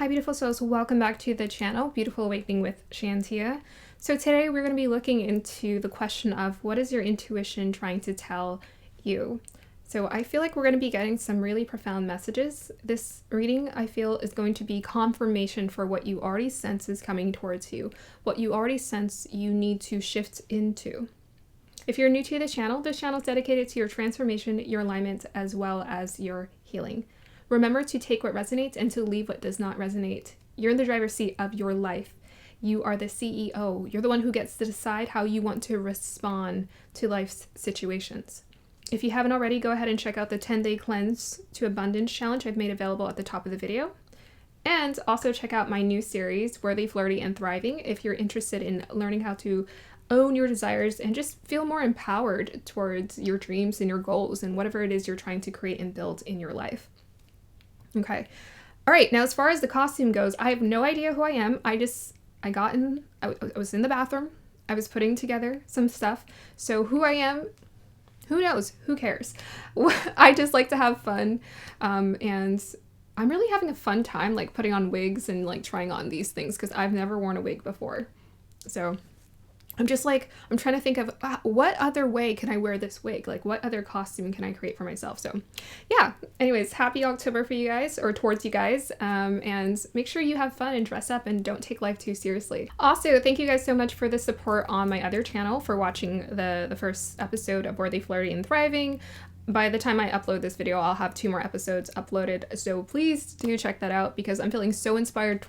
Hi beautiful souls, welcome back to the channel, Beautiful Awakening with Shantia. So today we're going to be looking into the question of what is your intuition trying to tell you? So I feel like we're going to be getting some really profound messages. This reading, I feel, is going to be confirmation for what you already sense is coming towards you, what you already sense you need to shift into. If you're new to this channel is dedicated to your transformation, your alignment, as well as your healing. Remember to take what resonates and to leave what does not resonate. You're in the driver's seat of your life. You are the CEO. You're the one who gets to decide how you want to respond to life's situations. If you haven't already, go ahead and check out the 10-day cleanse to abundance challenge I've made available at the top of the video. And also check out my new series, Worthy, Flirty, and Thriving, if you're interested in learning how to own your desires and just feel more empowered towards your dreams and your goals and whatever it is you're trying to create and build in your life. Okay. All right. Now, as far as the costume goes, I have no idea who I am. I was in the bathroom. I was putting together some stuff. So who I am, who knows? Who cares? I just like to have fun. And I'm really having a fun time, like putting on wigs and like trying on these things because I've never worn a wig before. So I'm trying to think of what other way can I wear this wig? Like what other costume can I create for myself? So yeah, anyways, happy October for you guys, or towards you guys. And make sure you have fun and dress up and don't take life too seriously. Also, thank you guys so much for the support on my other channel, for watching the first episode of Worthy, Flirty, and Thriving. By the time I upload this video, I'll have 2 more episodes uploaded. So please do check that out because I'm feeling so inspired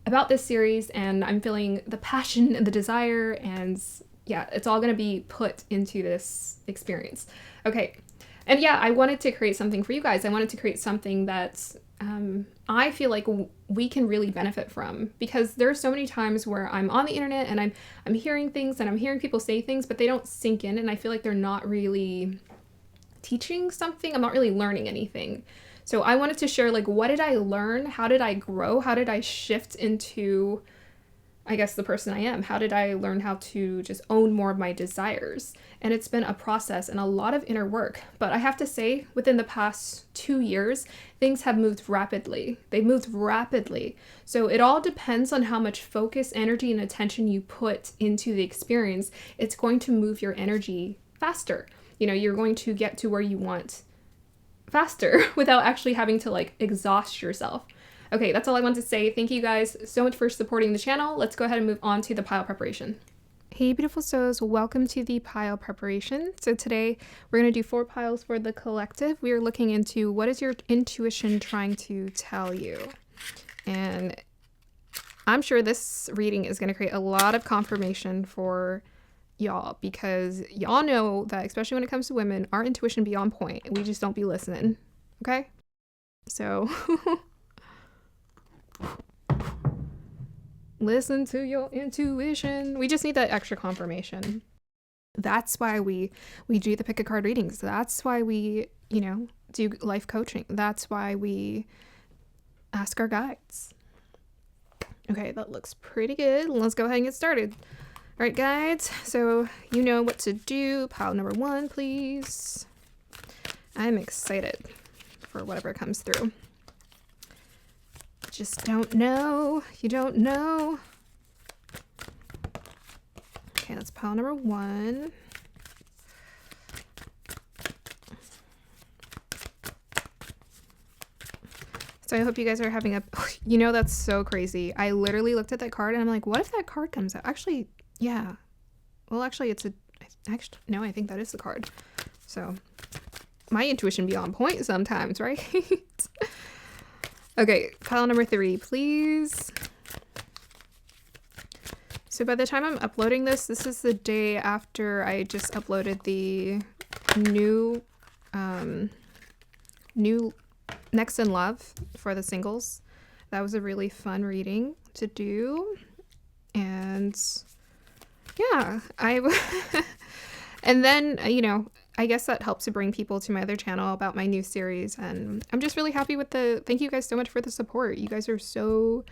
about this series, and I'm feeling the passion and the desire, and yeah, it's all going to be put into this experience. Okay. And yeah, I wanted to create something for you guys. I wanted to create something that I feel like we can really benefit from, because there are so many times where I'm on the internet and I'm hearing things and I'm hearing people say things, but they don't sink in, and I feel like they're not really teaching something. I'm not really learning anything. So I wanted to share, like, what did I learn? How did I grow? How did I shift into, I guess, the person I am? How did I learn how to just own more of my desires? And it's been a process and a lot of inner work. But I have to say, within the past 2 years, things have moved rapidly. They've moved rapidly. So it all depends on how much focus, energy, and attention you put into the experience. It's going to move your energy faster. You know, you're going to get to where you want faster without actually having to like exhaust yourself. Okay, that's all I want to say. Thank you guys so much for supporting the channel. Let's go ahead and move on to the pile preparation. Hey beautiful souls, welcome to the pile preparation. So today we're going to do 4 piles for the collective. We are looking into what is your intuition trying to tell you. And I'm sure this reading is going to create a lot of confirmation for y'all, because y'all know that, especially when it comes to women, our intuition be on point. We just don't be listening. Okay? So listen to your intuition. We just need that extra confirmation. That's why we do the pick a card readings. That's why we, do life coaching. That's why we ask our guides. Okay, that looks pretty good. Let's go ahead and get started. All right, guides, so you know what to do. Pile number 1, please. I'm excited for whatever comes through. Just don't know. You don't know. Okay, that's pile number 1. So I hope you guys are having a... that's so crazy. I literally looked at that card and I'm like, what if that card comes out? Actually... yeah. Well, actually, no, I think that is the card. So my intuition be on point sometimes, right? Okay, pile number 3, please. So by the time I'm uploading this is the day after I just uploaded the new Next in Love for the singles. That was a really fun reading to do. And yeah, and then, I guess that helps to bring people to my other channel about my new series. And I'm just really happy thank you guys so much for the support. You guys are so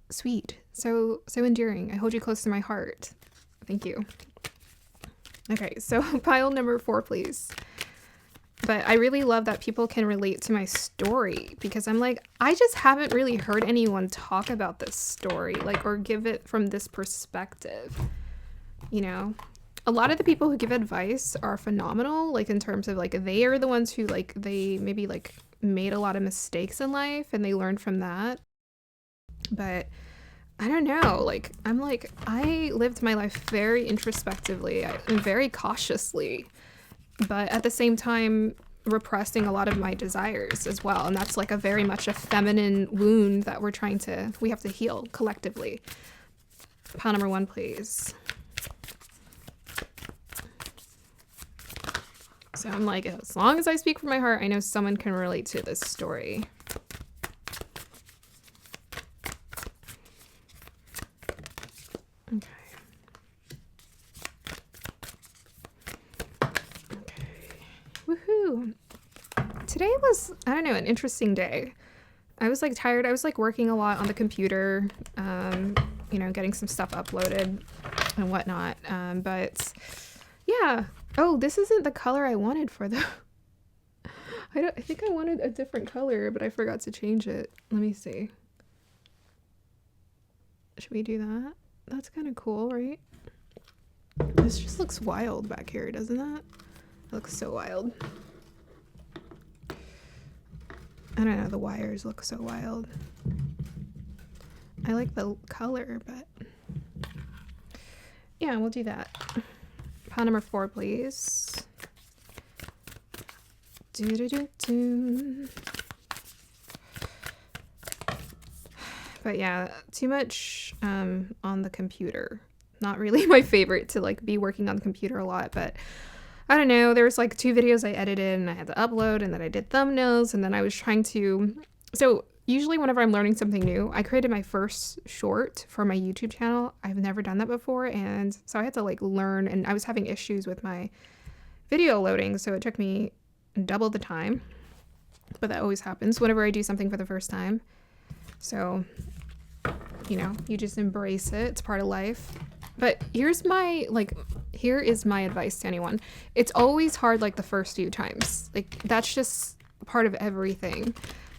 sweet, so endearing. I hold you close to my heart. Thank you. Okay, so pile number 4, please. But I really love that people can relate to my story, because I'm like, I just haven't really heard anyone talk about this story, like, or give it from this perspective, you know? A lot of the people who give advice are phenomenal, like, in terms of, like, they are the ones who, like, they maybe, like, made a lot of mistakes in life and they learned from that. But I don't know, like, I'm like, I lived my life very introspectively and very cautiously, but at the same time repressing a lot of my desires as well. And that's like a very much a feminine wound that we have to heal collectively. Pile number 1, please. So I'm like, as long as I speak from my heart, I know someone can relate to this story. Okay. Woohoo! Today was, I don't know, an interesting day. I was like tired. I was like working a lot on the computer, you know, getting some stuff uploaded and whatnot. But yeah. Oh, this isn't the color I wanted for the. I think I wanted a different color, but I forgot to change it. Let me see. Should we do that? That's kind of cool, right? This just looks wild back here, doesn't it? It looks so wild. I don't know, the wires look so wild. I like the color, but yeah, we'll do that. Pile number 4, please. But yeah, too much on the computer. Not really my favorite to like be working on the computer a lot, but I don't know, there was like 2 videos I edited and I had to upload, and then I did thumbnails, and then I was trying to, so usually whenever I'm learning something new, I created my first short for my YouTube channel. I've never done that before, and so I had to like learn, and I was having issues with my video loading, so it took me double the time, but that always happens whenever I do something for the first time. So, you know, you just embrace it, it's part of life. But here is my advice to anyone. It's always hard like the first few times. Like that's just part of everything.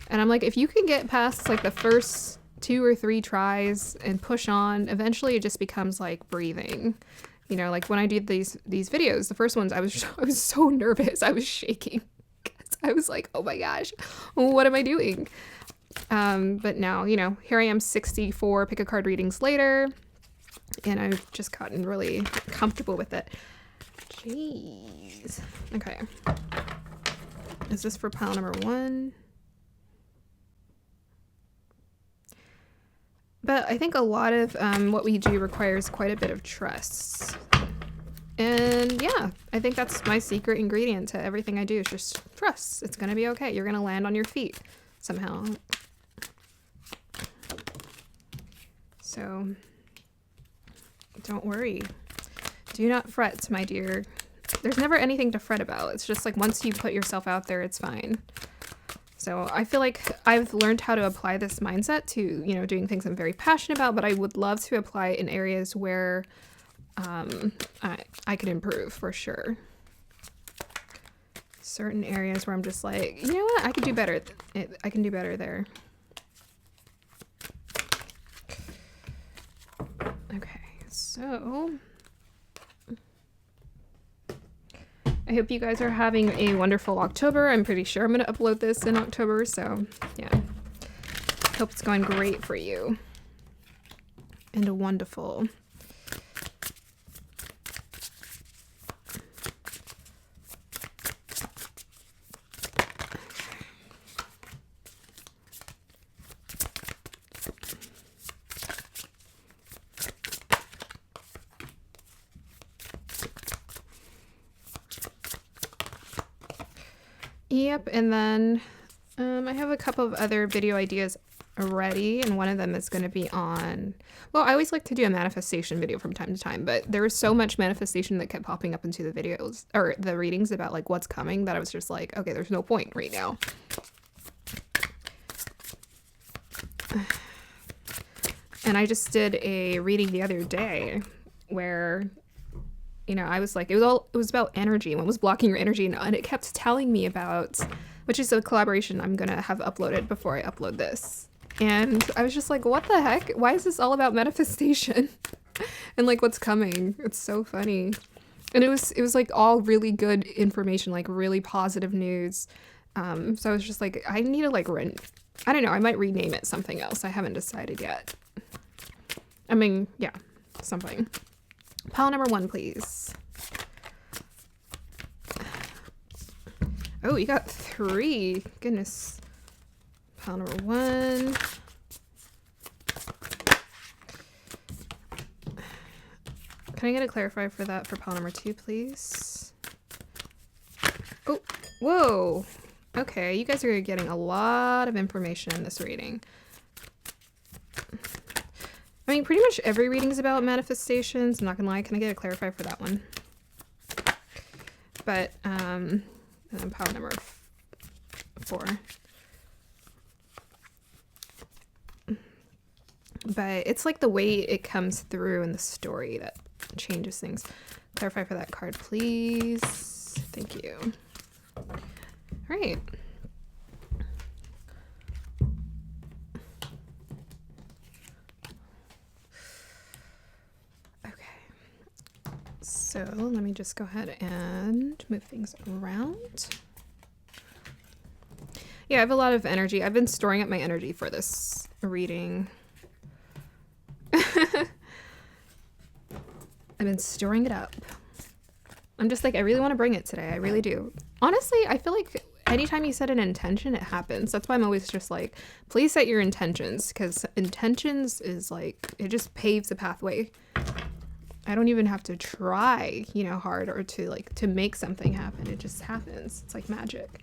And I'm like, if you can get past like the first 2 or 3 tries and push on, eventually it just becomes like breathing. You know, like when I did these videos, the first ones, I was so nervous. I was shaking. I was like, oh my gosh, what am I doing? But now, you know, here I am 64 pick a card readings later, and I've just gotten really comfortable with it. Jeez. Okay. Is this for pile number 1? But I think a lot of what we do requires quite a bit of trust. And yeah, I think that's my secret ingredient to everything I do is just trust. It's going to be okay. You're going to land on your feet somehow. So don't worry. Do not fret, my dear. There's never anything to fret about. It's just like once you put yourself out there, it's fine. So I feel like I've learned how to apply this mindset to, you know, doing things I'm very passionate about, but I would love to apply it in areas where I could improve for sure. Certain areas where I'm just like, you know what, I could do better. I can do better there. Okay, so I hope you guys are having a wonderful October. I'm pretty sure I'm going to upload this in October, so yeah. Hope it's going great for you. And wonderful. Yep, and then I have a couple of other video ideas ready, and one of them is going to be on, well, I always like to do a manifestation video from time to time, but there was so much manifestation that kept popping up into the videos, or the readings about like what's coming, that I was just like, okay, there's no point right now. And I just did a reading the other day where you know, I was like, it was about energy. What was blocking your energy? And it kept telling me about, which is a collaboration I'm going to have uploaded before I upload this. And I was just like, what the heck? Why is this all about manifestation? And like what's coming? It's so funny. And it was like all really good information, like really positive news. So I was just like, I need to like I don't know, I might rename it something else. I haven't decided yet. I mean, yeah, something. Pile number 1, please. Oh, you got 3. Goodness. Pile number 1. Can I get a clarifier for that for pile number 2, please? Oh, whoa. Okay, you guys are getting a lot of information in this reading. I mean, pretty much every reading is about manifestations. I'm not gonna lie. Can I get a clarifier for that one? But, and then pile number 4. But it's like the way it comes through in the story that changes things. Clarify for that card, please. Thank you. All right. Okay. So let me just go ahead and move things around. Yeah, I have a lot of energy. I've been storing up my energy for this reading. I've been storing it up. I'm just like, I really want to bring it today. I really do. Honestly, I feel like anytime you set an intention, it happens. That's why I'm always just like, please set your intentions, because intentions is like, it just paves a pathway. I don't even have to try, you know, hard or to make something happen. It just happens. It's like magic.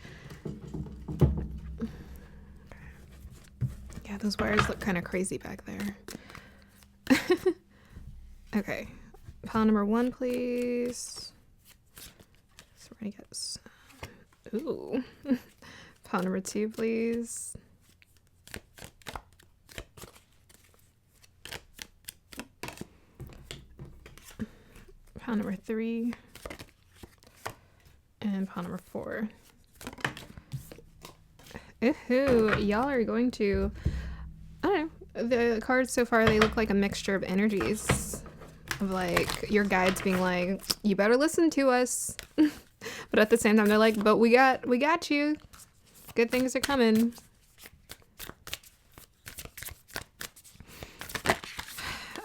Yeah, those wires look kind of crazy back there. Okay. Pile number 1, please. So we're gonna get some. Ooh. Pile number 2, please. Pile number 3. And pile number 4. Ooh, y'all are going to, I don't know, the cards so far, they look like a mixture of energies. Of like your guides being like, you better listen to us. But at the same time, they're like, but we got you. Good things are coming.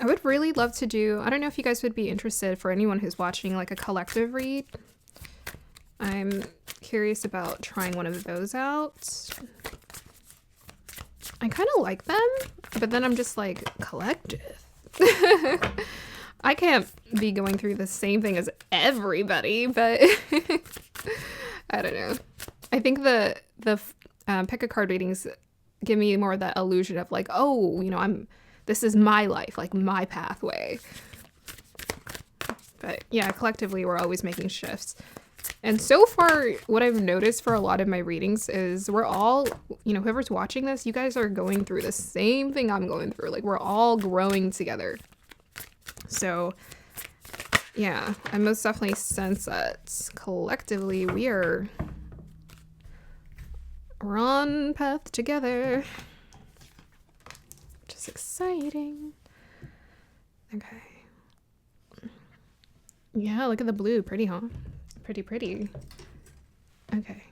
I would really love to do, I don't know if you guys would be interested, for anyone who's watching, like a collective read. I'm curious about trying one of those out. I kind of like them, but then I'm just like, collective. I can't be going through the same thing as everybody, but I don't know. I think the pick a card readings give me more of that illusion of like, oh, you know, this is my life, like my pathway. But yeah, collectively, we're always making shifts. And so far, what I've noticed for a lot of my readings is we're all, you know, whoever's watching this, you guys are going through the same thing I'm going through. Like, we're all growing together. So, yeah, I most definitely sense that collectively we're on path together, which is exciting. Okay. Yeah, look at the blue. Pretty, huh? Pretty. Okay.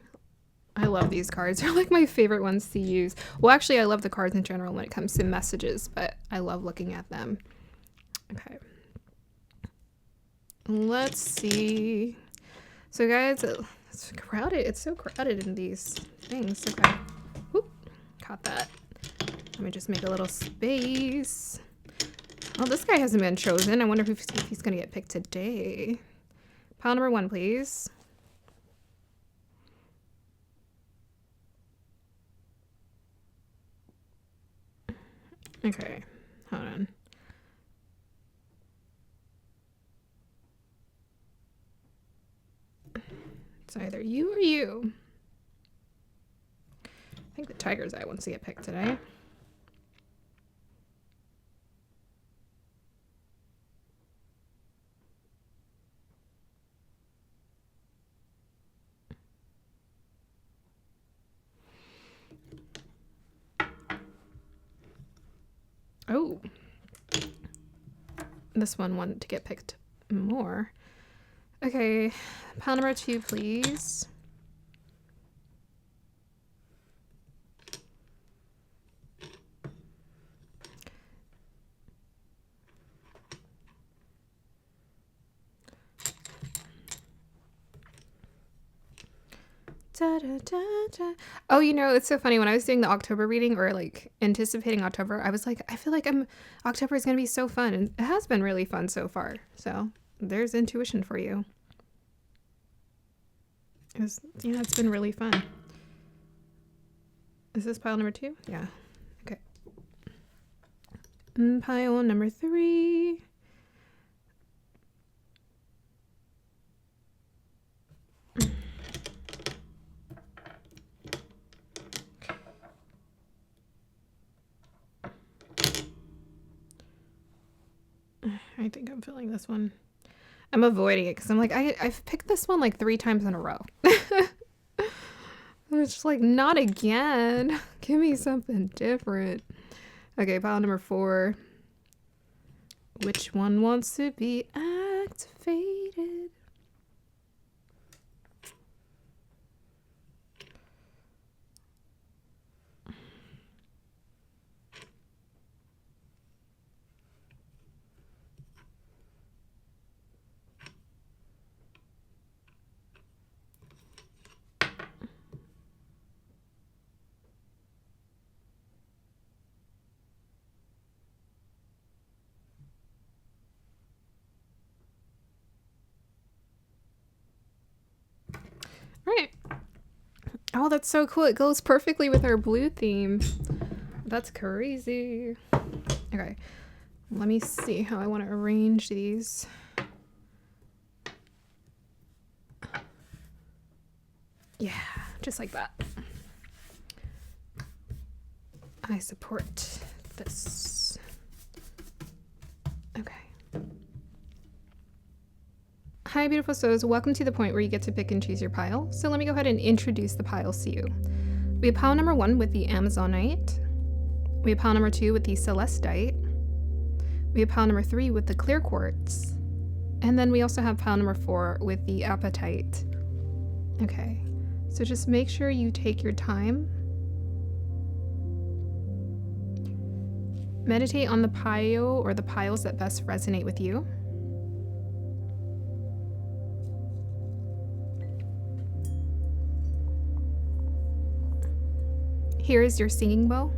I love these cards. They're like my favorite ones to use. Well, actually, I love the cards in general when it comes to messages, but I love looking at them. Okay. Let's see. So guys, it's crowded. It's so crowded in these things. Okay. Whoop. Caught that. Let me just make a little space. Oh, this guy hasn't been chosen. I wonder if he's going to get picked today. Pile number 1, please. Okay. Hold on. It's either you or you. I think the tiger's eye wants to get picked today. Oh, this one wanted to get picked more. Okay, pile number 2, please. Da, da, da, da. Oh, you know, it's so funny. When I was doing the October reading, or like anticipating October, I was like, I feel like October is going to be so fun. And it has been really fun so far. So there's intuition for you. It's been really fun. Is this pile number 2? Yeah. Okay. And pile number 3. I think I'm feeling this one. I'm avoiding it because I'm like, I've picked this one like 3 times in a row. It's just like, not again. Give me something different. Okay, pile number 4. Which one wants to be activated? Right. Oh, that's so cool. It goes perfectly with our blue theme. That's crazy. Okay. Let me see how I want to arrange these. Yeah, just like that. I support this. Okay. Hi, beautiful souls. Welcome to the point where you get to pick and choose your pile. So let me go ahead and introduce the piles to you. We have pile number 1 with the Amazonite. We have pile number 2 with the Celestite. We have pile number 3 with the Clear Quartz. And then we also have pile number 4 with the Apatite. Okay, so just make sure you take your time. Meditate on the pile or the piles that best resonate with you. Here is your singing bowl.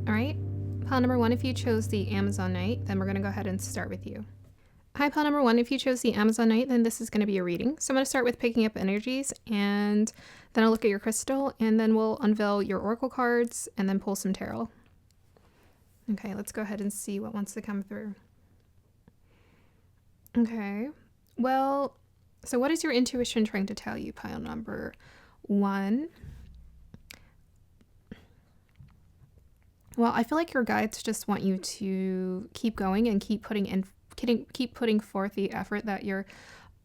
All right, pile number 1, if you chose the Amazonite, then we're going to go ahead and start with you. Hi, pile number 1, if you chose the Amazonite, then this is going to be a reading. So I'm going to start with picking up energies, and then I'll look at your crystal, and then we'll unveil your oracle cards, and then pull some tarot. Okay, let's go ahead and see what wants to come through. Okay, well, so what is your intuition trying to tell you, pile number 1? Well, I feel like your guides just want you to keep going and keep putting forth the effort that you're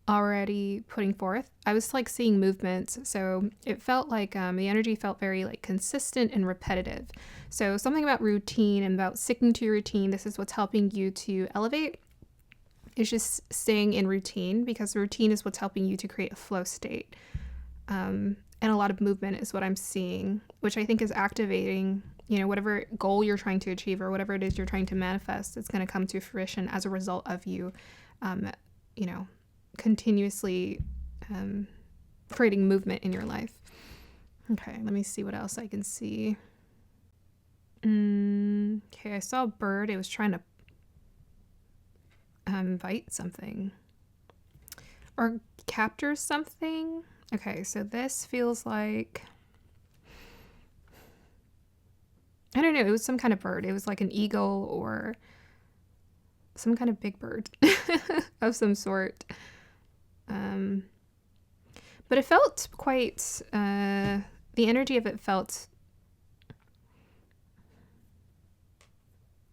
already putting forth. I was like seeing movements, so it felt like the energy felt very like consistent and repetitive. So something about routine and about sticking to your routine. This is what's helping you to elevate. Is just staying in routine, because routine is what's helping you to create a flow state. And a lot of movement is what I'm seeing, which I think is activating, whatever goal you're trying to achieve or whatever it is you're trying to manifest. It's going to come to fruition as a result of you, continuously creating movement in your life. Okay, let me see what else I can see. Okay, I saw a bird. It was trying to bite something or capture something. Okay, so this feels like, I don't know, it was some kind of bird. It was like an eagle or some kind of big bird of some sort. But it felt quite, the energy of it felt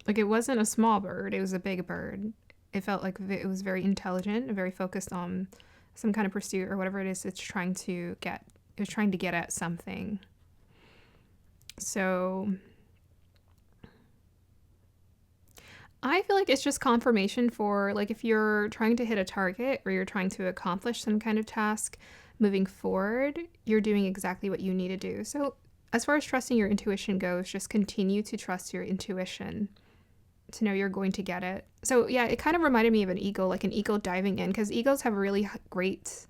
like it wasn't a small bird. It was a big bird. It felt like it was very intelligent and very focused on some kind of pursuit or whatever it is it's trying to get. It was trying to get at something. So I feel like it's just confirmation for, like, if you're trying to hit a target or you're trying to accomplish some kind of task moving forward, you're doing exactly what you need to do. So as far as trusting your intuition goes, just continue to trust your intuition to know you're going to get it. So yeah, it kind of reminded me of an eagle, like an eagle diving in, because eagles have really great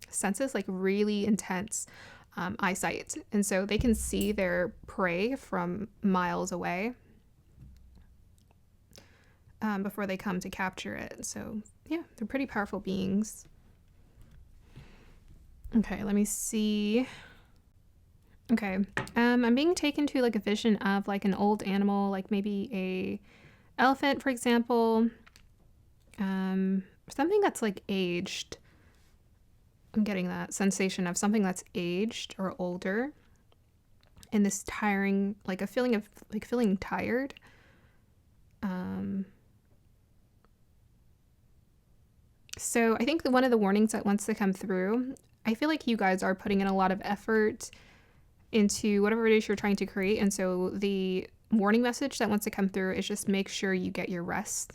senses, like really intense eyesight. And so they can see their prey from miles away before they come to capture it. So yeah, they're pretty powerful beings. Okay, let me see. Okay, I'm being taken to like a vision of like an old animal, like maybe a elephant, for example. Something that's like aged. I'm getting that sensation of something that's aged or older. And this tiring, like a feeling of like feeling tired. So I think one of the warnings that wants to come through, I feel like you guys are putting in a lot of effort into whatever it is you're trying to create. And so the warning message that wants to come through is just make sure you get your rest.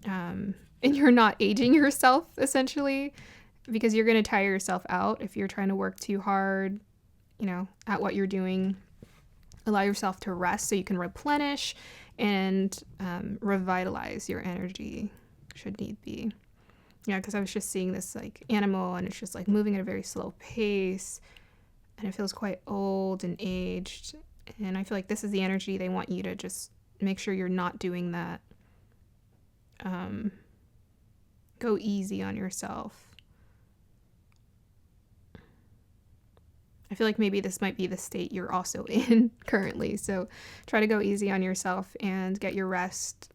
And you're not aging yourself, essentially, because you're going to tire yourself out if you're trying to work too hard, at what you're doing. Allow yourself to rest so you can replenish and revitalize your energy should need be. Yeah, because I was just seeing this like animal and it's just like moving at a very slow pace and it feels quite old and aged. And I feel like this is the energy they want you to just make sure you're not doing that. Go easy on yourself. I feel like maybe this might be the state you're also in currently. So try to go easy on yourself and get your rest.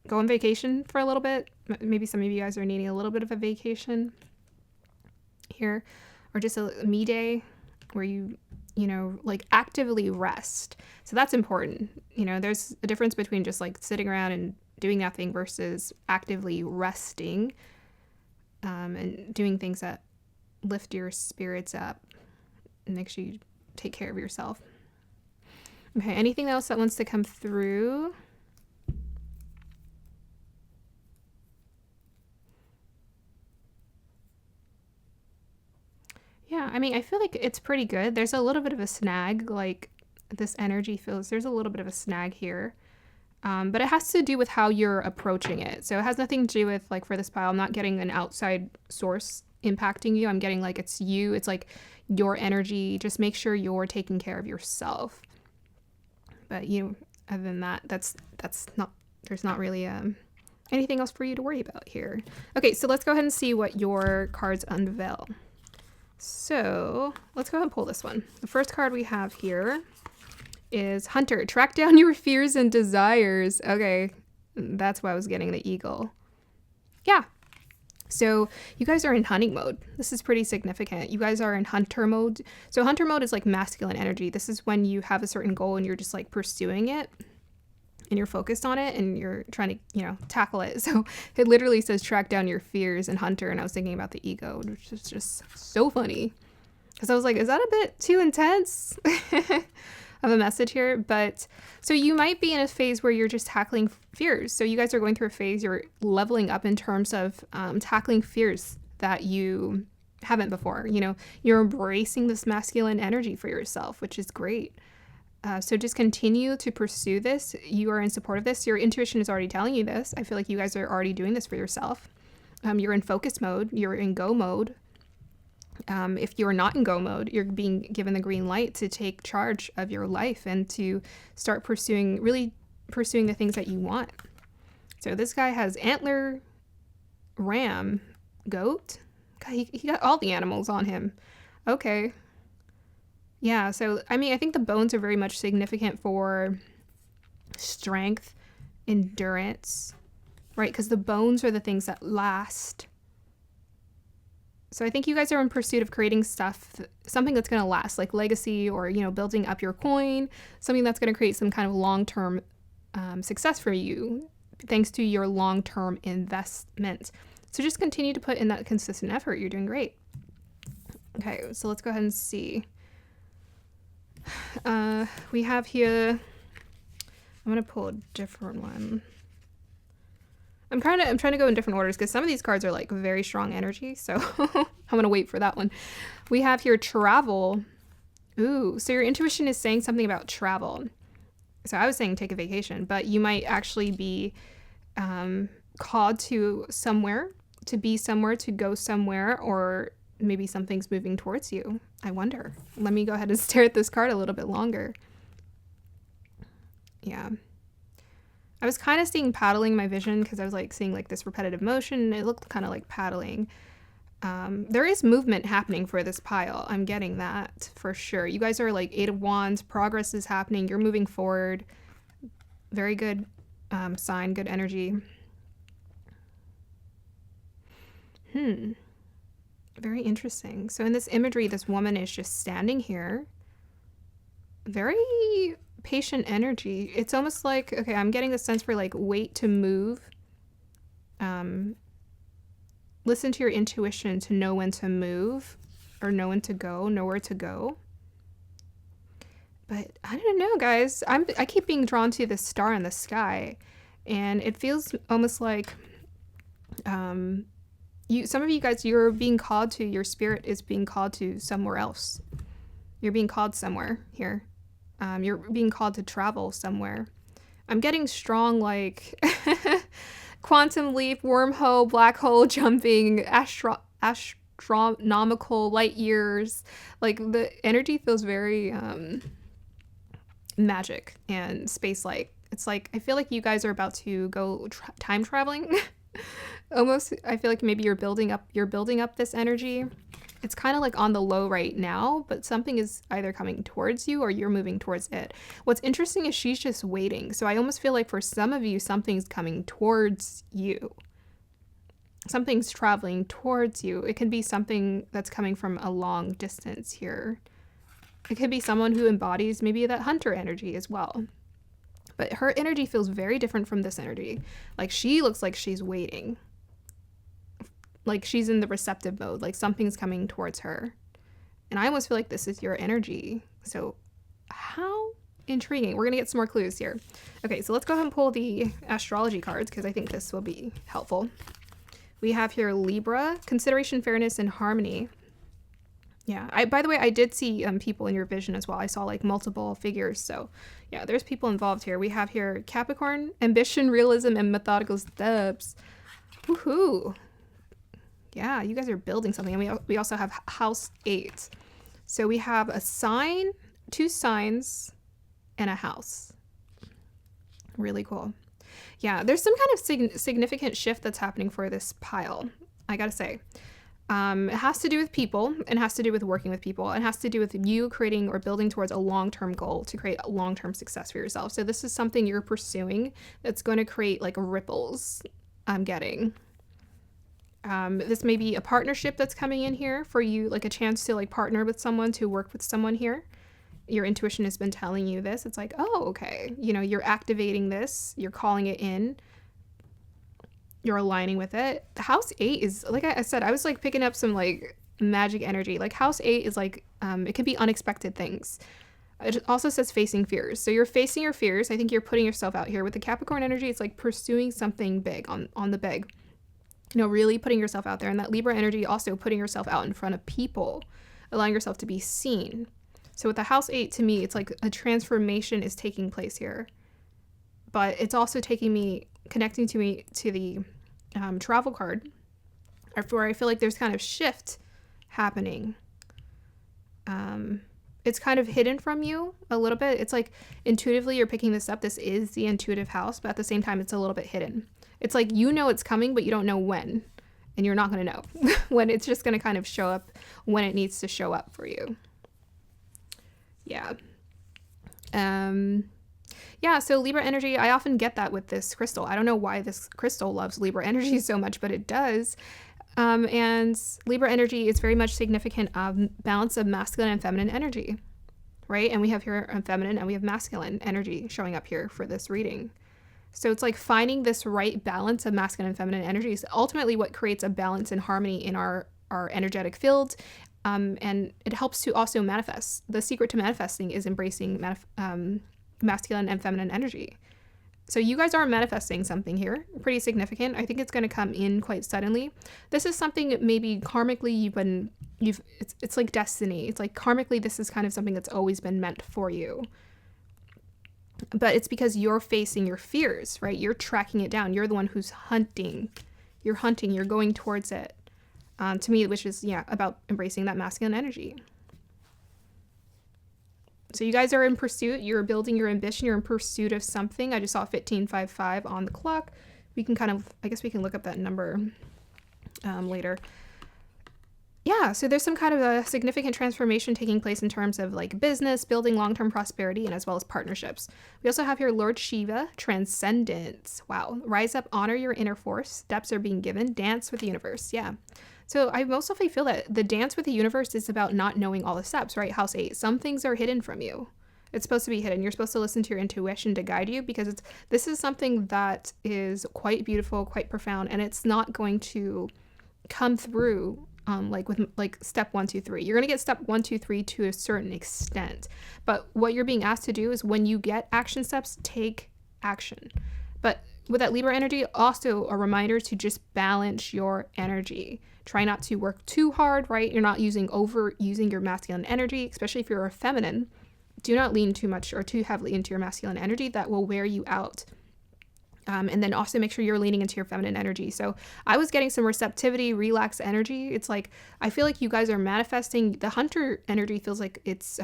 Go on vacation for a little bit. Maybe some of you guys are needing a little bit of a vacation here, or just a me day where you like actively rest. So that's important. There's a difference between just like sitting around and doing nothing versus actively resting and doing things that lift your spirits up and make sure you take care of yourself. Okay, anything else that wants to come through? Yeah, I mean, I feel like it's pretty good. There's a little bit of a snag, like this energy feels, there's a little bit of a snag here. But it has to do with how you're approaching it. So it has nothing to do with, like, for this pile, I'm not getting an outside source impacting you. I'm getting like it's you. It's like your energy. Just make sure you're taking care of yourself. But other than that, that's not, there's not really anything else for you to worry about here. Okay, so let's go ahead and see what your cards unveil. So let's go ahead and pull this one. The first card we have here is Hunter. Track down your fears and desires. Okay, that's why I was getting the eagle. Yeah. So you guys are in hunting mode. This is pretty significant. You guys are in hunter mode. So hunter mode is like masculine energy. This is when you have a certain goal and you're just like pursuing it and you're focused on it and you're trying to, tackle it. So it literally says track down your fears and hunter. And I was thinking about the ego, which is just so funny. Because I was like, is that a bit too intense of a message here? But so you might be in a phase where you're just tackling fears. So you guys are going through a phase, you're leveling up in terms of tackling fears that you haven't before. You're embracing this masculine energy for yourself, which is great. So just continue to pursue this. You are in support of this. Your intuition is already telling you this. I feel like you guys are already doing this for yourself. You're in focus mode. You're in go mode. If you're not in go mode, you're being given the green light to take charge of your life and to start really pursuing the things that you want. So this guy has antler, ram, goat. God, he got all the animals on him. Okay. Yeah, so I mean, I think the bones are very much significant for strength, endurance, right? Because the bones are the things that last. So I think you guys are in pursuit of creating something that's going to last, like legacy, or, building up your coin, something that's going to create some kind of long-term success for you, thanks to your long-term investment. So just continue to put in that consistent effort. You're doing great. Okay, so let's go ahead and see. We have here, I'm going to pull a different one. I'm trying to go in different orders because some of these cards are like very strong energy. So I'm going to wait for that one. We have here travel. Ooh, so your intuition is saying something about travel. So I was saying take a vacation, but you might actually be called to somewhere, to be somewhere, to go somewhere, or maybe something's moving towards you. I wonder. Let me go ahead and stare at this card a little bit longer. Yeah. I was kind of seeing paddling in my vision because I was like seeing like this repetitive motion. It looked kind of like paddling. There is movement happening for this pile. I'm getting that for sure. You guys are like 8 of Wands. Progress is happening. You're moving forward. Very good sign. Good energy. Very interesting. So in this imagery, this woman is just standing here. Very patient energy. It's almost like, okay, I'm getting the sense for like wait to move. Listen to your intuition to know when to move or know when to go, know where to go. But I don't know, guys. I keep being drawn to this star in the sky, and it feels almost like some of you guys, you're being called to, your spirit is being called to somewhere else. You're being called somewhere here. You're being called to travel somewhere. I'm getting strong, like, quantum leap, wormhole, black hole jumping, astronomical light years. Like, the energy feels very magic and space-like. It's like, I feel like you guys are about to go time traveling. Almost, I feel like maybe you're building up this energy. It's kind of like on the low right now, but something is either coming towards you or you're moving towards it. What's interesting is she's just waiting. So I almost feel like for some of you, something's coming towards you. Something's traveling towards you. It could be something that's coming from a long distance here. It could be someone who embodies maybe that hunter energy as well. But her energy feels very different from this energy. Like, she looks like she's waiting. Like, she's in the receptive mode. Like, something's coming towards her. And I almost feel like this is your energy. So how intriguing. We're going to get some more clues here. Okay, so let's go ahead and pull the astrology cards because I think this will be helpful. We have here Libra, consideration, fairness, and harmony. Yeah, by the way, I did see people in your vision as well. I saw like multiple figures. So yeah, there's people involved here. We have here Capricorn, ambition, realism, and methodical steps. Woohoo. Yeah, you guys are building something. And we also have house 8. So we have a sign, 2 signs, and a house. Really cool. Yeah, there's some kind of significant shift that's happening for this pile, I gotta say. It has to do with people. It has to do with working with people. It has to do with you creating or building towards a long-term goal to create a long-term success for yourself. So this is something you're pursuing that's going to create like ripples, I'm getting. This may be a partnership that's coming in here for you, like a chance to like partner with someone, to work with someone here. Your intuition has been telling you this. It's like, oh, okay. You know, you're activating this. You're calling it in. You're aligning with it. The house 8 is, like I said, I was like picking up some like magic energy. Like house 8 is like, it can be unexpected things. It also says facing fears. So you're facing your fears. I think you're putting yourself out here. With the Capricorn energy, it's like pursuing something big on the big. You know, really putting yourself out there. And that Libra energy, also putting yourself out in front of people, allowing yourself to be seen. So with the house 8, to me, it's like a transformation is taking place here. But it's also connecting me to the travel card, where I feel like there's kind of shift happening. It's kind of hidden from you a little bit. It's like intuitively you're picking this up. This is the intuitive house, but at the same time, it's a little bit hidden. It's like you know it's coming, but you don't know when. And you're not going to know when. It's just going to kind of show up when it needs to show up for you. Yeah. Yeah, so Libra energy, I often get that with this crystal. I don't know why this crystal loves Libra energy so much, but it does. And Libra energy is very much significant of balance of masculine and feminine energy, right? And we have here feminine and we have masculine energy showing up here for this reading. So it's like finding this right balance of masculine and feminine energy is ultimately what creates a balance and harmony in our energetic field. And it helps to also manifest. The secret to manifesting is embracing masculine and feminine energy. So you guys are manifesting something here, pretty significant. I think it's going to come in quite suddenly. This is something maybe karmically it's like destiny. It's like karmically this is kind of something that's always been meant for you. But it's because you're facing your fears, right? You're tracking it down. You're the one who's hunting. You're hunting. You're going towards it. To me, which is, about embracing that masculine energy. So you guys are in pursuit. You're building your ambition. You're in pursuit of something. I just saw 1555 on the clock. We can I guess we can look up that number later. Yeah, so there's some kind of a significant transformation taking place in terms of like business, building long-term prosperity, and as well as partnerships. We also have here Lord Shiva, transcendence. Wow. Rise up, honor your inner force. Steps are being given. Dance with the universe. Yeah. So I most often feel that the dance with the universe is about not knowing all the steps, right? House 8. Some things are hidden from you. It's supposed to be hidden. You're supposed to listen to your intuition to guide you, because this is something that is quite beautiful, quite profound, and it's not going to come through with step 1, 2, 3. You're going to get step 1, 2, 3 to a certain extent. But what you're being asked to do is when you get action steps, take action. But with that Libra energy, also a reminder to just balance your energy. Try not to work too hard, right? You're not overusing your masculine energy, especially if you're a feminine. Do not lean too much or too heavily into your masculine energy. That will wear you out. And then also make sure you're leaning into your feminine energy. So I was getting some receptivity, relaxed energy. It's like, I feel like you guys are manifesting. The hunter energy feels like it's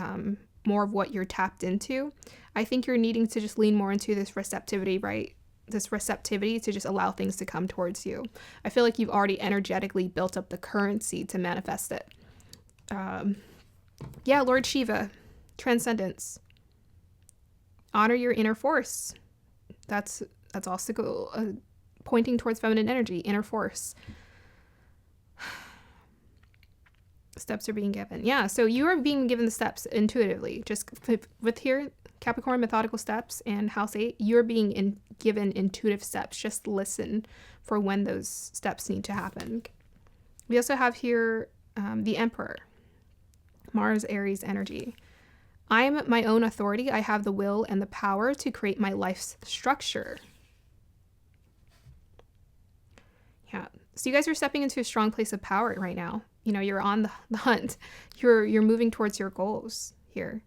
more of what you're tapped into. I think you're needing to just lean more into this receptivity, right? This receptivity to just allow things to come towards you. I feel like you've already energetically built up the currency to manifest it. Lord Shiva, transcendence. Honor your inner force. That's also pointing towards feminine energy, inner force. Steps are being given. Yeah, so you are being given the steps intuitively. Just with here, Capricorn, methodical steps, and House 8, you're being given intuitive steps. Just listen for when those steps need to happen. We also have here the Emperor, Mars, Aries energy. I'm my own authority. I have the will and the power to create my life's structure. Yeah. So you guys are stepping into a strong place of power right now. You're on the hunt. You're moving towards your goals here.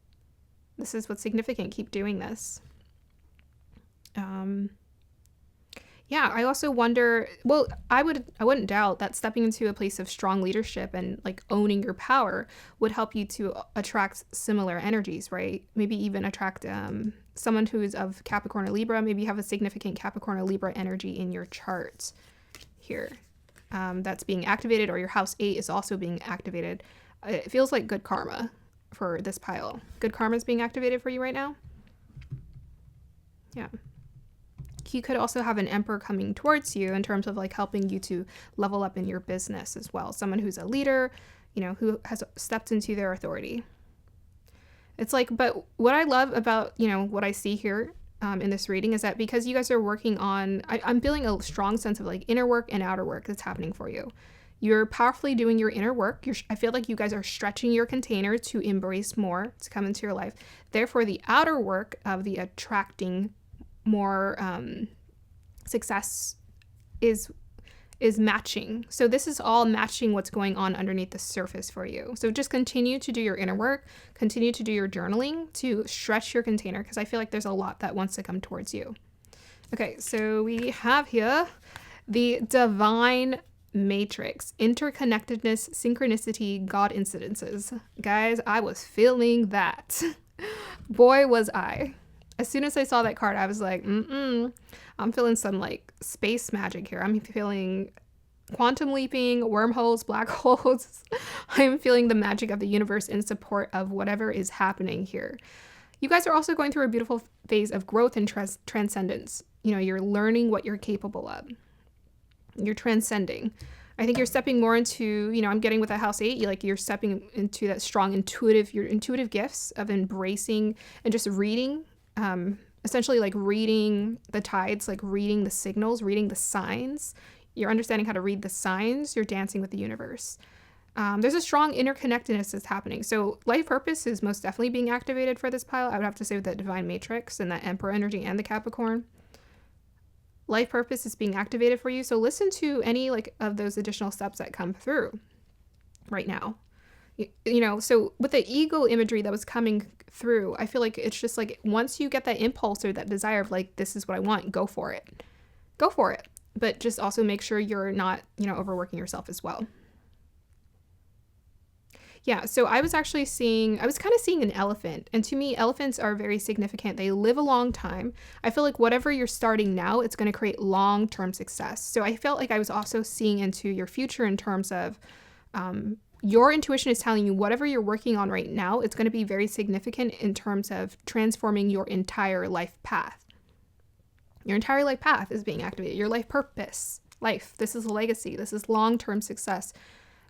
This is what's significant. Keep doing this. I also wonder, I wouldn't doubt that stepping into a place of strong leadership and like owning your power would help you to attract similar energies, right? Maybe even attract someone who is of Capricorn or Libra. Maybe you have a significant Capricorn or Libra energy in your chart here that's being activated, or your House 8 is also being activated. It feels like good karma for this pile. Good karma is being activated for you right now. Yeah. You could also have an Emperor coming towards you in terms of like helping you to level up in your business as well. Someone who's a leader, who has stepped into their authority. It's like, but what I love about, what I see here in this reading is that because you guys are working on, I'm feeling a strong sense of like inner work and outer work that's happening for you. You're powerfully doing your inner work. I feel like you guys are stretching your container to embrace more, to come into your life. Therefore, the outer work of the attracting more success is is matching. So this is all matching what's going on underneath the surface for you. So just continue to do your inner work, continue to do your journaling to stretch your container, because I feel like there's a lot that wants to come towards you. Okay, so we have here the divine matrix, interconnectedness, synchronicity, God incidences. Guys, I was feeling that. Boy, was I. As soon as I saw that card, I was like, I'm feeling some like space magic here. I'm feeling quantum leaping, wormholes, black holes. I'm feeling the magic of the universe in support of whatever is happening here. You guys are also going through a beautiful phase of growth and transcendence. You know, you're learning what you're capable of. You're transcending. I think you're stepping more into, you know, I'm getting with a house 8, you're stepping into that strong your intuitive gifts of embracing and just reading, essentially like reading the tides, like reading the signals, reading the signs. You're understanding how to read the signs. You're dancing with the universe. There's a strong interconnectedness that's happening. So life purpose is most definitely being activated for this pile. I would have to say with that divine matrix and that emperor energy and the Capricorn. Life purpose is being activated for you. So listen to any like of those additional steps that come through right now. You know, so with the ego imagery that was coming through, I feel like it's just like once you get that impulse or that desire of like, this is what I want, go for it. Go for it. But just also make sure you're not, you know, overworking yourself as well. Yeah, so I was kind of seeing an elephant. And to me, elephants are very significant. They live a long time. I feel like whatever you're starting now, it's going to create long-term success. So I felt like I was also seeing into your future in terms of your intuition is telling you whatever you're working on right now, it's going to be very significant in terms of transforming your entire life path. Your entire life path is being activated. Your life purpose, life. This is a legacy. This is long-term success.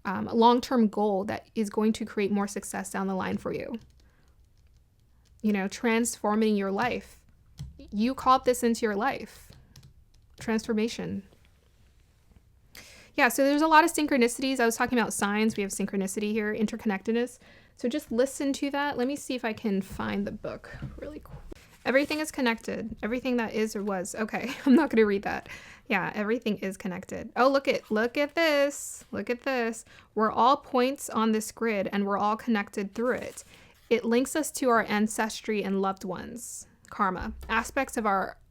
A long-term goal that is going to create more success down the line for you. You know, transforming your life. You called this into your life. Transformation. Yeah, so there's a lot of synchronicities. I was talking about signs. We have synchronicity here, interconnectedness. So just listen to that. Let me see if I can find the book really quick. Everything is connected. Everything that is or was. Okay, I'm not going to read that. Yeah, everything is connected. Oh, look at this. Look at this. We're all points on this grid and we're all connected through it. It links us to our ancestry and loved ones, karma, aspects of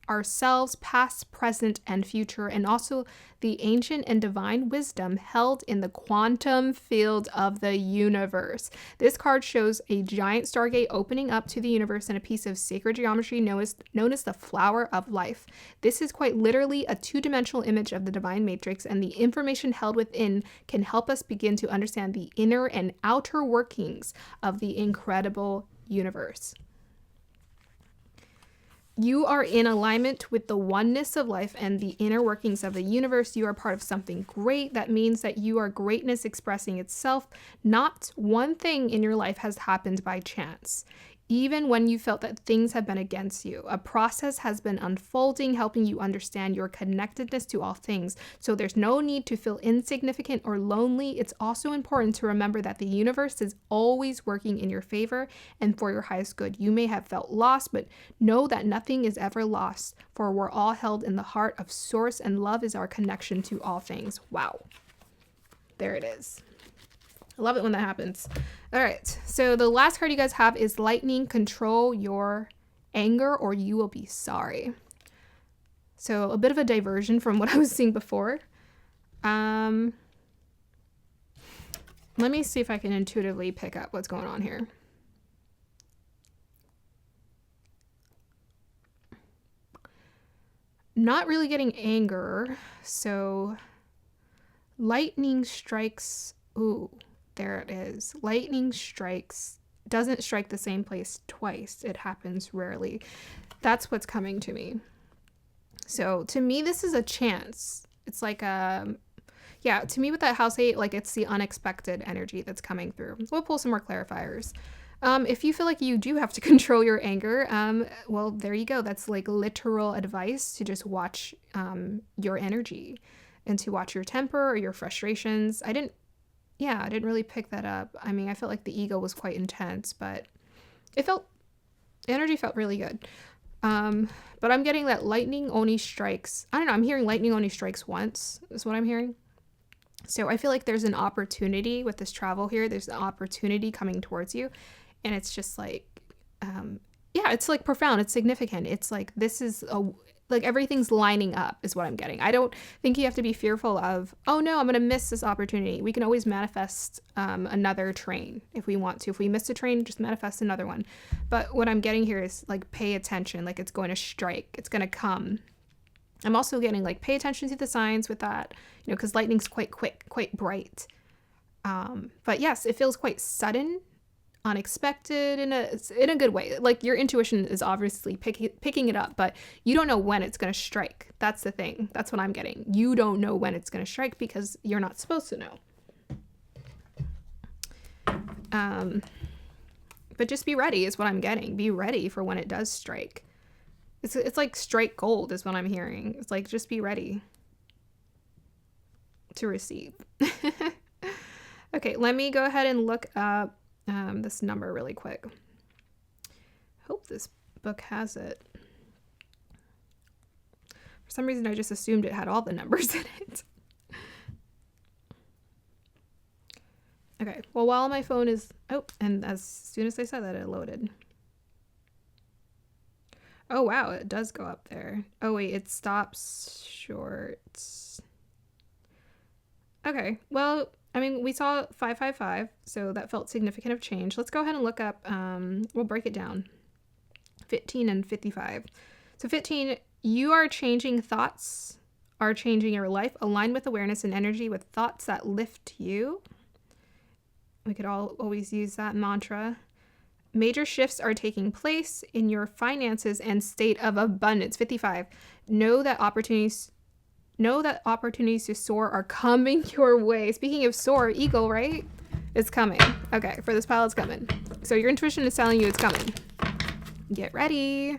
ourselves, past, present, and future, and also the ancient and divine wisdom held in the quantum field of the universe. This card shows a giant stargate opening up to the universe and a piece of sacred geometry known as the flower of life. This is quite literally a two-dimensional image of the divine matrix, and the information held within can help us begin to understand the inner and outer workings of the incredible universe. You are in alignment with the oneness of life and the inner workings of the universe. You are part of something great. That means that you are greatness expressing itself. Not one thing in your life has happened by chance. Even when you felt that things have been against you, a process has been unfolding, helping you understand your connectedness to all things. So there's no need to feel insignificant or lonely. It's also important to remember that the universe is always working in your favor and for your highest good. You may have felt lost, but know that nothing is ever lost, for we're all held in the heart of Source, and love is our connection to all things. Wow. There it is. I love it when that happens. All right, so the last card you guys have is Lightning. Control your anger or you will be sorry. So a bit of a diversion from what I was seeing before. Let me see if I can intuitively pick up what's going on here. Not really getting anger, so lightning strikes. Ooh. There it is. Lightning doesn't strike the same place twice. It happens rarely. That's what's coming to me. So to me, this is a chance. It's like to me with that house 8, like it's the unexpected energy that's coming through. We'll pull some more clarifiers. If you feel like you do have to control your anger, well, there you go. That's like literal advice to just watch your energy and to watch your temper or your frustrations. I didn't really pick that up. I mean, I felt like the ego was quite intense, but energy felt really good. But I'm getting that lightning only strikes. I don't know. I'm hearing lightning only strikes once is what I'm hearing. So I feel like there's an opportunity with this travel here. There's an opportunity coming towards you. And it's just like, yeah, it's like profound. It's significant. It's like, this is like everything's lining up is what I'm getting. I don't think you have to be fearful of, oh no, I'm going to miss this opportunity. We can always manifest another train if we want to. If we miss a train, just manifest another one. But what I'm getting here is like, pay attention. Like it's going to strike. It's going to come. I'm also getting like, pay attention to the signs with that, you know, because lightning's quite quick, quite bright. But yes, it feels quite sudden, unexpected in a good way. Like your intuition is obviously picking it up, but you don't know when it's going to strike. That's the thing. That's what I'm getting. You don't know when it's going to strike because you're not supposed to know. But just be ready is what I'm getting. Be ready for when it does strike. It's like strike gold is what I'm hearing. It's like, just be ready to receive. Okay, let me go ahead and look up this number really quick. Hope this book has it. For some reason, I just assumed it had all the numbers in it. Okay, well, while my phone is... Oh, and as soon as I said that, it loaded. Oh, wow, it does go up there. Oh, wait, it stops short. Okay, well, I mean, we saw 555, so that felt significant of change. Let's go ahead and look up, we'll break it down. 15 and 55. So 15, you are changing thoughts, are changing your life, align with awareness and energy with thoughts that lift you. We could always use that mantra. Major shifts are taking place in your finances and state of abundance. 55, know that opportunities to soar are coming your way. Speaking of soar, eagle, right? It's coming. Okay, for this pile, it's coming. So your intuition is telling you it's coming. Get ready.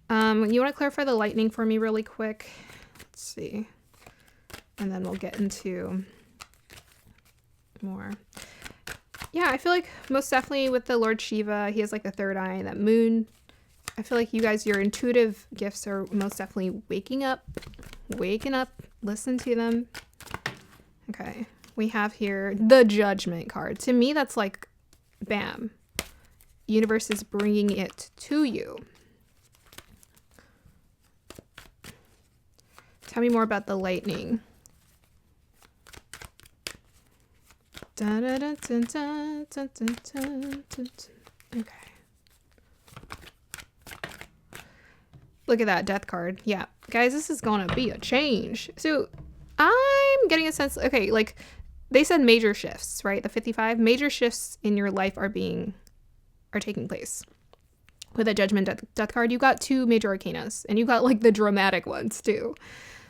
You want to clarify the lightning for me really quick? Let's see. And then we'll get into more. Yeah, I feel like most definitely with the Lord Shiva, he has like the third eye, that moon. I feel like you guys, your intuitive gifts are most definitely waking up. Listen to them. Okay, we have here the Judgment card. To me, that's like, bam. Universe is bringing it to you. Tell me more about the lightning. Okay. Look at that death card. Yeah. Guys, this is going to be a change. So I'm getting a sense, okay, like they said major shifts, right? The 55 major shifts in your life are taking place. With a Judgment death card, you got 2 major arcanas and you got like the dramatic ones too.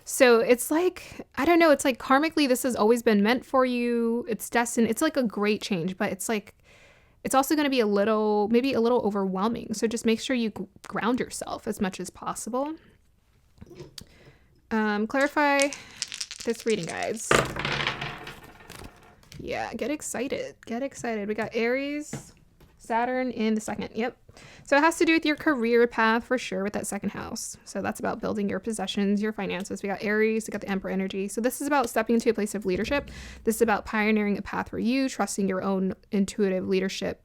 So it's like, I don't know, it's like karmically this has always been meant for you. It's destined. It's like a great change, but it's like, it's also going to be maybe a little overwhelming. So just make sure you ground yourself as much as possible. Clarify this reading, guys. Yeah, get excited. Get excited. We got Aries, Saturn in the second. Yep. So it has to do with your career path for sure with that second house. So that's about building your possessions, your finances. We got Aries, we got the Emperor energy. So this is about stepping into a place of leadership. This is about pioneering a path for you, trusting your own intuitive leadership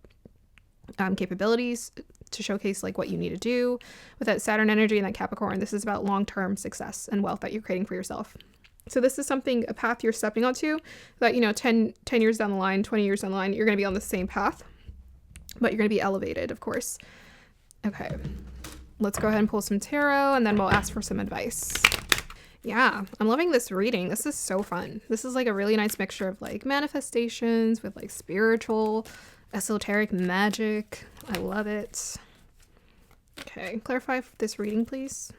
capabilities to showcase like what you need to do. With that Saturn energy and that Capricorn, this is about long-term success and wealth that you're creating for yourself. So this is something, a path you're stepping onto that, you know, 10 years down the line, 20 years down the line, you're going to be on the same path, but you're going to be elevated, of course. Okay, let's go ahead and pull some tarot and then we'll ask for some advice. Yeah, I'm loving this reading. This is so fun. This is like a really nice mixture of like manifestations with like spiritual, esoteric magic. I love it. Okay, clarify this reading, please.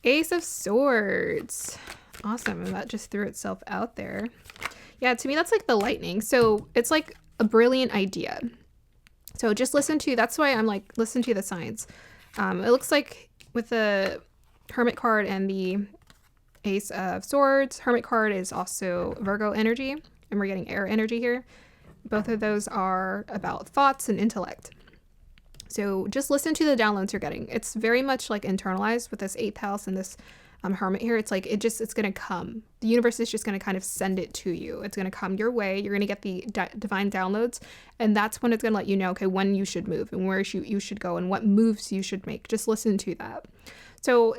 Ace of Swords. Awesome, and that just threw itself out there. Yeah, to me, that's like the lightning. So it's like a brilliant idea. So just listen to, that's why I'm like, listen to the signs. It looks like with the Hermit card and the Ace of Swords, Hermit card is also Virgo energy, and we're getting air energy here. Both of those are about thoughts and intellect. So just listen to the downloads you're getting. It's very much like internalized with this 8th house and this hermit here. It's like it's going to come. The universe is just going to kind of send it to you. It's going to come your way. You're going to get the divine downloads. And that's when it's going to let you know, okay, when you should move and where you should go and what moves you should make. Just listen to that. So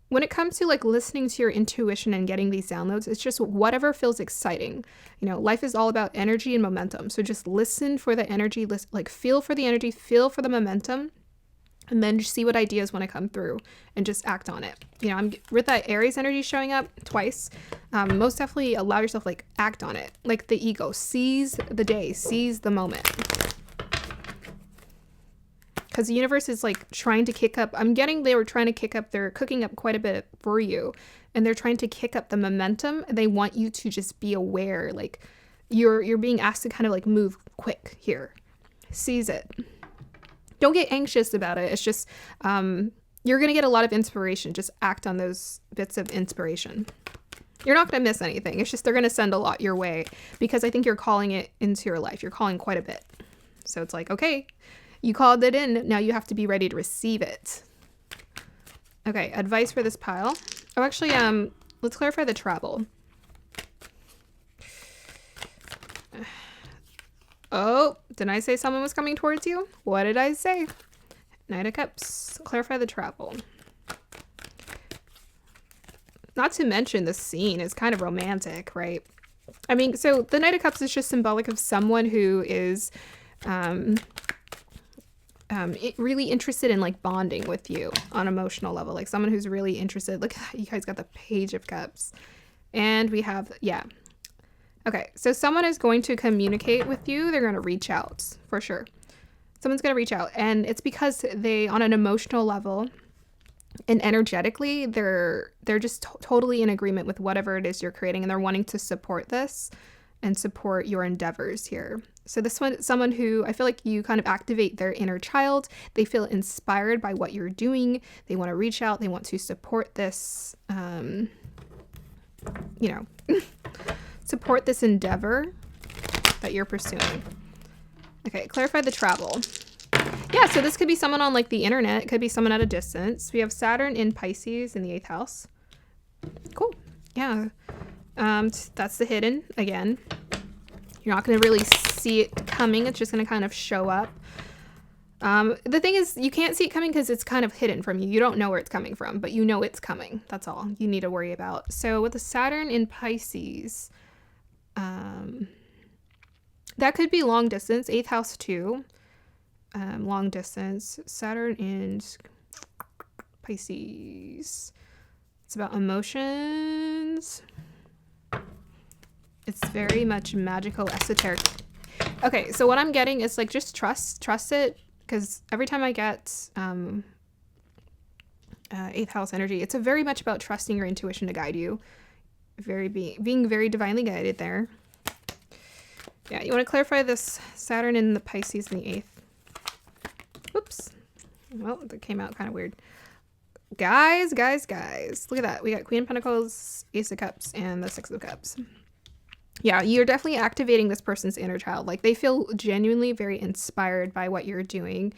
when it comes to like listening to your intuition and getting these downloads, it's just whatever feels exciting. Life is all about energy and momentum. So just listen for the energy, like feel for the energy, feel for the momentum, and then just see what ideas want to come through and just act on it. I'm with that Aries energy showing up twice. Most definitely allow yourself, like, act on it. Like the ego, seize the day, seize the moment. Because the universe is like trying to kick up. They're cooking up quite a bit for you. And they're trying to kick up the momentum. They want you to just be aware. Like you're being asked to kind of like move quick here. Seize it. Don't get anxious about it. It's just, you're going to get a lot of inspiration. Just act on those bits of inspiration. You're not going to miss anything. It's just they're going to send a lot your way because I think you're calling it into your life. You're calling quite a bit. So it's like, okay, you called it in. Now you have to be ready to receive it. Okay, advice for this pile. Oh, actually, let's clarify the travel. Oh, didn't I say someone was coming towards you? What did I say? Knight of Cups. Clarify the travel. Not to mention the scene is kind of romantic, right? I mean, so the Knight of Cups is just symbolic of someone who is really interested in like bonding with you on an emotional level. Like someone who's really interested. Look, you guys got the Page of Cups. And we have, yeah. Okay, so someone is going to communicate with you. They're going to reach out for sure. Someone's going to reach out, and it's because they, on an emotional level and energetically, they're just totally in agreement with whatever it is you're creating, and they're wanting to support this and support your endeavors here. So this one, someone who I feel like you kind of activate their inner child. They feel inspired by what you're doing. They want to reach out. They want to support this, support this endeavor that you're pursuing. Okay, clarify the travel. Yeah, so this could be someone on like the internet. It could be someone at a distance. We have Saturn in Pisces in the 8th house. Cool. Yeah. That's the hidden again. You're not going to really see it coming. It's just going to kind of show up. The thing is, you can't see it coming because it's kind of hidden from you. You don't know where it's coming from, but you know it's coming. That's all you need to worry about. So with the Saturn in Pisces, that could be long distance, 8th house too. Long distance, Saturn in Pisces. It's about emotions. It's very much magical, esoteric. Okay, so what I'm getting is like just trust it, because every time I get 8th house energy, it's very much about trusting your intuition to guide you. Being very divinely guided there. Yeah, you want to clarify this Saturn in the Pisces in the 8th. Whoops. Well, that came out kind of weird. Guys. Look at that. We got Queen of Pentacles, Ace of Cups, and the 6 of Cups. Yeah, you're definitely activating this person's inner child. Like, they feel genuinely very inspired by what you're doing.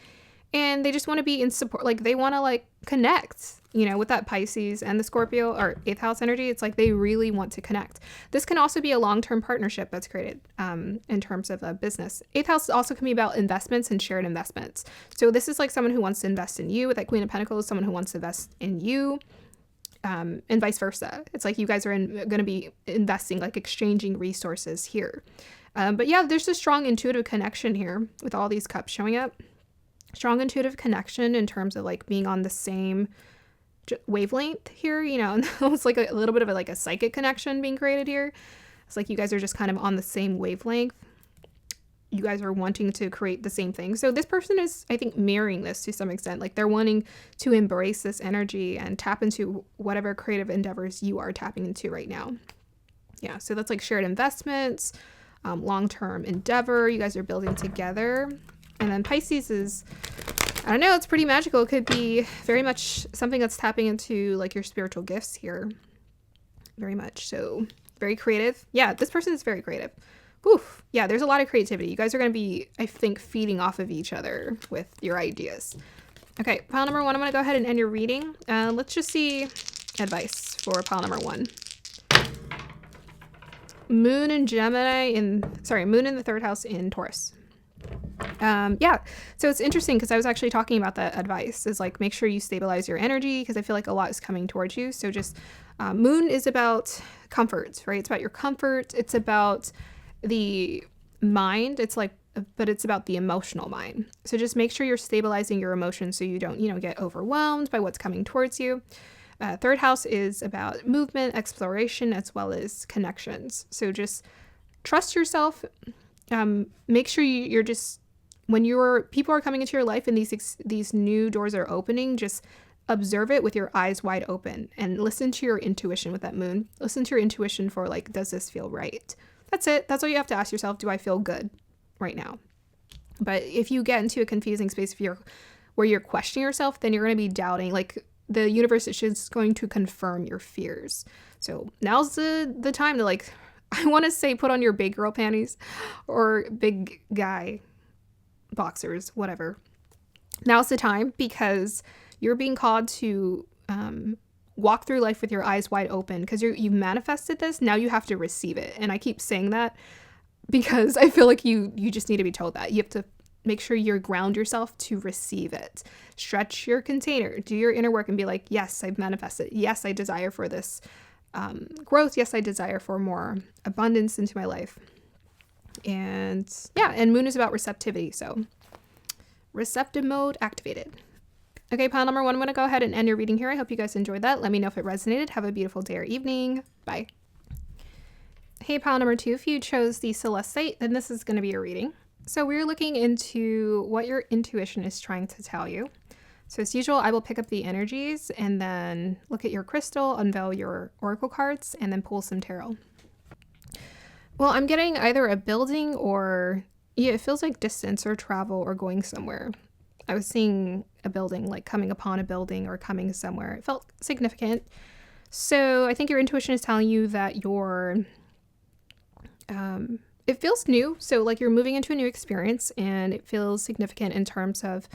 And they just want to be in support. Like, they want to, like, connect, with that Pisces and the Scorpio or 8th house energy. It's like they really want to connect. This can also be a long-term partnership that's created in terms of a business. 8th house also can be about investments and shared investments. So this is like someone who wants to invest in you with that Queen of Pentacles, someone who wants to invest in you, and vice versa. It's like you guys are going to be investing, like exchanging resources here. But yeah, there's a strong intuitive connection here with all these cups showing up. Strong intuitive connection in terms of like being on the same wavelength here, almost like a little bit of a psychic connection being created here. It's like you guys are just kind of on the same wavelength. You guys are wanting to create the same thing. So this person is, I think, mirroring this to some extent. Like they're wanting to embrace this energy and tap into whatever creative endeavors you are tapping into right now. Yeah, so that's like shared investments, long-term endeavor. You guys are building together. And then Pisces is, I don't know, it's pretty magical. It could be very much something that's tapping into like your spiritual gifts here. Very much. So very creative. Yeah, this person is very creative. Oof. Yeah, there's a lot of creativity. You guys are going to be, I think, feeding off of each other with your ideas. Okay, pile number 1, I'm going to go ahead and end your reading. Let's just see advice for pile number 1. Moon in Gemini Moon in the 3rd house in Taurus. Yeah, so it's interesting because I was actually talking about that advice is like, make sure you stabilize your energy because I feel like a lot is coming towards you. So just Moon is about comfort, right? It's about your comfort. It's about the mind. But it's about the emotional mind. So just make sure you're stabilizing your emotions so you don't, get overwhelmed by what's coming towards you. 3rd house is about movement, exploration, as well as connections. So just trust yourself. Make sure you're just, when people are coming into your life and these new doors are opening, just observe it with your eyes wide open and listen to your intuition with that moon. Listen to your intuition for like, does this feel right? That's it. That's all you have to ask yourself. Do I feel good right now? But if you get into a confusing space where you're questioning yourself, then you're going to be doubting. Like the universe is just going to confirm your fears. So now's the time to like, I want to say put on your big girl panties or big guy boxers, whatever. Now's the time because you're being called to walk through life with your eyes wide open because you manifested this. Now you have to receive it. And I keep saying that because I feel like you just need to be told that. You have to make sure you ground yourself to receive it. Stretch your container. Do your inner work and be like, yes, I've manifested. Yes, I desire for this growth. Yes, I desire for more abundance into my life. And yeah, and moon is about receptivity. So receptive mode activated. Okay, pile number 1, I'm going to go ahead and end your reading here. I hope you guys enjoyed that. Let me know if it resonated. Have a beautiful day or evening. Bye. Hey, pile number 2, if you chose the Celestite, then this is going to be your reading. So we're looking into what your intuition is trying to tell you. So as usual, I will pick up the energies and then look at your crystal, unveil your oracle cards, and then pull some tarot. Well, I'm getting either a building or, yeah, it feels like distance or travel or going somewhere. I was seeing a building, like coming upon a building or coming somewhere. It felt significant. So I think your intuition is telling you that it feels new. So like you're moving into a new experience and it feels significant in terms of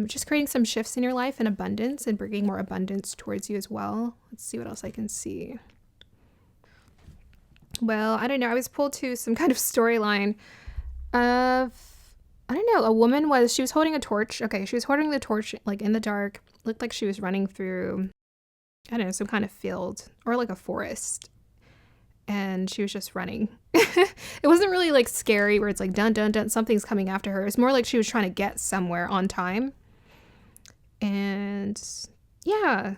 just creating some shifts in your life and abundance and bringing more abundance towards you as well. Let's see what else I can see. Well, I don't know. I was pulled to some kind of storyline of, I don't know, she was holding a torch. Okay, she was holding the torch like in the dark. Looked like she was running through, I don't know, some kind of field or like a forest. And she was just running. It wasn't really like scary where it's like dun dun dun, something's coming after her. It's more like she was trying to get somewhere on time. And yeah.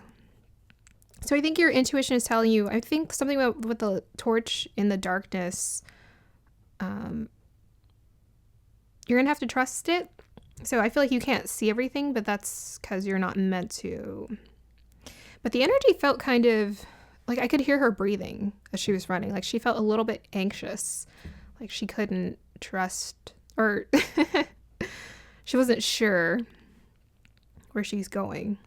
So I think your intuition is telling you, I think something about with the torch in the darkness, you're going to have to trust it. So I feel like you can't see everything, but that's because you're not meant to. But the energy felt kind of like I could hear her breathing as she was running. Like she felt a little bit anxious, like she couldn't trust or she wasn't sure where she's going.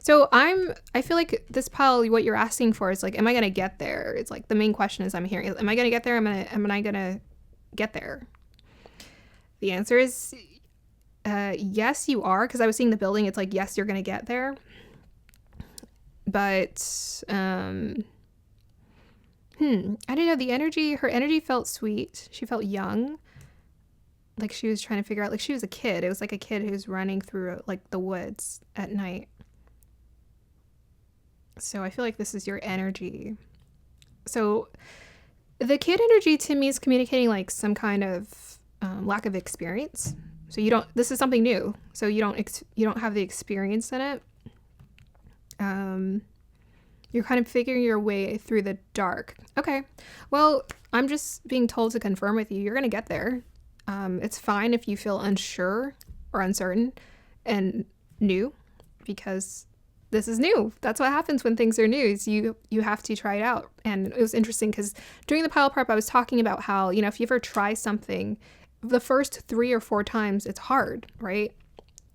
So I feel like this pile, what you're asking for is like, am I going to get there? It's like the main question is I'm hearing, am I going to get there? Am I going to get there? The answer is yes, you are. Because I was seeing the building. It's like, yes, you're going to get there. But I don't know. Her energy felt sweet. She felt young. Like she was trying to figure out, like she was a kid. It was like a kid who's running through like the woods at night. So I feel like this is your energy. So the kid energy to me is communicating like some kind of lack of experience. So this is something new. So you don't have the experience in it. You're kind of figuring your way through the dark. Okay. Well, I'm just being told to confirm with you. You're going to get there. It's fine if you feel unsure or uncertain and new, because this is new. That's what happens when things are new. Is you have to try it out. And it was interesting because during the pile prep, I was talking about how, if you ever try something, the first 3 or 4 times it's hard, right?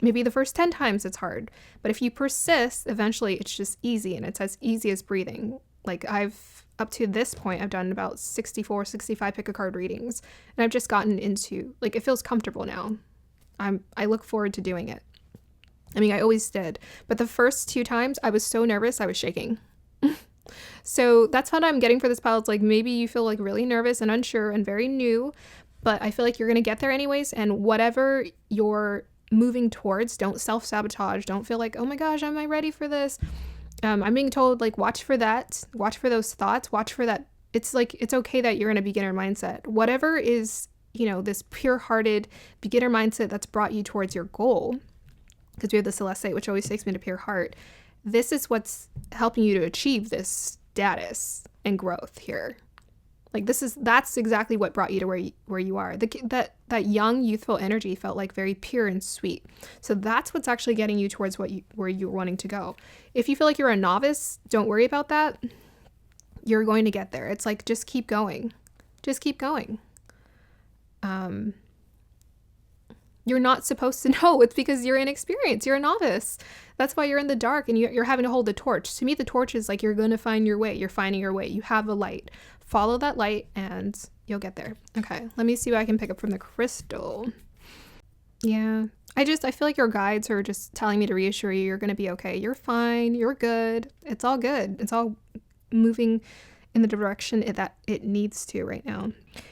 Maybe the first 10 times it's hard. But if you persist, eventually it's just easy, and it's as easy as breathing. Like up to this point, I've done about 64, 65 pick a card readings, and I've just gotten into, like, it feels comfortable now. I look forward to doing it. I mean, I always did, but the first 2 times I was so nervous, I was shaking. So that's what I'm getting for this pile. It's like, maybe you feel like really nervous and unsure and very new, but I feel like you're going to get there anyways. And whatever you're moving towards, don't self-sabotage. Don't feel like, oh my gosh, am I ready for this? I'm being told, like, watch for that. Watch for those thoughts. Watch for that. It's like, it's okay that you're in a beginner mindset. Whatever is, this pure-hearted beginner mindset that's brought you towards your goal, because we have the Celestite, which always takes me to pure heart. This is what's helping you to achieve this status and growth here. Like, that's exactly what brought you to where you are. That young, youthful energy felt like very pure and sweet. So that's what's actually getting you towards where you're wanting to go. If you feel like you're a novice, don't worry about that. You're going to get there. It's like, just keep going. Just keep going. You're not supposed to know. It's because you're inexperienced. You're a novice. That's why you're in the dark and you're having to hold the torch. To me, the torch is like, you're going to find your way. You're finding your way. You have a light. Follow that light and you'll get there. Okay, let me see what I can pick up from the crystal. Yeah, I feel like your guides are just telling me to reassure you you're going to be okay. You're fine. You're good. It's all good. It's all moving in the direction that it needs to right now.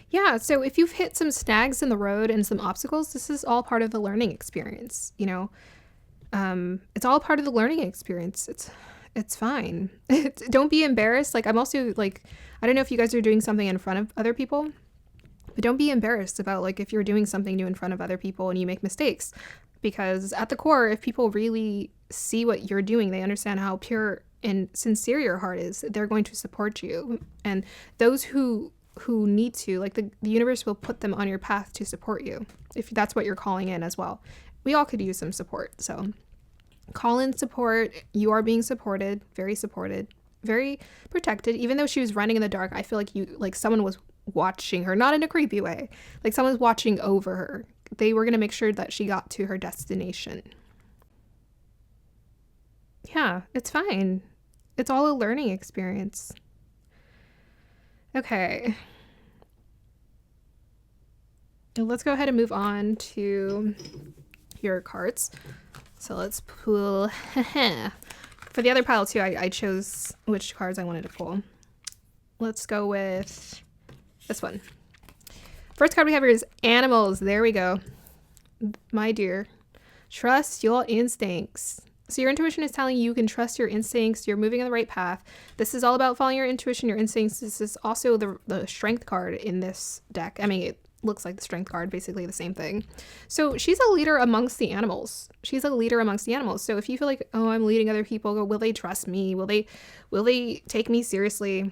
Yeah, so if you've hit some snags in the road and some obstacles, this is all part of the learning experience, It's all part of the learning experience. It's fine. Don't be embarrassed. Like, I'm also, like, I don't know if you guys are doing something in front of other people, but don't be embarrassed about, like, if you're doing something new in front of other people and you make mistakes, because at the core, if people really see what you're doing, they understand how pure and sincere your heart is, they're going to support you. And those who need to, like, the universe will put them on your path to support you, if that's what you're calling in as well. We all could use some support, so call in support. You are being supported, very protected. Even though she was running in the dark, I feel like someone was watching her, not in a creepy way, like someone's watching over her. They were going to make sure that she got to her destination. Yeah, it's fine. It's all a learning experience. Okay. Now let's go ahead and move on to your cards. So let's pull. For the other pile too, I chose which cards I wanted to pull. Let's go with this one. First card we have here is animals. There we go. My dear, trust your instincts. So your intuition is telling you can trust your instincts. You're moving in the right path. This is all about following your intuition, your instincts. This is also the strength card in this deck. I mean, it looks like the strength card, basically the same thing. So she's a leader amongst the animals. She's a leader amongst the animals. So if you feel like, oh, I'm leading other people, will they trust me? Will they take me seriously?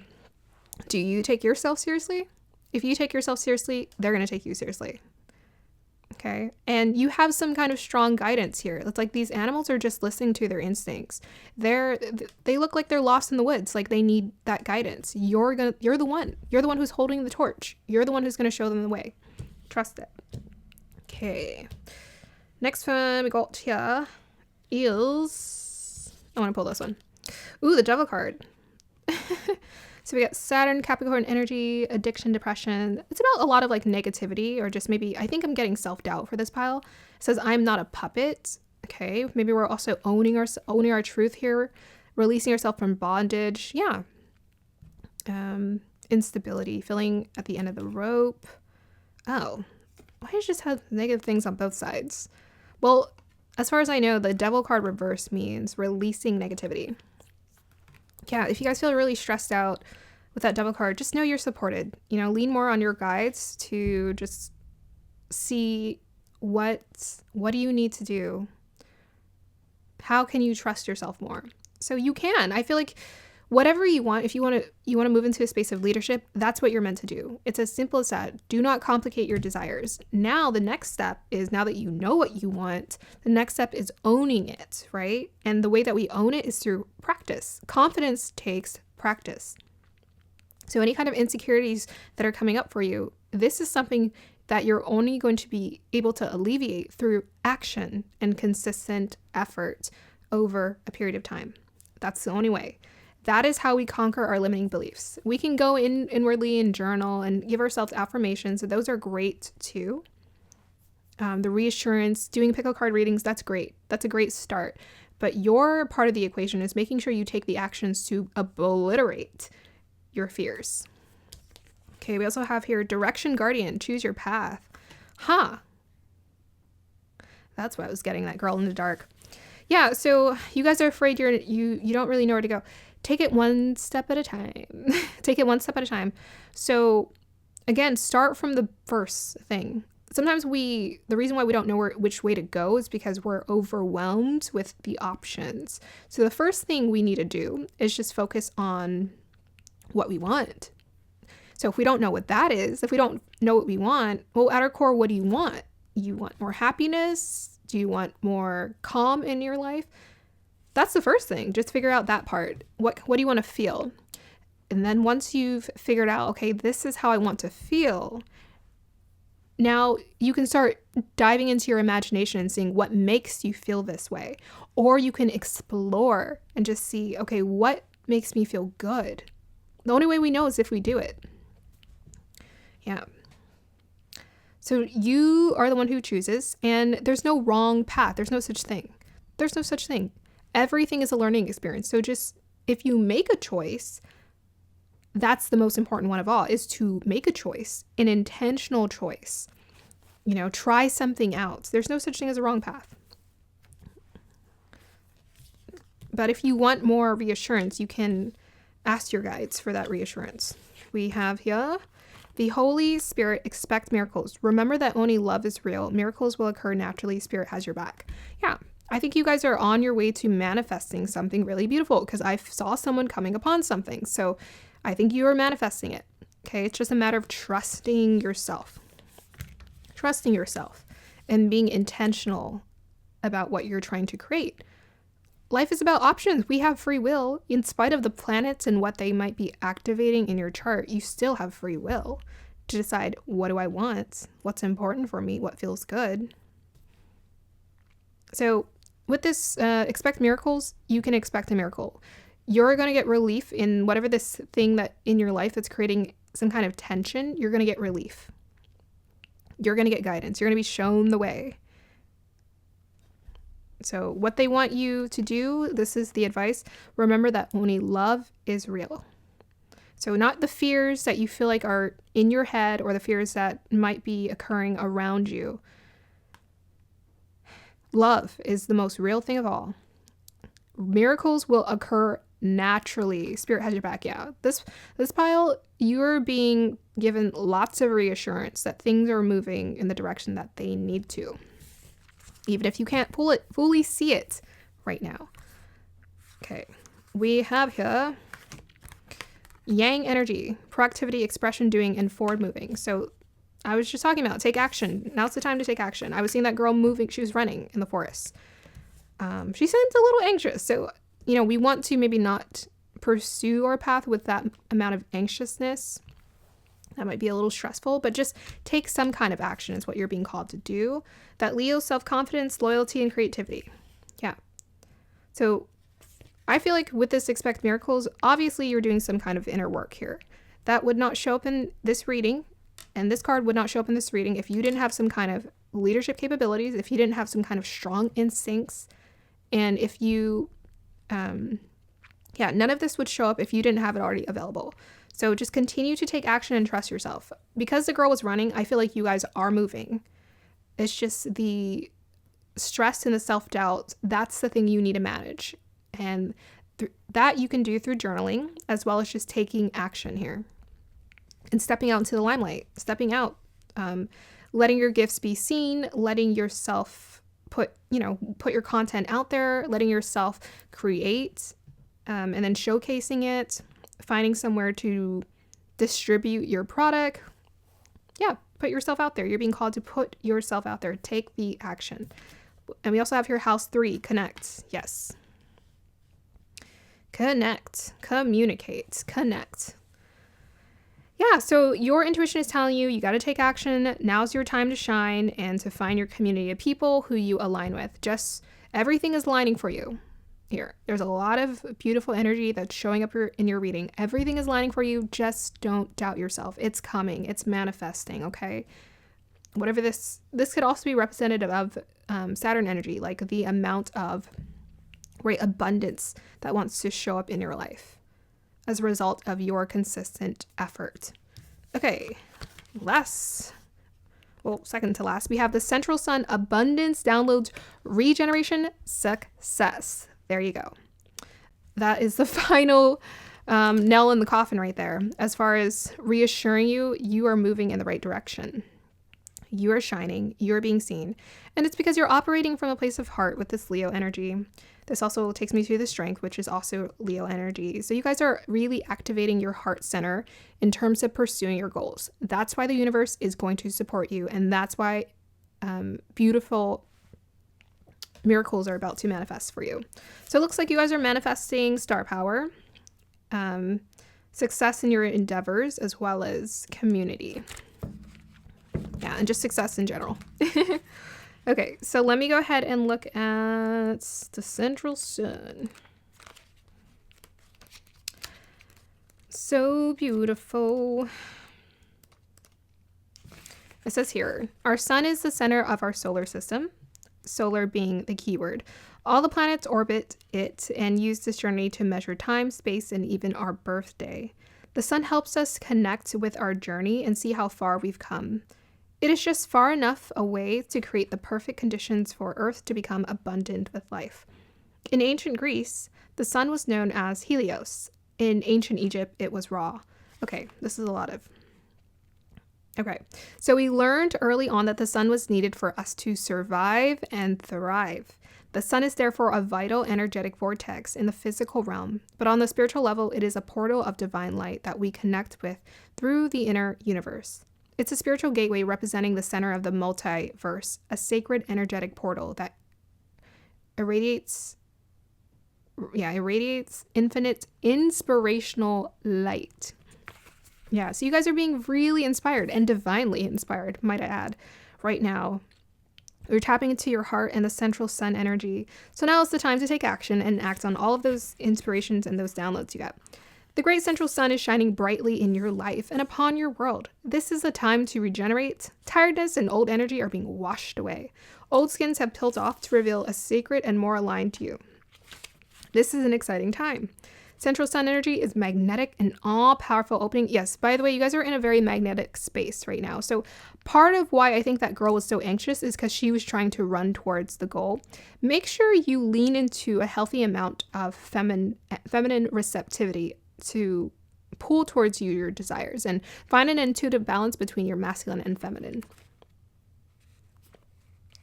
Do you take yourself seriously? If you take yourself seriously, they're going to take you seriously. Okay. And you have some kind of strong guidance here. It's like these animals are just listening to their instincts. They look like they're lost in the woods. Like they need that guidance. You're the one who's holding the torch. You're the one who's going to show them the way. Trust it. Okay. Next one we got here is, I want to pull this one. Ooh, the Devil card. So we got Saturn, Capricorn energy, addiction, depression. It's about a lot of like negativity, or just maybe, I think I'm getting self-doubt for this pile. It says, I'm not a puppet. Okay. Maybe we're also owning our truth here, releasing ourselves from bondage. Yeah. Instability, feeling at the end of the rope. Oh, why does it just have negative things on both sides? Well, as far as I know, the Devil card reverse means releasing negativity. Yeah, if you guys feel really stressed out with that Devil card, just know you're supported. Lean more on your guides to just see what do you need to do? How can you trust yourself more? So you can. I feel like whatever you want, if you want to move into a space of leadership, that's what you're meant to do. It's as simple as that. Do not complicate your desires. Now, the next step is, now that you know what you want, the next step is owning it, right? And the way that we own it is through practice. Confidence takes practice. So any kind of insecurities that are coming up for you, this is something that you're only going to be able to alleviate through action and consistent effort over a period of time. That's the only way. That is how we conquer our limiting beliefs. We can go inwardly and journal and give ourselves affirmations. And those are great too. The reassurance, doing pickle card readings, that's great. That's a great start. But your part of the equation is making sure you take the actions to obliterate your fears. Okay, we also have here direction guardian, choose your path. That's what I was getting, that girl in the dark. Yeah, so you guys are afraid you don't really know where to go. Take it one step at a time. Take it one step at a time. So again, start from the first thing. Sometimes the reason why we don't know which way to go is because we're overwhelmed with the options. So the first thing we need to do is just focus on what we want. So if we don't know what that is, if we don't know what we want, well, at our core, what do you want? You want more happiness? Do you want more calm in your life? That's the first thing. Just figure out that part. What do you want to feel? And then once you've figured out, okay, this is how I want to feel, now you can start diving into your imagination and seeing what makes you feel this way. Or you can explore and just see, okay, what makes me feel good? The only way we know is if we do it. Yeah. So you are the one who chooses, and there's no wrong path. There's no such thing. There's no such thing. Everything is a learning experience. So just if you make a choice, that's the most important one of all, is to make a choice, an intentional choice. Try something out. There's no such thing as a wrong path. But if you want more reassurance, you can ask your guides for that reassurance. We have here, the Holy Spirit, expect miracles. Remember that only love is real. Miracles will occur naturally. Spirit has your back. Yeah. I think you guys are on your way to manifesting something really beautiful, because I saw someone coming upon something. So I think you are manifesting it. Okay. It's just a matter of trusting yourself and being intentional about what you're trying to create. Life is about options. We have free will. In spite of the planets and what they might be activating in your chart, you still have free will to decide, what do I want? What's important for me? What feels good? So with this expect miracles, you can expect a miracle. You're going to get relief in whatever this thing that in your life that's creating some kind of tension. You're going to get relief. You're going to get guidance. You're going to be shown the way. So what they want you to do, this is the advice. Remember that only love is real. So not the fears that you feel like are in your head or the fears that might be occurring around you. Love is the most real thing of all. Miracles will occur naturally. Spirit has your back. Yeah. This pile, you're being given lots of reassurance that things are moving in the direction that they need to. Even if you can't fully see it right now. Okay. We have here Yang energy, proactivity, expression, doing, and forward moving. So I was just talking about take action. Now's the time to take action. I was seeing that girl moving. She was running in the forest. She seems a little anxious. So, we want to maybe not pursue our path with that amount of anxiousness. That might be a little stressful, but just take some kind of action is what you're being called to do. That Leo, self-confidence, loyalty, and creativity. Yeah. So I feel like with this expect miracles, obviously you're doing some kind of inner work here. That would not show up in this reading, and this card would not show up in this reading if you didn't have some kind of leadership capabilities, if you didn't have some kind of strong instincts, and if you, none of this would show up if you didn't have it already available. So just continue to take action and trust yourself. Because the girl was running, I feel like you guys are moving. It's just the stress and the self-doubt, that's the thing you need to manage. And that you can do through journaling, as well as just taking action here. And stepping out into the limelight, stepping out, letting your gifts be seen, letting yourself put your content out there, letting yourself create, and then showcasing it, finding somewhere to distribute your product. Yeah, put yourself out there. You're being called to put yourself out there. Take the action. And we also have here house 3, connect. Yes. Connect, communicate, connect. Yeah, so your intuition is telling you got to take action. Now's your time to shine and to find your community of people who you align with. Just everything is aligning for you. here. There's a lot of beautiful energy that's showing up in your reading. Everything is lining for you. Just don't doubt yourself. It's coming. It's manifesting, okay? Whatever this could also be representative of Saturn energy, like the amount of great abundance that wants to show up in your life as a result of your consistent effort. Okay, second to last, we have the central sun, abundance, downloads, regeneration, success. There you go. That is the final nail in the coffin right there. As far as reassuring you, you are moving in the right direction. You are shining, you are being seen. And it's because you're operating from a place of heart with this Leo energy. This also takes me to the strength, which is also Leo energy. So you guys are really activating your heart center in terms of pursuing your goals. That's why the universe is going to support you. And that's why beautiful miracles are about to manifest for you. So it looks like you guys are manifesting star power, success in your endeavors, as well as community. Yeah, and just success in general. Okay, so let me go ahead and look at the central sun. So beautiful. It says here, our sun is the center of our solar system, solar being the keyword. All the planets orbit it and use this journey to measure time, space, and even our birthday. The sun helps us connect with our journey and see how far we've come. It is just far enough away to create the perfect conditions for Earth to become abundant with life. In ancient Greece, the sun was known as Helios. In ancient Egypt, it was Ra. Okay, this is a lot of... Okay, so we learned early on that the sun was needed for us to survive and thrive. The sun is therefore a vital energetic vortex in the physical realm, but on the spiritual level, it is a portal of divine light that we connect with through the inner universe. It's a spiritual gateway representing the center of the multiverse, a sacred energetic portal that irradiates infinite inspirational light. Yeah, so you guys are being really inspired and divinely inspired, might I add, right now. You're tapping into your heart and the central sun energy. So now is the time to take action and act on all of those inspirations and those downloads you got. The great central sun is shining brightly in your life and upon your world. This is a time to regenerate. Tiredness and old energy are being washed away. Old skins have peeled off to reveal a sacred and more aligned to you. This is an exciting time. Central sun energy is magnetic and all-powerful opening. Yes, by the way, you guys are in a very magnetic space right now. So part of why I think that girl was so anxious is because she was trying to run towards the goal. Make sure you lean into a healthy amount of feminine receptivity to pull towards you your desires and find an intuitive balance between your masculine and feminine.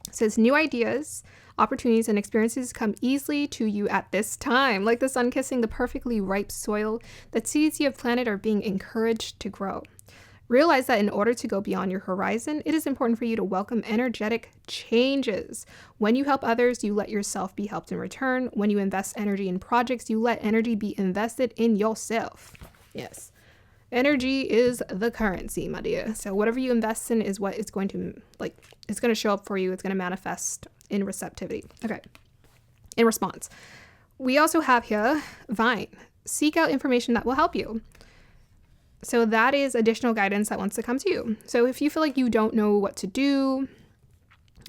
It says new ideas, opportunities, and experiences come easily to you at this time. Like the sun kissing the perfectly ripe soil, the seeds you have planted are being encouraged to grow. Realize that in order to go beyond your horizon, it is important for you to welcome energetic changes. When you help others, you let yourself be helped in return. When you invest energy in projects, you let energy be invested in yourself. Yes. Energy is the currency, my dear. So whatever you invest in is what it's going to, it's going to show up for you. It's going to manifest in receptivity. Okay. In response. We also have here, Vine. Seek out information that will help you. So that is additional guidance that wants to come to you. So if you feel like you don't know what to do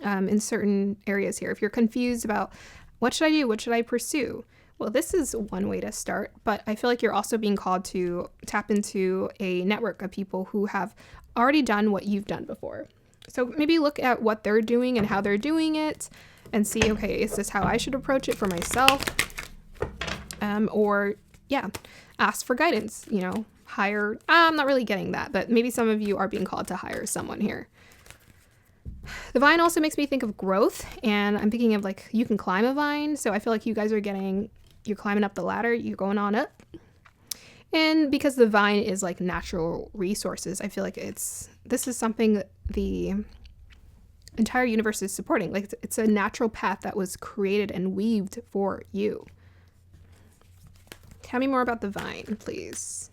in certain areas here, if you're confused about what should I do, what should I pursue? Well, this is one way to start, but I feel like you're also being called to tap into a network of people who have already done what you've done before. So maybe look at what they're doing and how they're doing it and see, okay, is this how I should approach it for myself? Ask for guidance, hire. I'm not really getting that, but maybe some of you are being called to hire someone here. The vine also makes me think of growth, and I'm thinking of you can climb a vine. So I feel like you guys are you're climbing up the ladder, you're going on up. And because the vine is natural resources, I feel like this is something the entire universe is supporting. It's a natural path that was created and weaved for you. Tell me more about the vine, please.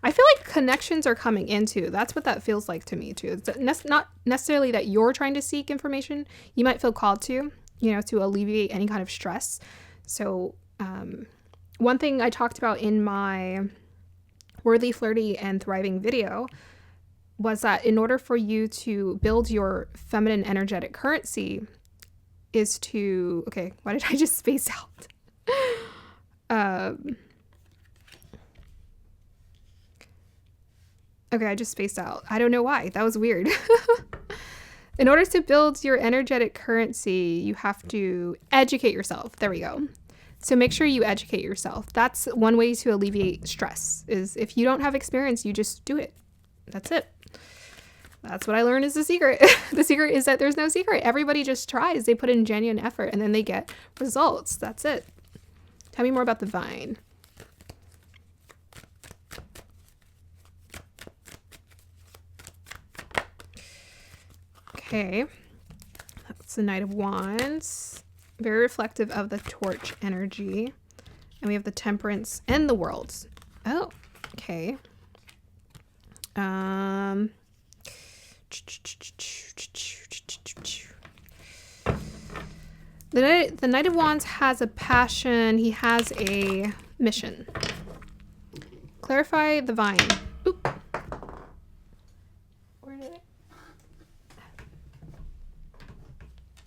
I feel like connections are coming into. That's what that feels like to me too. It's not necessarily that you're trying to seek information. You might feel called to alleviate any kind of stress. So One thing I talked about in my Worthy, Flirty, and Thriving video was that in order for you to build your feminine energetic currency is to, okay, why did I just space out? Okay, I just spaced out. I don't know why. That was weird. In order to build your energetic currency, you have to educate yourself. There we go. So make sure you educate yourself. That's one way to alleviate stress, is if you don't have experience, you just do it. That's it. That's what I learned is the secret. The secret is that there's no secret. Everybody just tries. They put in genuine effort and then they get results. That's it. Tell me more about the vine. Okay. That's the Knight of Wands. Very reflective of the Torch energy. And we have the Temperance and the Worlds. Oh, okay. The Knight of Wands has a passion. He has a mission. Clarify the vine. Oop. Where did it?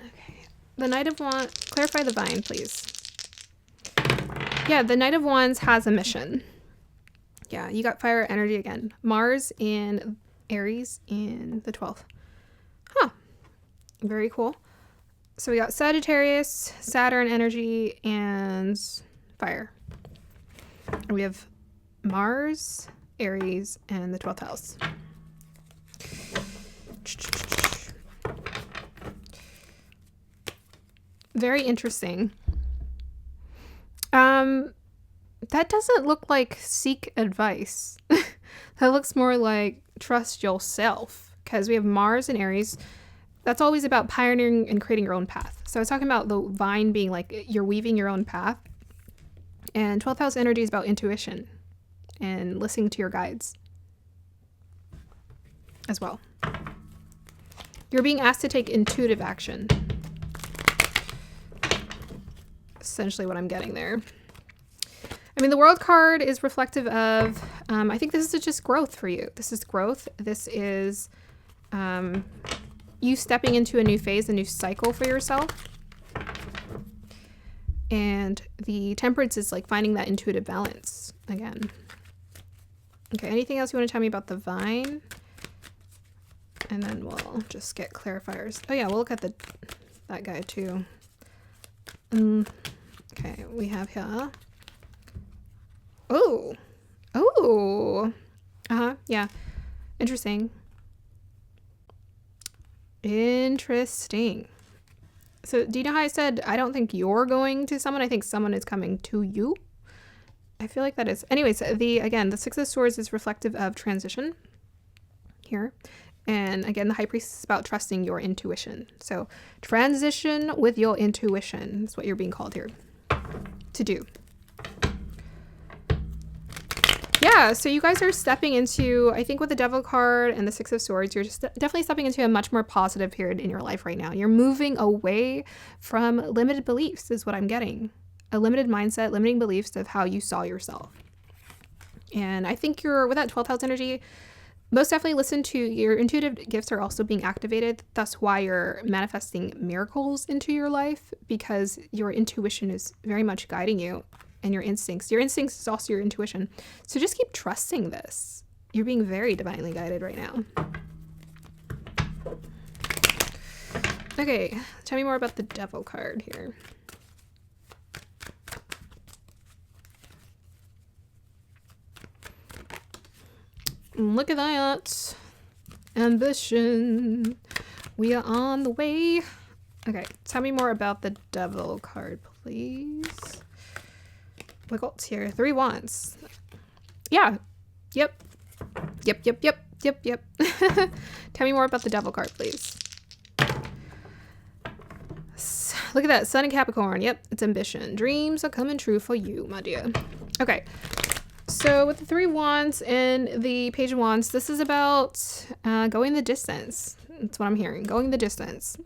Okay. The Knight of Wands. Clarify the vine, please. Yeah, the Knight of Wands has a mission. Yeah, you got fire energy again. Mars in Aries in the 12th. Huh. Very cool. So we got Sagittarius, Saturn energy, and fire. And we have Mars, Aries, and the 12th house. Very interesting. That doesn't look like seek advice. That looks more like trust yourself, because we have Mars and Aries. That's always about pioneering and creating your own path. So I was talking about the vine being like you're weaving your own path. And 12th house energy is about intuition and listening to your guides as well. You're being asked to take intuitive action. Essentially what I'm getting there. I mean, the World card is reflective of, I think this is just growth for you. This is growth. This is you stepping into a new phase, a new cycle for yourself. And the Temperance is like finding that intuitive balance again. Okay, anything else you want to tell me about the vine? And then we'll just get clarifiers. Oh yeah, we'll look at that guy too. Okay, we have here. Oh. Oh. Yeah. Interesting. Interesting. So do you know how I said I don't think you're going to someone? I think someone is coming to you. I feel like that is. Anyways, the Six of Swords is reflective of transition here. And again, the High Priest is about trusting your intuition. So transition with your intuition is what you're being called here to do. Yeah, so you guys are stepping into, I think with the Devil card and the Six of Swords, you're just definitely stepping into a much more positive period in your life right now. You're moving away from limited beliefs is what I'm getting. A limited mindset, limiting beliefs of how you saw yourself. And I think with that 12th house energy, most definitely listen to your intuitive gifts are also being activated. That's why you're manifesting miracles into your life, because your intuition is very much guiding you. And your instincts. Your instincts is also your intuition. So just keep trusting this. You're being very divinely guided right now. Okay, tell me more about the Devil card here. Look at that. Ambition. We are on the way. Okay, tell me more about the Devil card, please. Wiggles here. 3 wands. Yeah. Yep. Tell me more about the Devil card, please. Look at that. Sun and Capricorn. Yep. It's ambition. Dreams are coming true for you, my dear. Okay. So with the 3 wands and the Page of Wands, this is about going the distance. That's what I'm hearing. Going the distance.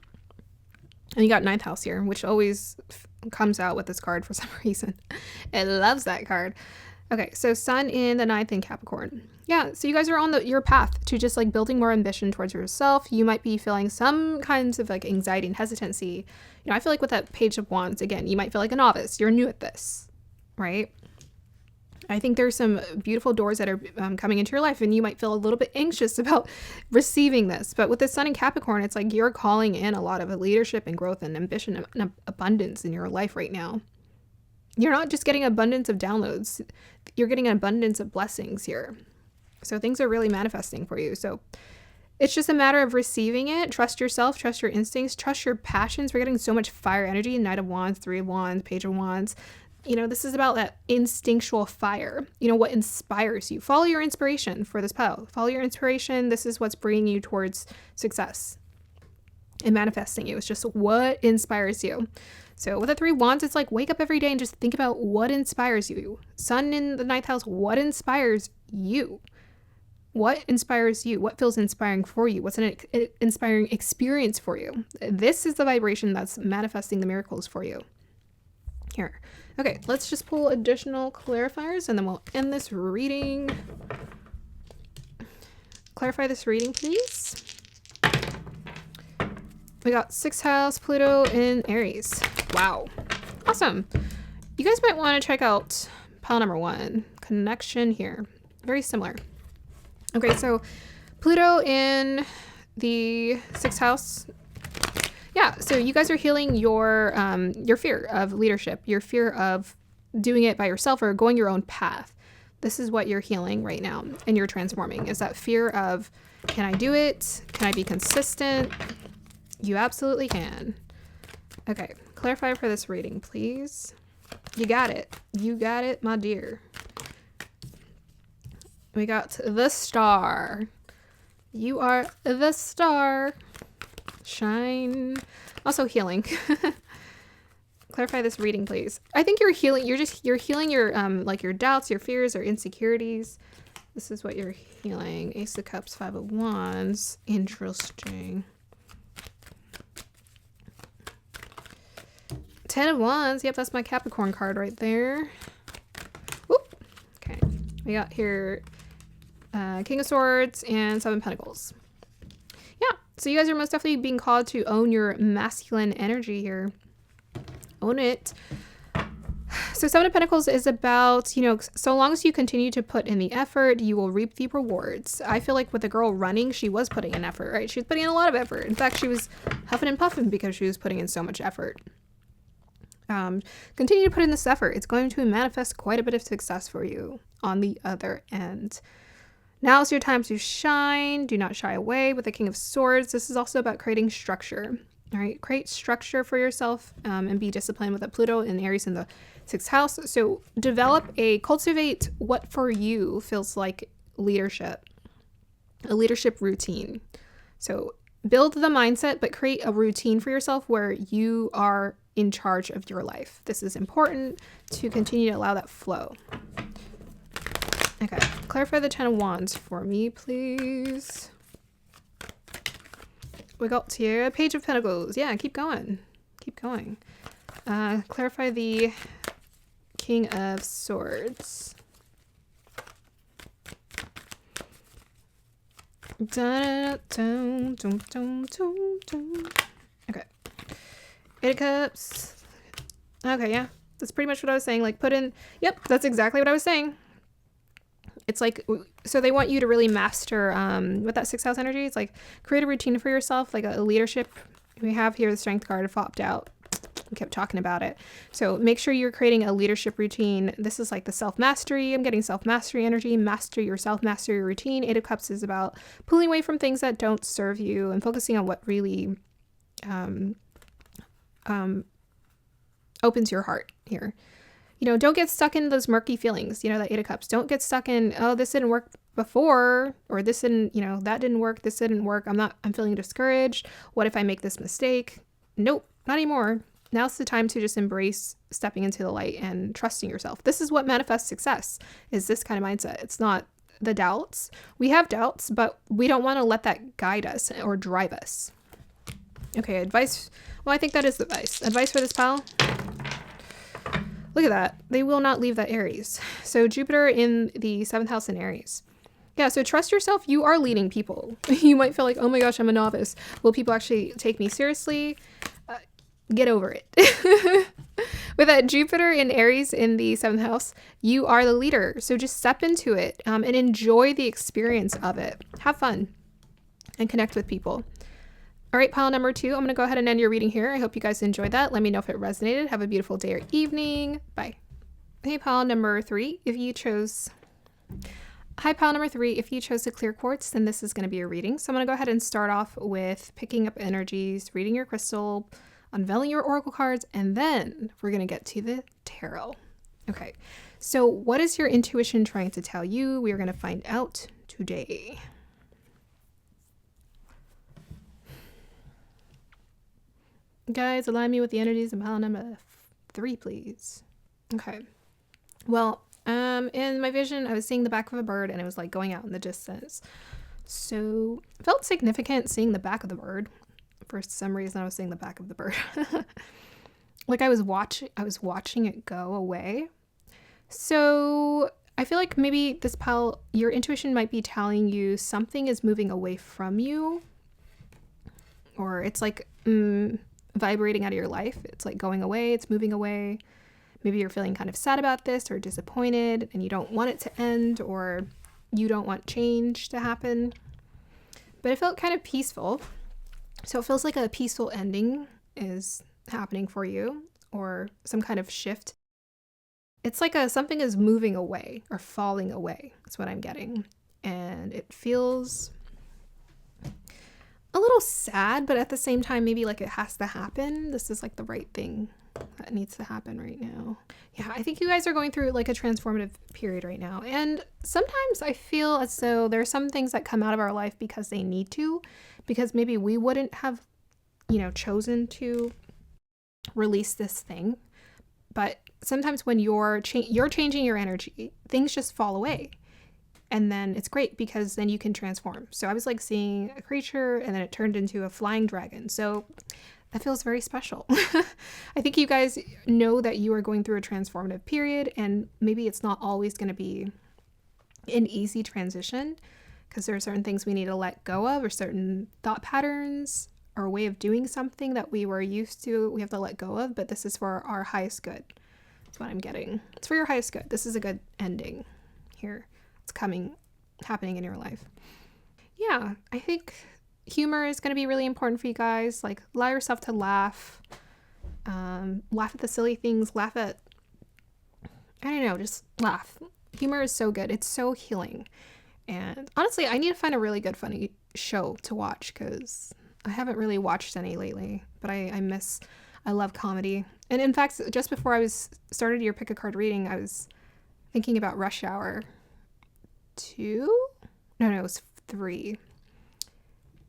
And you got 9th house here, which always comes out with this card for some reason. It loves that card. Okay, so Sun in the 9th in Capricorn. Yeah, so you guys are on your path to just like building more ambition towards yourself. You might be feeling some kinds of like anxiety and hesitancy. You know, I feel like with that Page of Wands, again, you might feel like a novice. You're new at this, right? I think there's some beautiful doors that are coming into your life, and you might feel a little bit anxious about receiving this. But with the Sun in Capricorn, it's like you're calling in a lot of leadership and growth and ambition and abundance in your life right now. You're not just getting abundance of downloads. You're getting an abundance of blessings here. So things are really manifesting for you. So it's just a matter of receiving it. Trust yourself, trust your instincts, trust your passions. We're getting so much fire energy. Knight of Wands, 3 of Wands, Page of Wands. You know, this is about that instinctual fire. You know, what inspires you. Follow your inspiration for this pile. Follow your inspiration. This is what's bringing you towards success and manifesting you. It's just what inspires you. So with the 3 Wands, it's like wake up every day and just think about what inspires you. Sun in the 9th house, what inspires you? What inspires you? What feels inspiring for you? What's an inspiring experience for you? This is the vibration that's manifesting the miracles for you. Here. Okay, let's just pull additional clarifiers and then we'll end this reading. Clarify this reading, please. We got 6th house, Pluto in Aries. Wow. Awesome. You guys might want to check out pile number 1. Connection here. Very similar. Okay, so Pluto in the 6th house. Yeah, so you guys are healing your fear of leadership, your fear of doing it by yourself or going your own path. This is what you're healing right now, and you're transforming. Is that fear of, can I do it? Can I be consistent? You absolutely can. Okay, clarify for this reading, please. You got it. You got it, my dear. We got the star. You are the star. Shine. Also healing. Clarify this reading, please. I think you're healing. You're healing your like your doubts, your fears, or insecurities. This is what you're healing. Ace of Cups, 5 of Wands. Interesting. 10 of Wands. Yep, that's my Capricorn card right there. Whoop. Okay. We got here King of Swords and 7 of Pentacles. Yeah, so you guys are most definitely being called to own your masculine energy here. Own it. So 7 of Pentacles is about, you know, so long as you continue to put in the effort, you will reap the rewards. I feel like with the girl running, she was putting in effort, right? She was putting in a lot of effort. In fact, she was huffing and puffing because she was putting in so much effort. Continue to put in this effort. It's going to manifest quite a bit of success for you on the other end. Now's your time to shine. Do not shy away with the King of Swords. This is also about creating structure. All right, create structure for yourself and be disciplined with the Pluto and Aries in the 6th house. So cultivate what for you feels like leadership, a leadership routine. So build the mindset, but create a routine for yourself where you are in charge of your life. This is important to continue to allow that flow. Okay, clarify the 10 of Wands for me, please. We got here Page of Pentacles. Yeah, keep going. Keep going. Clarify the King of Swords. Okay. 8 of Cups. Okay, yeah. That's pretty much what I was saying. Like put in, yep, that's exactly what I was saying. It's like, so they want you to really master with that 6th house energy. It's like create a routine for yourself, like a leadership. We have here the Strength card flopped out. We kept talking about it. So make sure you're creating a leadership routine. This is like the self-mastery. I'm getting self-mastery energy. Master yourself, master your routine. 8 of Cups is about pulling away from things that don't serve you and focusing on what really opens your heart here. You know, don't get stuck in those murky feelings, you know, that 8 of Cups. Don't get stuck in, oh, this didn't work before, or this didn't, you know, that didn't work, this didn't work. I'm feeling discouraged. What if I make this mistake? Nope, not anymore. Now's the time to just embrace stepping into the light and trusting yourself. This is what manifests success, is this kind of mindset. It's not the doubts. We have doubts, but we don't want to let that guide us or drive us. Okay, advice. Well, I think that is advice. Advice for this pal. Look at that. They will not leave that Aries. So Jupiter in the 7th house in Aries. Yeah, so trust yourself. You are leading people. You might feel like, oh my gosh, I'm a novice. Will people actually take me seriously? Get over it. With that Jupiter in Aries in the 7th house, you are the leader. So just step into it and enjoy the experience of it. Have fun and connect with people. All right, pile number 2, I'm going to go ahead and end your reading here. I hope you guys enjoyed that. Let me know if it resonated. Have a beautiful day or evening. Bye. Hey, pile number 3, if you chose... Hi, pile number 3. If you chose to clear quartz, then this is going to be a reading. So I'm going to go ahead and start off with picking up energies, reading your crystal, unveiling your oracle cards, and then we're going to get to the tarot. Okay, so what is your intuition trying to tell you? We are going to find out today. Guys, align me with the energies in pile number 3, please. Okay, well, in my vision, I was seeing the back of a bird and it was like going out in the distance. So it felt significant seeing the back of the bird. For some reason, I was seeing the back of the bird. Like I was watching it go away. So I feel like maybe this pile, your intuition might be telling you something is moving away from you, or it's like vibrating out of your life. It's like going away. It's moving away. Maybe you're feeling kind of sad about this or disappointed and you don't want it to end, or you don't want change to happen. But it felt kind of peaceful. So it feels like a peaceful ending is happening for you, or some kind of shift. It's like something is moving away or falling away. That's what I'm getting. And it feels a little sad, but at the same time, maybe like it has to happen. This is like the right thing that needs to happen right now. Yeah, I think you guys are going through like a transformative period right now. And sometimes I feel as though there are some things that come out of our life because they need to, because maybe we wouldn't have, chosen to release this thing. But sometimes when you're changing your energy, things just fall away. And then it's great because then you can transform. So I was like seeing a creature and then it turned into a flying dragon. So that feels very special. I think you guys know that you are going through a transformative period, and maybe it's not always going to be an easy transition because there are certain things we need to let go of, or certain thought patterns or way of doing something that we were used to, we have to let go of. But this is for our highest good. That's what I'm getting. It's for your highest good. This is a good ending here. It's happening in your life. Yeah, I think humor is going to be really important for you guys. Like, allow yourself to laugh. Laugh at the silly things. Laugh at, I don't know, just laugh. Humor is so good. It's so healing. And honestly, I need to find a really good, funny show to watch because I haven't really watched any lately. But I love comedy. And in fact, just before I started your pick a card reading, I was thinking about Rush Hour 2? No, it was 3.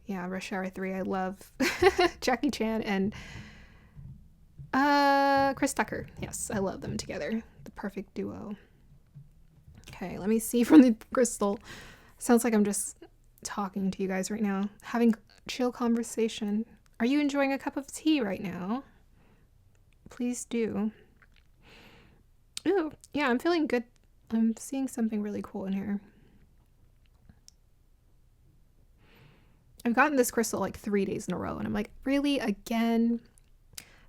Yeah, Rush Hour 3. I love Jackie Chan and Chris Tucker. Yes, I love them together. The perfect duo. Okay, let me see from the crystal. Sounds like I'm just talking to you guys right now, having chill conversation. Are you enjoying a cup of tea right now? Please do. Ooh, yeah, I'm feeling good. I'm seeing something really cool in here. I've gotten this crystal like 3 days in a row, and I'm like, really? Again?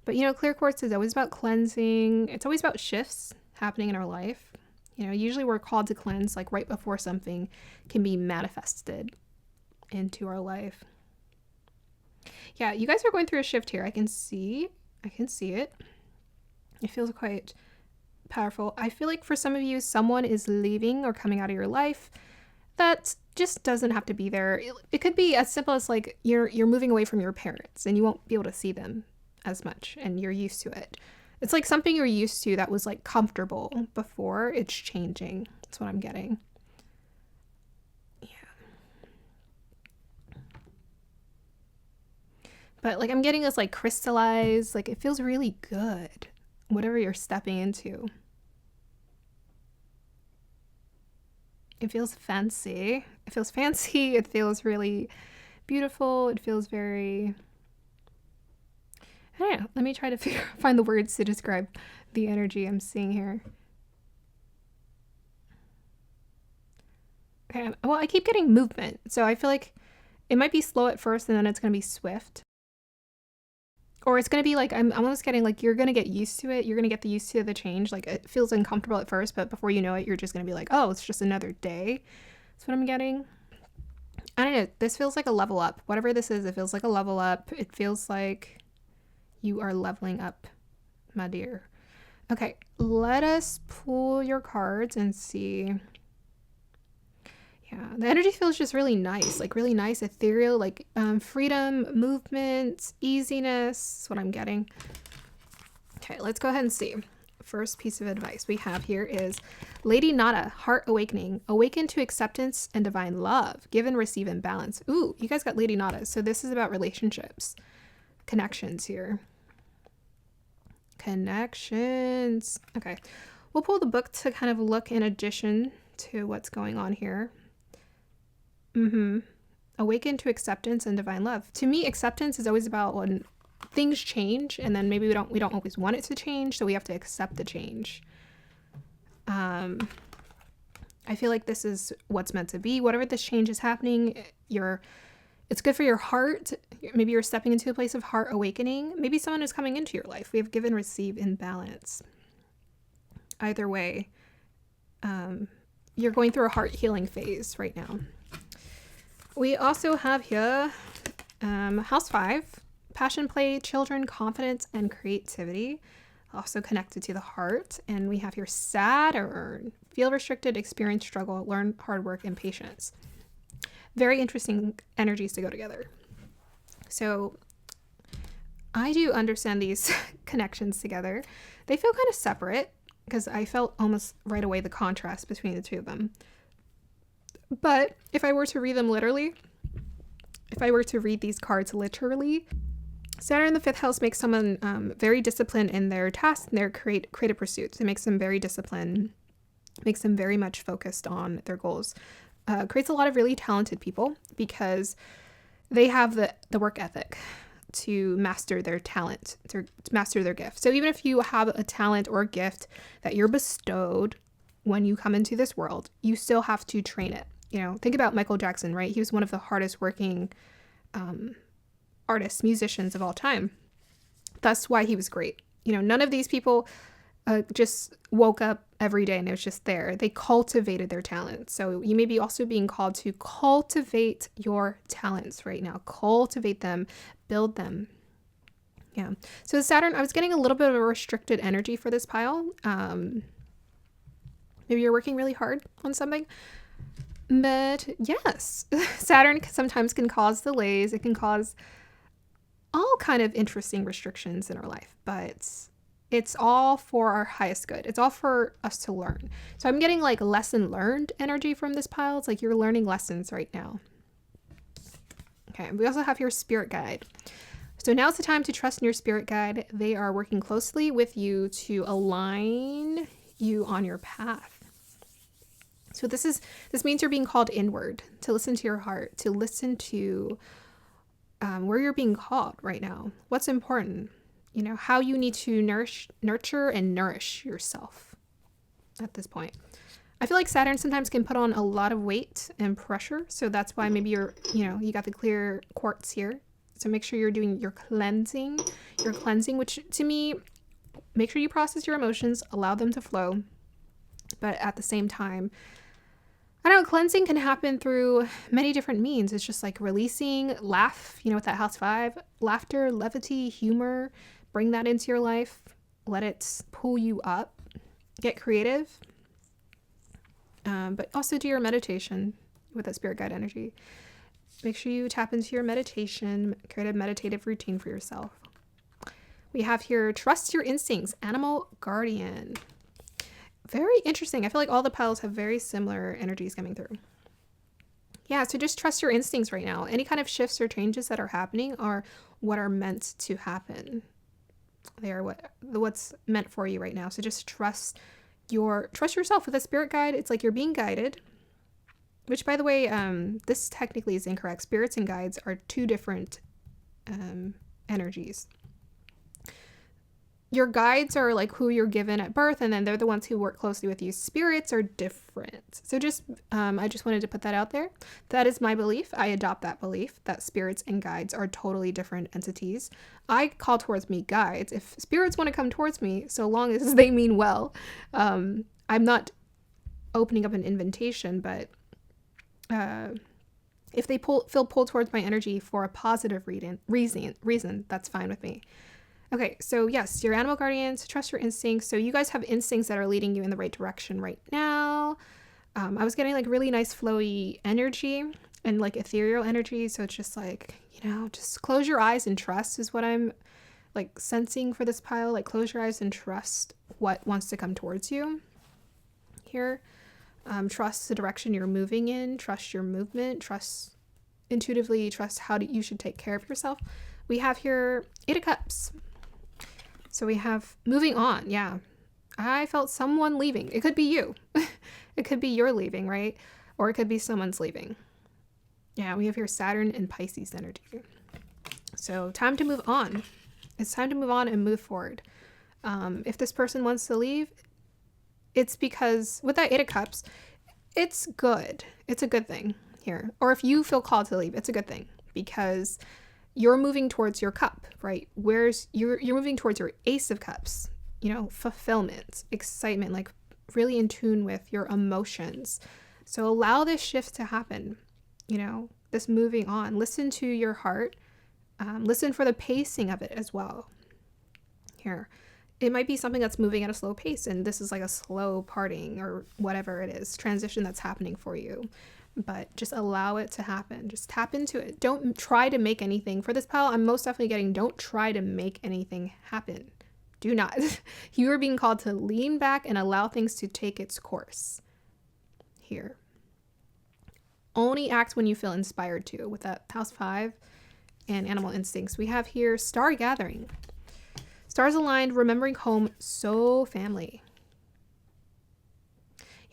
But clear quartz is always about cleansing. It's always about shifts happening in our life. Usually we're called to cleanse like right before something can be manifested into our life. Yeah, you guys are going through a shift here. I can see it. It feels quite powerful. I feel like for some of you, someone is leaving or coming out of your life that just doesn't have to be there. It could be as simple as like you're moving away from your parents and you won't be able to see them as much and you're used to it. It's like something you're used to that was like comfortable before. It's changing. That's what I'm getting. Yeah. But like I'm getting this like crystallized, like it feels really good, whatever you're stepping into. It feels fancy. It feels fancy. It feels really beautiful. It feels very I don't know. Let me try to find the words to describe the energy I'm seeing here. Okay, well, I keep getting movement, so I feel like it might be slow at first and then it's going to be swift. Or it's going to be like, I'm almost getting like, you're going to get used to it. You're going to get used to the change. Like, it feels uncomfortable at first, but before you know it, you're just going to be like, oh, it's just another day. That's what I'm getting. I don't know. This feels like a level up. Whatever this is, it feels like a level up. It feels like you are leveling up, my dear. Okay, let us pull your cards and see. Yeah, the energy feels just really nice, like really nice, ethereal, like freedom, movement, easiness. That's what I'm getting. Okay, let's go ahead and see. First piece of advice we have here is Lady Nada, Heart Awakening. Awaken to acceptance and divine love. Give and receive in balance. Ooh, you guys got Lady Nada. So this is about relationships, connections here. Connections. Okay, we'll pull the book to kind of look in addition to what's going on here. Awaken to acceptance and divine love. To me, acceptance is always about when things change, and then maybe we don't always want it to change, so we have to accept the change. I feel like this is what's meant to be. Whatever this change is happening, it's good for your heart. Maybe you're stepping into a place of heart awakening. Maybe someone is coming into your life. We have give and receive in balance. Either way, you're going through a heart healing phase right now. We also have here House 5, passion, play, children, confidence, and creativity. Also connected to the heart. And we have here Saturn, feel restricted, experience struggle, learn hard work, and patience. Very interesting energies to go together. So I do understand these connections together. They feel kind of separate because I felt almost right away the contrast between the two of them. But if I were to read them literally, if I were to read these cards literally, Saturn in the 5th house makes someone very disciplined in their tasks and their creative pursuits. It makes them very disciplined, makes them very much focused on their goals. Creates a lot of really talented people because they have the work ethic to master their talent, to master their gift. So even if you have a talent or gift that you're bestowed when you come into this world, you still have to train it. You know, think about Michael Jackson, right? He was one of the hardest working artists, musicians of all time. That's why he was great. You know, none of these people just woke up every day and it was just there. They cultivated their talents. So you may be also being called to cultivate your talents right now. Cultivate them, build them. Yeah. So Saturn, I was getting a little bit of a restricted energy for this pile. Maybe you're working really hard on something. But yes, Saturn sometimes can cause delays. It can cause all kind of interesting restrictions in our life, but it's all for our highest good. It's all for us to learn. So I'm getting like lesson learned energy from this pile. It's like you're learning lessons right now. Okay, we also have your spirit guide. So now's the time to trust in your spirit guide. They are working closely with you to align you on your path. So this means you're being called inward, to listen to your heart, to listen to where you're being called right now. What's important, you know, how you need to nurture and nourish yourself at this point. I feel like Saturn sometimes can put on a lot of weight and pressure. So that's why maybe you got the clear quartz here. So make sure you're doing your cleansing, which to me, make sure you process your emotions, allow them to flow. But at the same time, I don't know, cleansing can happen through many different means. It's just like releasing, laugh, with that house 5, laughter, levity, humor, bring that into your life. Let it pull you up. Get creative. But also do your meditation with that spirit guide energy. Make sure you tap into your meditation, create a meditative routine for yourself. We have here, trust your instincts, animal guardian. Very interesting. I feel like all the piles have very similar energies coming through. Yeah, so just trust your instincts right now. Any kind of shifts or changes that are happening are what are meant to happen. They are what's meant for you right now. So just trust yourself with a spirit guide. It's like you're being guided, which, by the way, this technically is incorrect. Spirits and guides are two different energies. Your guides are like who you're given at birth, and then they're the ones who work closely with you. Spirits are different. So I just wanted to put that out there. That is my belief. I adopt that belief that spirits and guides are totally different entities. I call towards me guides. If spirits want to come towards me, so long as they mean well, I'm not opening up an invitation, but if they feel pulled towards my energy for a positive reason, that's fine with me. Okay, so yes, your animal guardians, trust your instincts. So you guys have instincts that are leading you in the right direction right now. I was getting like really nice flowy energy and like ethereal energy. So it's just like, just close your eyes and trust is what I'm like sensing for this pile. Like close your eyes and trust what wants to come towards you here. Trust the direction you're moving in, trust your movement, intuitively trust how you should take care of yourself. We have here 8 of Cups. So we have moving on. Yeah. I felt someone leaving. It could be you. It could be you're leaving, right? Or it could be someone's leaving. Yeah, we have here Saturn and Pisces energy. So time to move on. It's time to move on and move forward. If this person wants to leave, it's because with that 8 of Cups, it's good. It's a good thing here. Or if you feel called to leave, it's a good thing because you're moving towards your cup, right? You're moving towards your Ace of Cups, fulfillment, excitement, like really in tune with your emotions. So allow this shift to happen, this moving on. Listen to your heart. Listen for the pacing of it as well. Here, it might be something that's moving at a slow pace, and this is like a slow parting or whatever it is, transition that's happening for you. But just allow it to happen. Just tap into it. Don't try to make anything. For this pile, I'm most definitely getting don't try to make anything happen. Do not. You are being called to lean back and allow things to take its course. Here. Only act when you feel inspired to. With that House 5 and Animal Instincts. We have here Star Gathering. Stars aligned, remembering home, so family.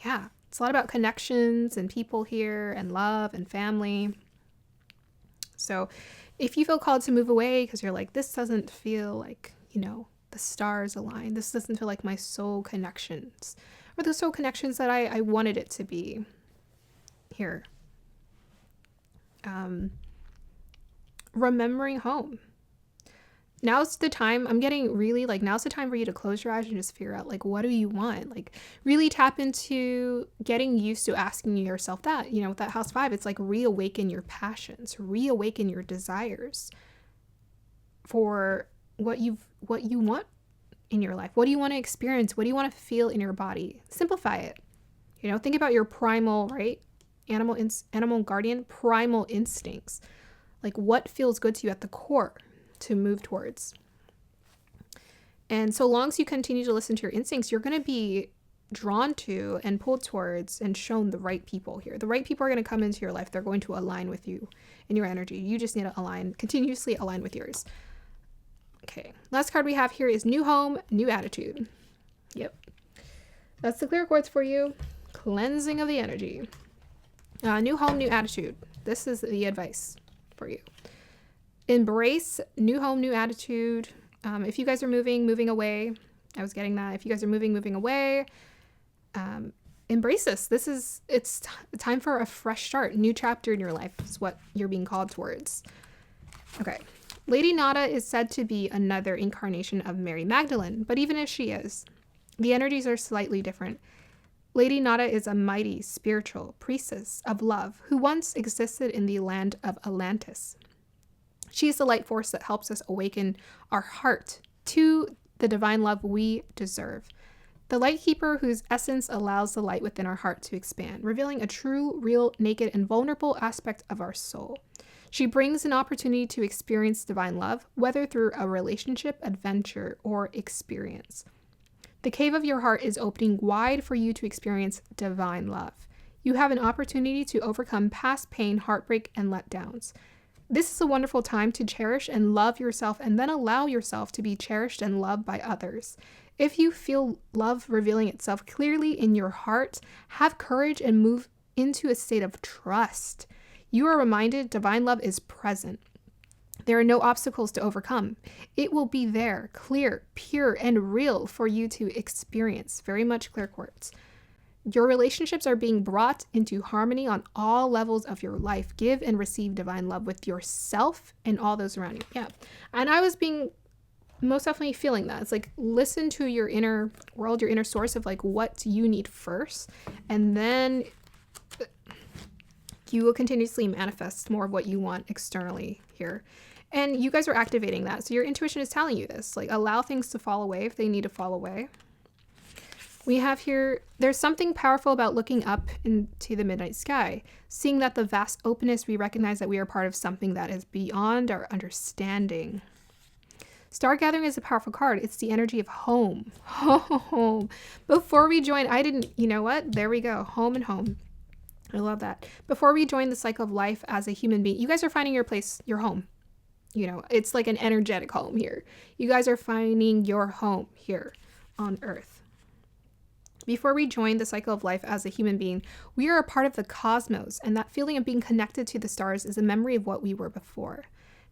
Yeah. It's a lot about connections and people here and love and family. So if you feel called to move away because you're like, this doesn't feel like, the stars align. This doesn't feel like my soul connections or the soul connections that I wanted it to be here. Remembering home. Now's the time. I'm getting really now's the time for you to close your eyes and just figure out what do you want? Really tap into getting used to asking yourself that, with that House 5, it's reawaken your passions, reawaken your desires for what you want in your life. What do you want to experience? What do you want to feel in your body? Simplify it. Think about your primal, right? Animal guardian, primal instincts. What feels good to you at the core to move towards. And so long as you continue to listen to your instincts, you're going to be drawn to and pulled towards and shown the right people here. The right people are going to come into your life. They're going to align with you and your energy. You just need to continuously align with yours. Okay. Last card we have here is New Home, New Attitude. Yep. That's the clear quartz for you. Cleansing of the energy. New home, new attitude. This is the advice for you. Embrace new home, new attitude. If you guys are moving away, I was getting that. If you guys are moving away, embrace this. It's time for a fresh start. New chapter in your life is what you're being called towards. Okay. Lady Nada is said to be another incarnation of Mary Magdalene, but even if she is, the energies are slightly different. Lady Nada is a mighty spiritual priestess of love who once existed in the land of Atlantis. She is the light force that helps us awaken our heart to the divine love we deserve. The light keeper whose essence allows the light within our heart to expand, revealing a true, real, naked, and vulnerable aspect of our soul. She brings an opportunity to experience divine love, whether through a relationship, adventure, or experience. The cave of your heart is opening wide for you to experience divine love. You have an opportunity to overcome past pain, heartbreak, and letdowns. This is a wonderful time to cherish and love yourself and then allow yourself to be cherished and loved by others. If you feel love revealing itself clearly in your heart, have courage and move into a state of trust. You are reminded divine love is present. There are no obstacles to overcome. It will be there, clear, pure, and real for you to experience. Very much clear quartz. Your relationships are being brought into harmony on all levels of your life. Give and receive divine love with yourself and all those around you. Yeah. And I was being most definitely feeling that. It's like, listen to your inner world, your inner source of like what you need first. And then you will continuously manifest more of what you want externally here. And you guys are activating that. So your intuition is telling you this, like, allow things to fall away if they need to fall away. We have here, there's something powerful about looking up into the midnight sky, seeing that the vast openness, we recognize that we are part of something that is beyond our understanding. Star Gathering is a powerful card. It's the energy of home. Home. Before we join, you know what? There we go. Home and home. I love that. Before we join the cycle of life as a human being, you guys are finding your place, your home. You know, it's like an energetic home here. You guys are finding your home here on Earth. Before we join the cycle of life as a human being, we are a part of the cosmos, and that feeling of being connected to the stars is a memory of what we were before.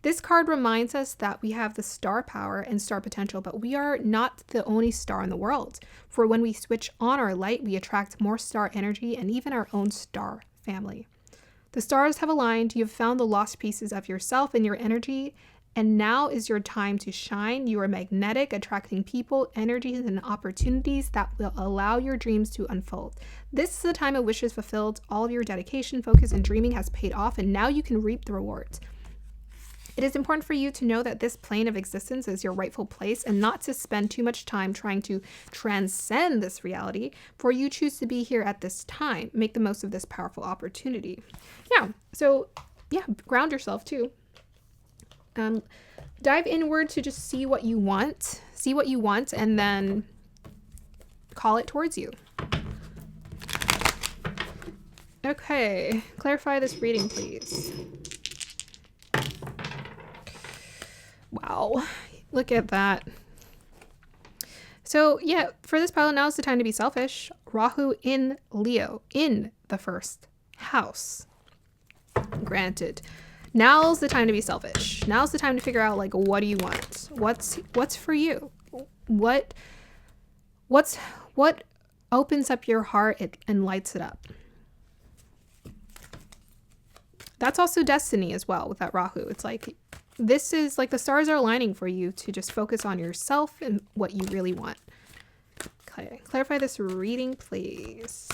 This card reminds us that we have the star power and star potential, but we are not the only star in the world. For when we switch on our light, we attract more star energy and even our own star family. The stars have aligned. You have found the lost pieces of yourself and your energy, and now is your time to shine. You are magnetic, attracting people, energies, and opportunities that will allow your dreams to unfold. This is the time of wishes fulfilled. All of your dedication, focus, and dreaming has paid off, and now you can reap the rewards. It is important for you to know that this plane of existence is your rightful place and not to spend too much time trying to transcend this reality, for you choose to be here at this time. Make the most of this powerful opportunity. Yeah, so yeah, ground yourself too. Dive inward to just see what you want, and then call it towards you. Okay, clarify this reading, please. Wow, look at that. So yeah, for this pile, now is the time to be selfish. Rahu in Leo, in the first house. Granted. Now's the time to be selfish. Now's the time to figure out, like, what do you want? What's for you? What opens up your heart and lights it up? That's also destiny as well with that Rahu. It's like, this is like the stars are aligning for you to just focus on yourself and what you really want. Okay, clarify this reading, please.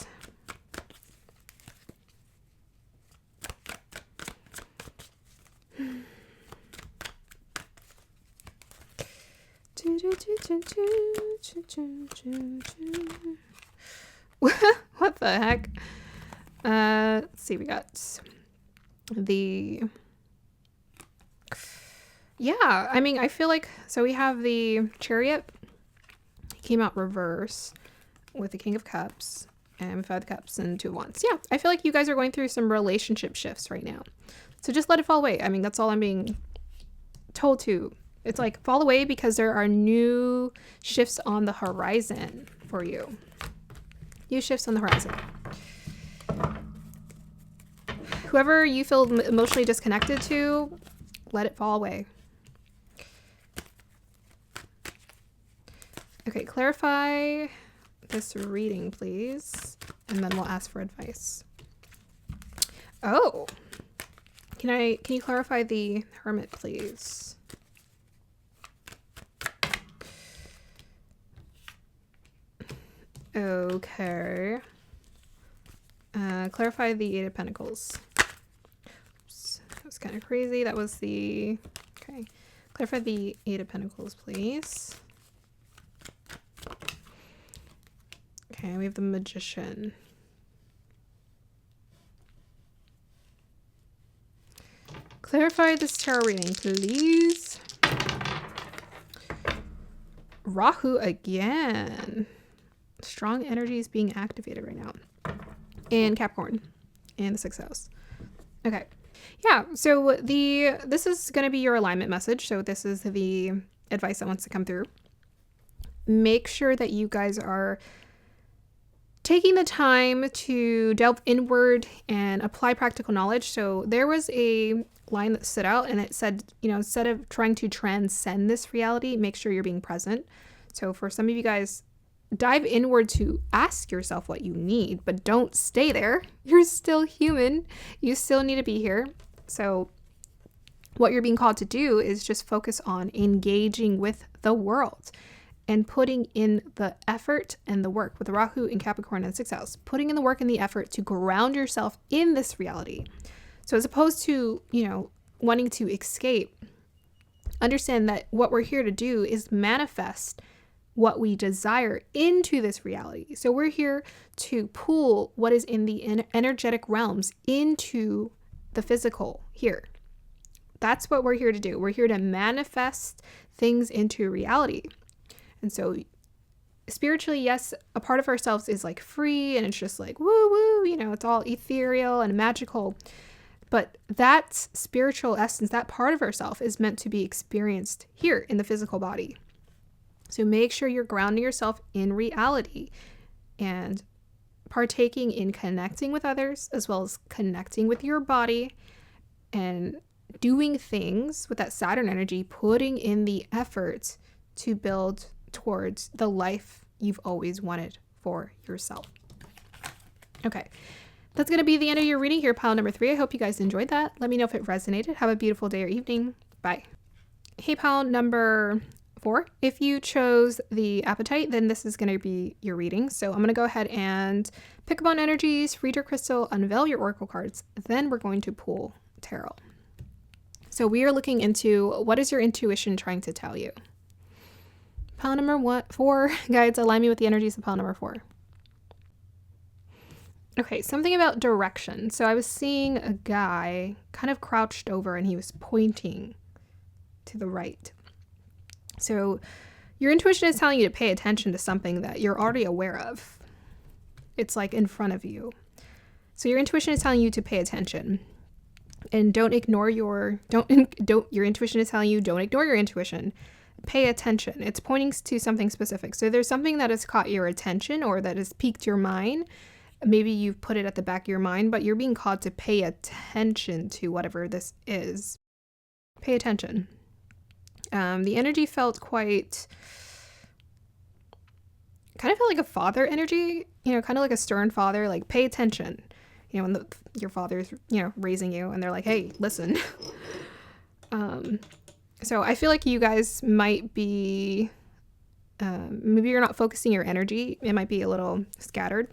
What the heck? Let's see, we got I mean, I feel like, so we have the Chariot. He came out reverse with the King of Cups, and we've had the Cups and Two of Wands. Yeah, I feel like you guys are going through some relationship shifts right now. So just let it fall away. I mean, that's all I'm being told to. It's like, fall away because there are new shifts on the horizon for you. New shifts on the horizon. Whoever you feel emotionally disconnected to, let it fall away. Okay, clarify this reading, please. And then we'll ask for advice. Oh. Can you clarify the Hermit, please? Okay. Clarify the Eight of Pentacles. Oops, that was kind of crazy. That was the... Okay. Clarify the Eight of Pentacles, please. Okay, we have the Magician. Clarify this tarot reading, please. Rahu again. Strong energy is being activated right now. And Capricorn in the 6th house. Okay. Yeah, so this is going to be your alignment message. So this is the advice that wants to come through. Make sure that you guys are taking the time to delve inward and apply practical knowledge. So there was a line that stood out and it said, instead of trying to transcend this reality, make sure you're being present. So for some of you guys, dive inward to ask yourself what you need, but don't stay there. You're still human. You still need to be here. So what you're being called to do is just focus on engaging with the world and putting in the effort and the work with Rahu in Capricorn and 6th house, putting in the work and the effort to ground yourself in this reality. So as opposed to, wanting to escape, understand that what we're here to do is manifest what we desire into this reality. So we're here to pull what is in the energetic realms into the physical here. That's what we're here to do. We're here to manifest things into reality. And so spiritually, yes, a part of ourselves is like free and it's just like, woo, woo, it's all ethereal and magical. But that spiritual essence, that part of ourself is meant to be experienced here in the physical body. So make sure you're grounding yourself in reality and partaking in connecting with others as well as connecting with your body and doing things with that Saturn energy, putting in the effort to build towards the life you've always wanted for yourself. Okay, that's going to be the end of your reading here, pile number 3. I hope you guys enjoyed that. Let me know if it resonated. Have a beautiful day or evening. Bye. Hey, pile number 4. If you chose the appetite, then this is going to be your reading. So I'm going to go ahead and pick up on energies, read your crystal, unveil your oracle cards. Then we're going to pull tarot. So we are looking into what is your intuition trying to tell you. Pile number 4, guides, align me with the energies of pile number 4. Okay, something about direction. So I was seeing a guy kind of crouched over and he was pointing to the right. So your intuition is telling you to pay attention to something that you're already aware of. It's like in front of you. So your intuition is telling you to pay attention. And don't ignore your intuition is telling you don't ignore your intuition. Pay attention. It's pointing to something specific. So there's something that has caught your attention or that has piqued your mind. Maybe you've put it at the back of your mind, but you're being called to pay attention to whatever this is. Pay attention. The energy felt kind of felt like a father energy, kind of like a stern father, like pay attention. When your father's, raising you and they're like, hey, listen. So I feel like you guys might be, maybe you're not focusing your energy. It might be a little scattered.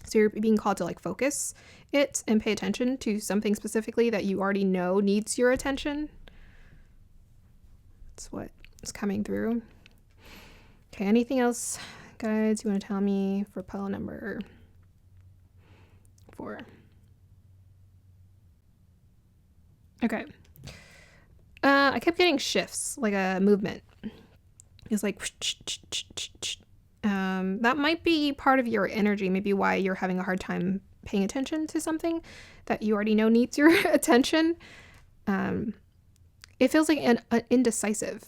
So you're being called to like focus it and pay attention to something specifically that you already know needs your attention. That's what is coming through. Okay, anything else, guys, you want to tell me for pile number 4? Okay. I kept getting shifts, like a movement. It's like, that might be part of your energy, maybe why you're having a hard time paying attention to something that you already know needs your attention. It feels like indecisive.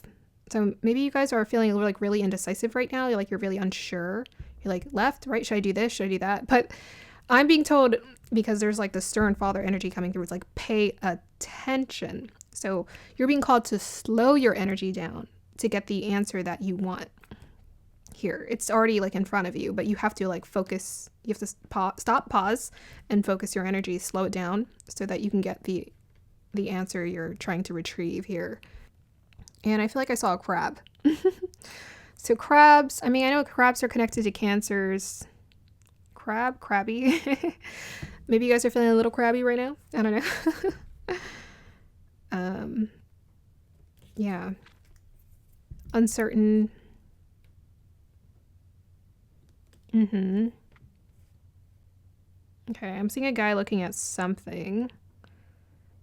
So maybe you guys are feeling like really indecisive right now. You're really unsure. You're like, left, right, should I do this? Should I do that? But I'm being told, because there's like the stern father energy coming through, it's like pay attention. So you're being called to slow your energy down to get the answer that you want here. It's already like in front of you, but you have to like focus. You have to stop, pause, and focus your energy, slow it down so that you can get the answer you're trying to retrieve here. And I feel like I saw a crab. So crabs, I know crabs are connected to cancers. Crabby. Maybe you guys are feeling a little crabby right now. I don't know. Yeah. Uncertain. Okay, I'm seeing a guy looking at something.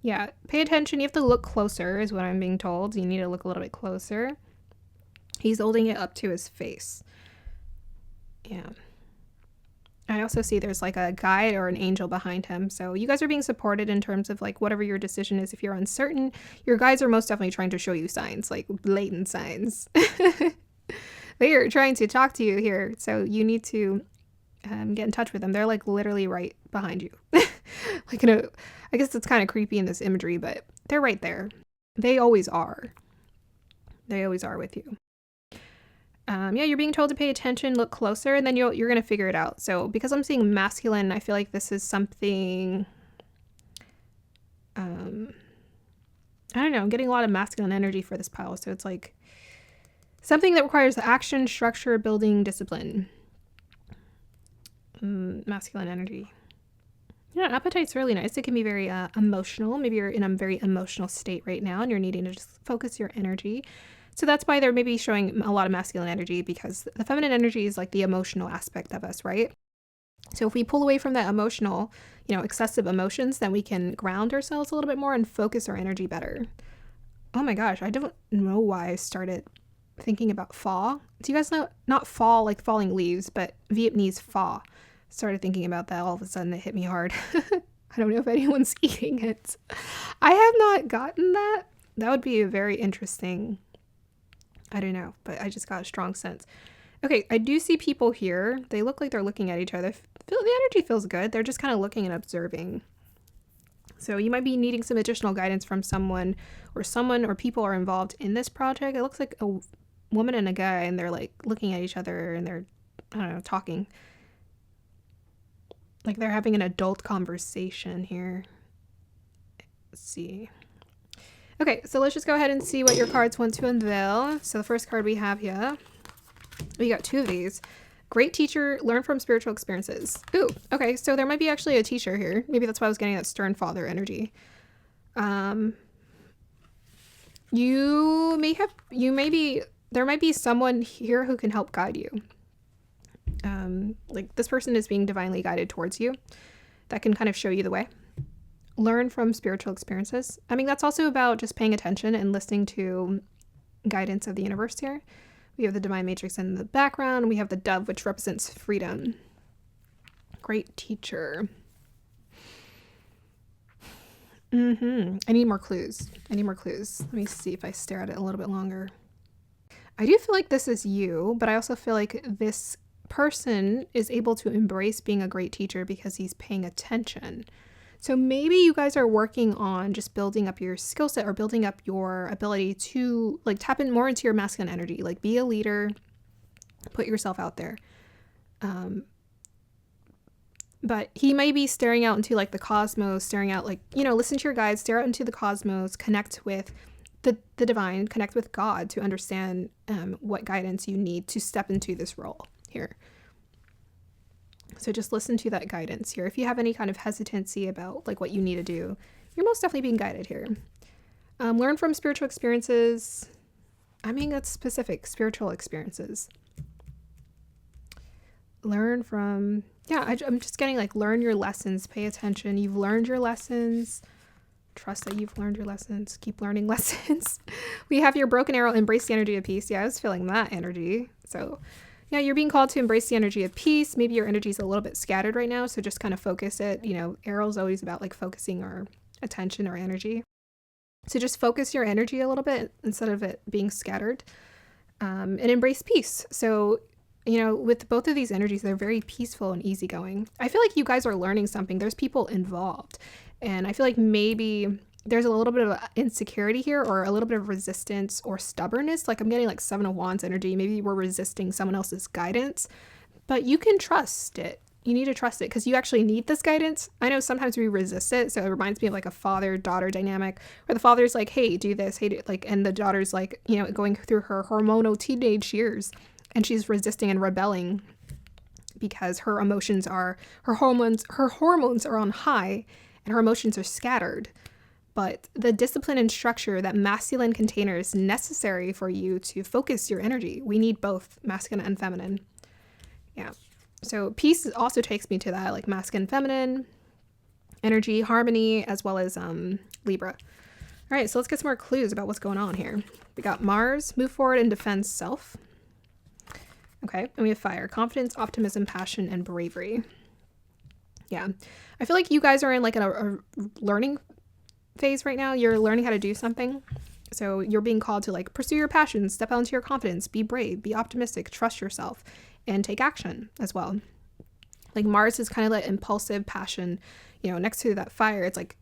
Yeah, pay attention. You have to look closer is what I'm being told. You need to look a little bit closer. He's holding it up to his face. Yeah. I also see there's like a guide or an angel behind him. So you guys are being supported in terms of like whatever your decision is. If you're uncertain, your guides are most definitely trying to show you signs, like blatant signs. They are trying to talk to you here. So you need to get in touch with them. They're like literally right behind you. Like, I guess it's kind of creepy in this imagery, but they're right there. They always are. They always are with you. Yeah, you're being told to pay attention, look closer, and then you're going to figure it out. So because I'm seeing masculine, I feel like this is something, I don't know, I'm getting a lot of masculine energy for this pile. So it's like something that requires action, structure, building, discipline. Masculine energy. Yeah, appetite's really nice. It can be very emotional. Maybe you're in a very emotional state right now and you're needing to just focus your energy. So that's why they're maybe showing a lot of masculine energy, because the feminine energy is like the emotional aspect of us, right? So if we pull away from that emotional, excessive emotions, then we can ground ourselves a little bit more and focus our energy better. Oh my gosh, I don't know why I started thinking about fall. Do you guys know, not fall like falling leaves, but Vietnamese pho? Started thinking about that, all of a sudden it hit me hard. I don't know if anyone's eating it. I have not gotten that. That would be a very interesting, I don't know, but I just got a strong sense. Okay, I do see people here. They look like they're looking at each other. The energy feels good. They're just kind of looking and observing. So you might be needing some additional guidance from someone or people are involved in this project. It looks like a woman and a guy, and they're like looking at each other and they're, I don't know, talking. Like they're having an adult conversation here. Let's see. Okay, so let's just go ahead and see what your cards want to unveil. So the first card we have here, we got 2 of these. Great teacher, learn from spiritual experiences. Ooh, okay, so there might be actually a teacher here. Maybe that's why I was getting that stern father energy. There might be someone here who can help guide you. Like this person is being divinely guided towards you. That can kind of show you the way. Learn from spiritual experiences. I mean, that's also about just paying attention and listening to guidance of the universe here. We have the divine matrix in the background. We have the dove, which represents freedom. Great teacher. I need more clues. Let me see if I stare at it a little bit longer. I do feel like this is you, but I also feel like this person is able to embrace being a great teacher because he's paying attention. So maybe you guys are working on just building up your skill set or building up your ability to like tap in more into your masculine energy, like be a leader, put yourself out there. But he may be staring out into like the cosmos, staring out like, listen to your guides, stare out into the cosmos, connect with the divine, connect with God to understand what guidance you need to step into this role here. So just listen to that guidance here. If you have any kind of hesitancy about like what you need to do, you're most definitely being guided here. Learn from spiritual experiences. I mean, that's specific, spiritual experiences. Learn from, I'm just getting like learn your lessons, pay attention. You've learned your lessons. Trust that you've learned your lessons. Keep learning lessons. We have your broken arrow, embrace the energy of peace. Yeah, I was feeling that energy. So yeah, you're being called to embrace the energy of peace. Maybe your energy is a little bit scattered right now, so just kind of focus it. Arrow's always about like focusing our attention or energy. So just focus your energy a little bit instead of it being scattered, and embrace peace. So, with both of these energies, they're very peaceful and easygoing. I feel like you guys are learning something. There's people involved, and I feel like maybe there's a little bit of insecurity here or a little bit of resistance or stubbornness. Like I'm getting like 7 of Wands energy. Maybe we're resisting someone else's guidance, but you can trust it. You need to trust it because you actually need this guidance. I know sometimes we resist it. So it reminds me of like a father-daughter dynamic where the father's like, hey, do this, hey, and the daughter's like, going through her hormonal teenage years and she's resisting and rebelling because her hormones are on high and her emotions are scattered. But the discipline and structure, that masculine container is necessary for you to focus your energy. We need both masculine and feminine. Yeah. So peace also takes me to that, like masculine, feminine energy, harmony, as well as Libra. All right, so let's get some more clues about what's going on here. We got Mars, move forward and defend self. Okay, and we have fire, confidence, optimism, passion, and bravery. Yeah, I feel like you guys are in like a learning phase right now. You're learning how to do something. So you're being called to like pursue your passions, step out into your confidence, be brave, be optimistic, trust yourself, and take action as well. Like Mars is kind of like impulsive passion, you know, next to that fire. It's like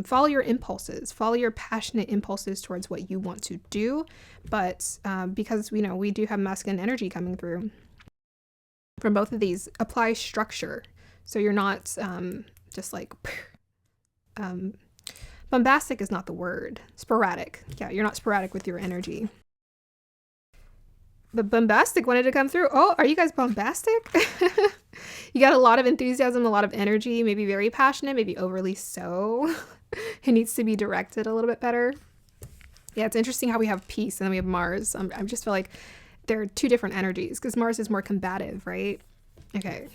follow your impulses, follow your passionate impulses towards what you want to do. But because, you know, we do have masculine energy coming through from both of these, apply structure. So you're not just like, bombastic is not the word. Sporadic. Yeah, you're not sporadic with your energy. But bombastic wanted to come through. Oh, are you guys bombastic? You got a lot of enthusiasm, a lot of energy, maybe very passionate, maybe overly so. It needs to be directed a little bit better. Yeah, it's interesting how we have peace and then we have Mars. I just feel like they're two different energies because Mars is more combative, right? Okay,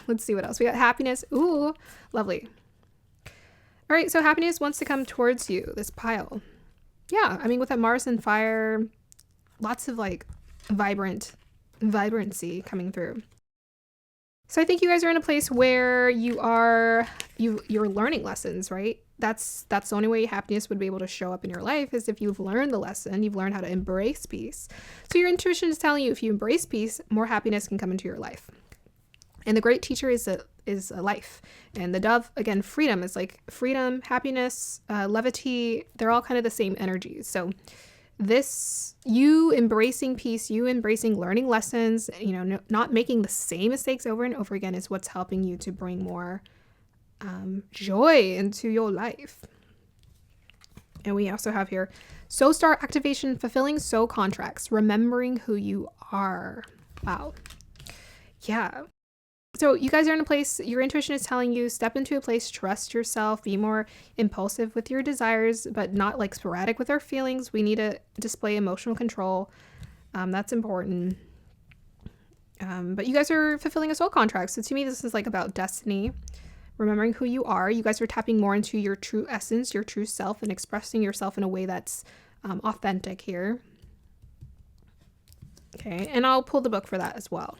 let's see what else. We got happiness. Ooh, lovely. All right, so happiness wants to come towards you, this pile. Yeah, I mean, with that Mars and fire, lots of like vibrancy coming through. So I think you guys are in a place where you're learning lessons, right? That's the only way happiness would be able to show up in your life is if you've learned the lesson, you've learned how to embrace peace. So your intuition is telling you if you embrace peace, more happiness can come into your life. And the great teacher is a life. And the dove, again, freedom is like freedom, happiness, levity, they're all kind of the same energies. So this, you embracing peace, you embracing learning lessons, you know, not making the same mistakes over and over again is what's helping you to bring more joy into your life. And we also have here soul star activation, fulfilling soul contracts, remembering who you are. Wow. Yeah. So you guys are in a place, your intuition is telling you, step into a place, trust yourself, be more impulsive with your desires, but not like sporadic with our feelings. We need to display emotional control. That's important. But you guys are fulfilling a soul contract. So to me, this is like about destiny, remembering who you are. You guys are tapping more into your true essence, your true self, and expressing yourself in a way that's authentic here. Okay, and I'll pull the book for that as well.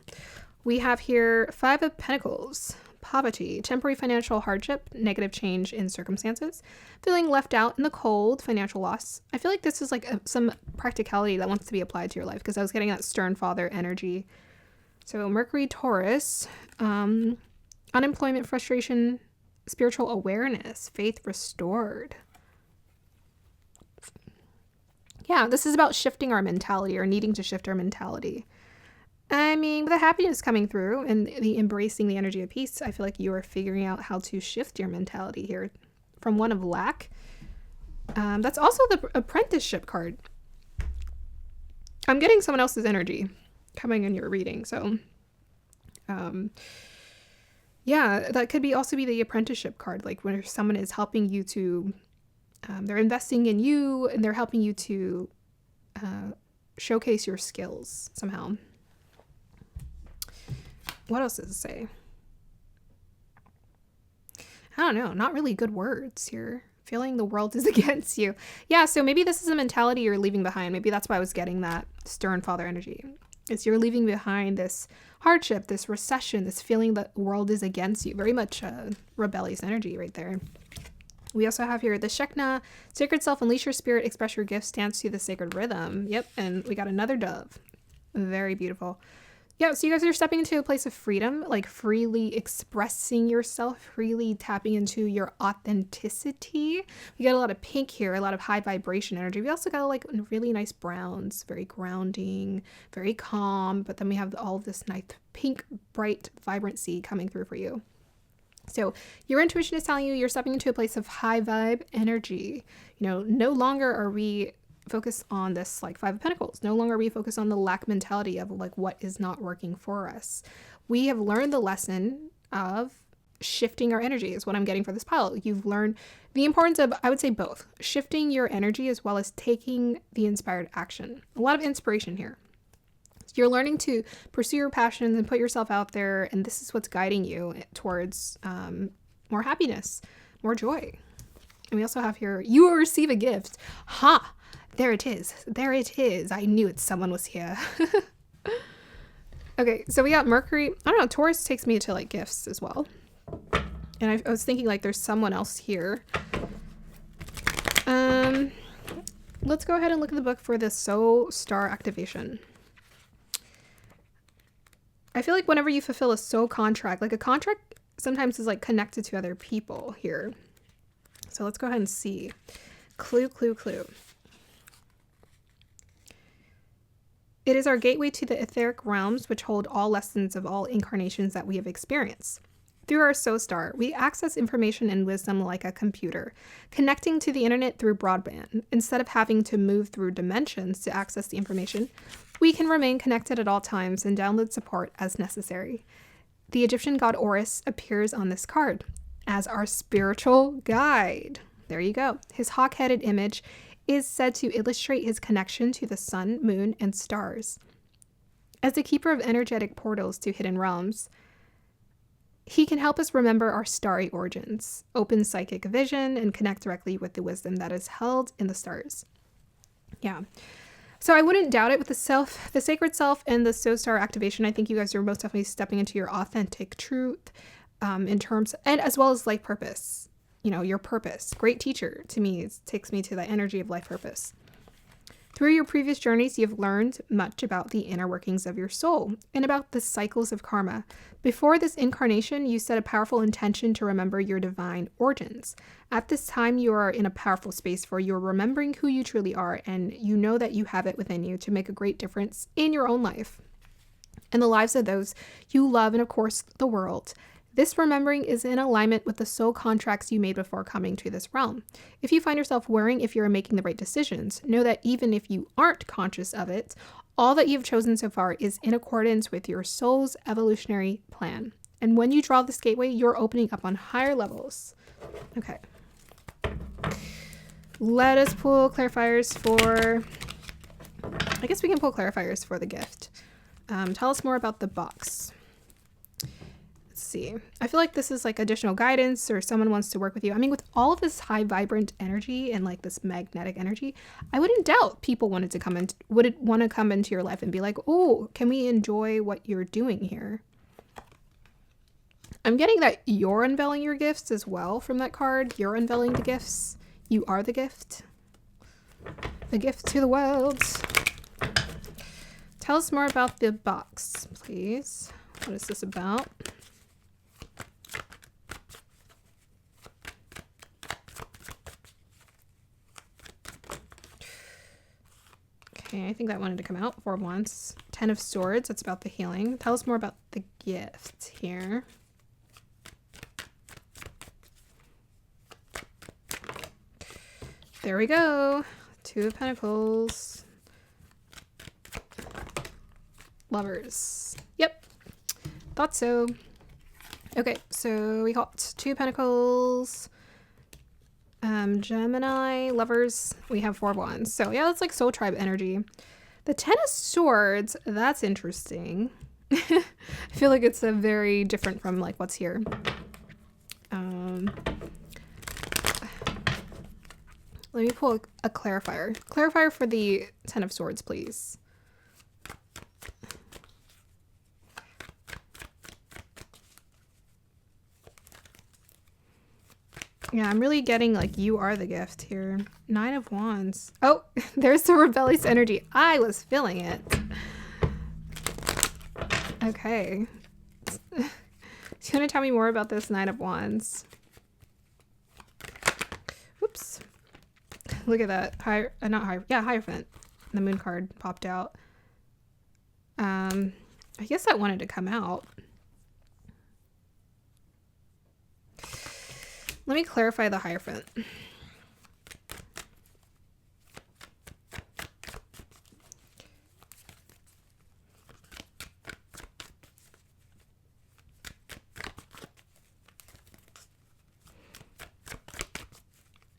We have here 5 of Pentacles, poverty, temporary financial hardship, negative change in circumstances, feeling left out in the cold, financial loss. I feel like this is like some practicality that wants to be applied to your life because I was getting that stern father energy. So Mercury, Taurus, unemployment, frustration, spiritual awareness, faith restored. Yeah, this is about shifting our mentality or needing to shift our mentality. I mean, with the happiness coming through and the embracing the energy of peace, I feel like you are figuring out how to shift your mentality here from one of lack. That's also the apprenticeship card. I'm getting someone else's energy coming in your reading. So, yeah, that could also be the apprenticeship card, like when someone is helping you to, they're investing in you and they're helping you to showcase your skills somehow. What else does it say? I don't know. Not really good words here. Feeling the world is against you. Yeah, so maybe this is a mentality you're leaving behind. Maybe that's why I was getting that stern father energy. It's you're leaving behind this hardship, this recession, this feeling that the world is against you. Very much rebellious energy right there. We also have here the Shekna, sacred self, unleash your spirit, express your gifts, dance to the sacred rhythm. Yep, and we got another dove. Very beautiful. Yeah, so you guys are stepping into a place of freedom, like freely expressing yourself, freely tapping into your authenticity. We got a lot of pink here, a lot of high vibration energy. We also got like really nice browns, very grounding, very calm. But then we have all of this nice pink, bright vibrancy coming through for you. So your intuition is telling you you're stepping into a place of high vibe energy. You know, no longer are we focus on this like 5 of Pentacles. No longer we focus on the lack mentality of like what is not working for us. We have learned the lesson of shifting our energy is what I'm getting for this pile. You've learned the importance of, I would say both, shifting your energy as well as taking the inspired action. A lot of inspiration here. You're learning to pursue your passions and put yourself out there, and this is what's guiding you towards more happiness, more joy. And we also have here, you will receive a gift. Ha! There it is. There it is. I knew it. Someone was here. Okay, so we got Mercury. I don't know. Taurus takes me to like gifts as well. And I was thinking like there's someone else here. Let's go ahead and look at the book for the Soul Star activation. I feel like whenever you fulfill a soul contract, like a contract sometimes is like connected to other people here. So let's go ahead and see. Clue, clue, clue. It is our gateway to the etheric realms, which hold all lessons of all incarnations that we have experienced. Through our soul star, we access information and wisdom like a computer, connecting to the internet through broadband. Instead of having to move through dimensions to access the information, we can remain connected at all times and download support as necessary. The Egyptian god Horus appears on this card as our spiritual guide. There you go. His hawk-headed image is said to illustrate his connection to the sun, moon, and stars. As the keeper of energetic portals to hidden realms, he can help us remember our starry origins, open psychic vision, and connect directly with the wisdom that is held in the stars. Yeah. So I wouldn't doubt it with the sacred self and the soul star activation. I think you guys are most definitely stepping into your authentic truth in terms, and as well as life purpose. You know, your purpose. Great teacher to me. It takes me to the energy of life purpose. Through your previous journeys, you've learned much about the inner workings of your soul and about the cycles of karma. Before this incarnation, you set a powerful intention to remember your divine origins. At this time, you are in a powerful space for you're remembering who you truly are, and you know that you have it within you to make a great difference in your own life and the lives of those you love, and of course, the world. This remembering is in alignment with the soul contracts you made before coming to this realm. If you find yourself worrying if you're making the right decisions, know that even if you aren't conscious of it, all that you've chosen so far is in accordance with your soul's evolutionary plan. And when you draw this gateway, you're opening up on higher levels. Okay. Let us pull clarifiers for... I guess we can pull clarifiers for the gift. Tell us more about the box. See. I feel like this is like additional guidance, or someone wants to work with you. I mean, with all of this high vibrant energy and like this magnetic energy, I wouldn't doubt people would want to come into your life and be like, oh, can we enjoy what you're doing here? I'm getting that you're unveiling your gifts as well from that card. You're unveiling the gifts. You are the gift. The gift to the world. Tell us more about the box, please. What is this about? Okay, I think that wanted to come out. 4 of Wands. 10 of Swords. That's about the healing. Tell us more about the gift here. There we go. 2 of Pentacles. Lovers. Yep. Thought so. Okay, so we got 2 of Pentacles. Gemini, Lovers, we have 4 of Wands. So yeah, that's like soul tribe energy. The 10 of Swords, that's interesting. I feel like it's a very different from like what's here. Let me pull a clarifier. Clarifier for the 10 of Swords, please. Yeah, I'm really getting like you are the gift here. 9 of Wands. Oh, there's the rebellious energy. I was feeling it. Okay. So you want to tell me more about this 9 of Wands? Whoops. Look at that. Hierophant. The moon card popped out. I guess that wanted to come out. Let me clarify the Hierophant.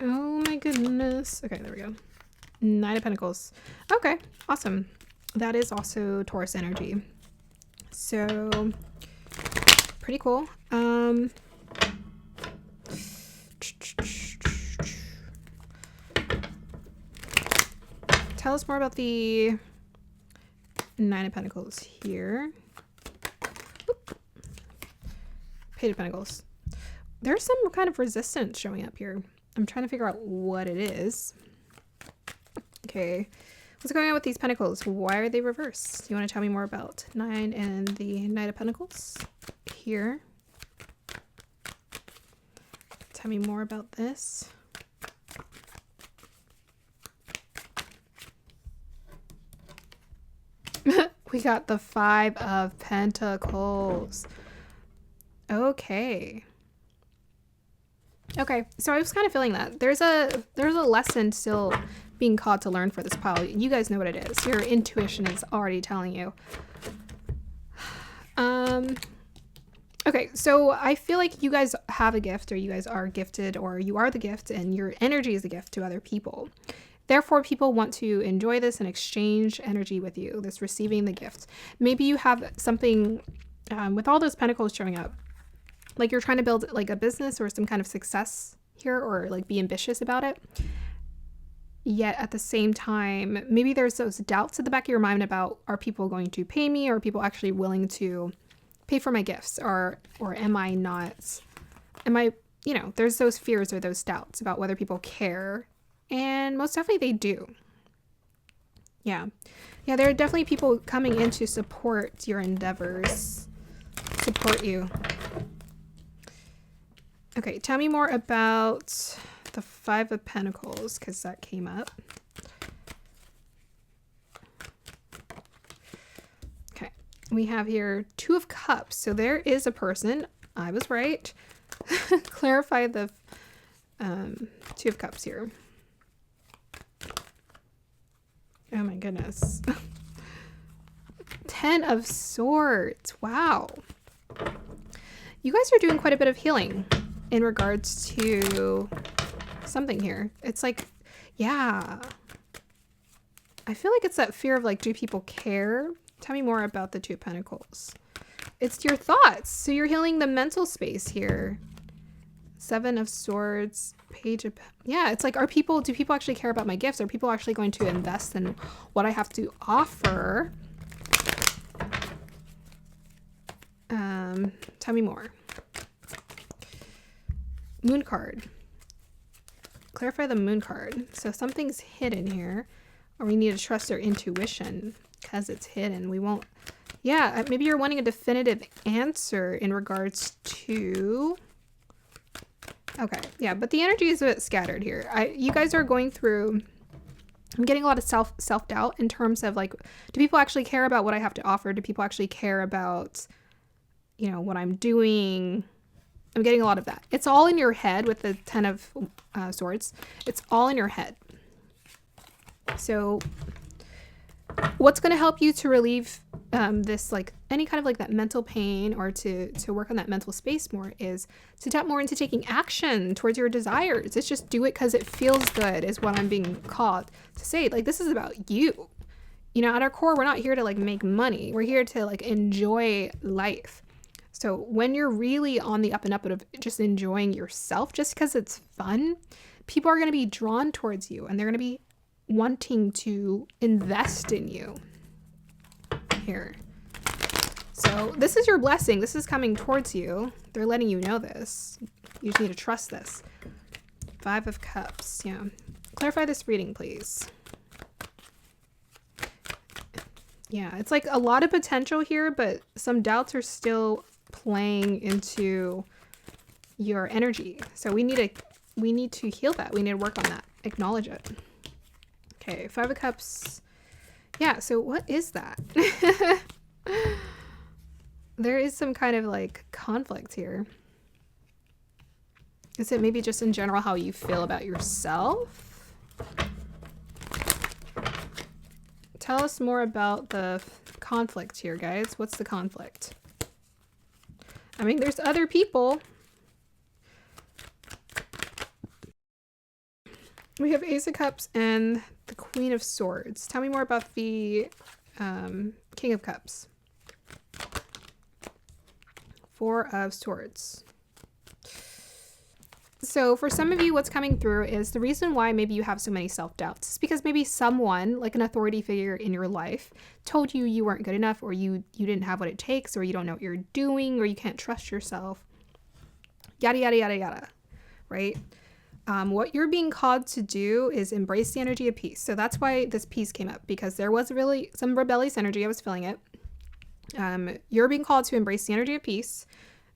Oh my goodness. Okay, there we go. 9 of Pentacles. Okay, awesome. That is also Taurus energy. So, pretty cool. Tell us more about the 9 of Pentacles here. Oop. Page of Pentacles. There's some kind of resistance showing up here. I'm trying to figure out what it is. Okay. What's going on with these pentacles? Why are they reversed? You want to tell me more about 9 and the Knight of Pentacles here? Tell me more about this. We got the 5 of Pentacles. Okay. Okay, so I was kind of feeling that. There's a lesson still being called to learn for this pile. You guys know what it is. Your intuition is already telling you. Okay, so I feel like you guys have a gift, or you guys are gifted, or you are the gift, and your energy is a gift to other people. Therefore, people want to enjoy this and exchange energy with you, this receiving the gift. Maybe you have something with all those pentacles showing up, like you're trying to build like a business or some kind of success here, or like be ambitious about it. Yet at the same time, maybe there's those doubts at the back of your mind about, are people going to pay me? Or are people actually willing to pay for my gifts? Or am I, you know, there's those fears or those doubts about whether people care. And most definitely they do. Yeah. Yeah, there are definitely people coming in to support your endeavors, support you. Okay, tell me more about the 5 of Pentacles, because that came up. Okay, we have here 2 of Cups. So there is a person. I was right. Clarify the 2 of Cups here. Oh my goodness. 10 of Swords. Wow. You guys are doing quite a bit of healing in regards to something here. It's like, yeah. I feel like it's that fear of like, do people care? Tell me more about the 2 of Pentacles. It's your thoughts. So you're healing the mental space here. 7 of Swords, Page of... Yeah, it's like, do people actually care about my gifts? Are people actually going to invest in what I have to offer? Tell me more. Moon card. Clarify the Moon card. So something's hidden here, or we need to trust our intuition because it's hidden. We won't... Yeah, maybe you're wanting a definitive answer in regards to... Okay, yeah, but the energy is a bit scattered here. You guys are going through... I'm getting a lot of self-doubt in terms of like, do people actually care about what I have to offer? Do people actually care about, you know, what I'm doing? I'm getting a lot of that. It's all in your head with the 10 of Swords. It's all in your head. So what's going to help you to relieve this, like any kind of like that mental pain, or to work on that mental space more, is to tap more into taking action towards your desires. It's just do it because it feels good, is what I'm being called to say. Like, this is about you. You know, at our core, we're not here to like make money. We're here to like enjoy life. So when you're really on the up and up of just enjoying yourself, just because it's fun, people are going to be drawn towards you, and they're going to be wanting to invest in you here. So this is your blessing. This is coming towards you. They're letting you know this. You just need to trust this. 5 of Cups. Yeah. Clarify this reading, please. Yeah, it's like a lot of potential here, but some doubts are still playing into your energy. So we need to heal that. We need to work on that. Acknowledge it. Okay, 5 of Cups. Yeah, so what is that? There is some kind of like conflict here. Is it maybe just in general how you feel about yourself? Tell us more about the conflict here, guys. What's the conflict? I mean, there's other people. We have Ace of Cups and the Queen of Swords. Tell me more about the King of Cups. 4 of Swords. So for some of you, what's coming through is the reason why maybe you have so many self-doubts is because maybe someone, like an authority figure in your life, told you you weren't good enough, or you didn't have what it takes, or you don't know what you're doing, or you can't trust yourself. Yada, yada, yada, yada. Right? What you're being called to do is embrace the energy of peace. So that's why this peace came up, because there was really some rebellious energy. I was feeling it. You're being called to embrace the energy of peace,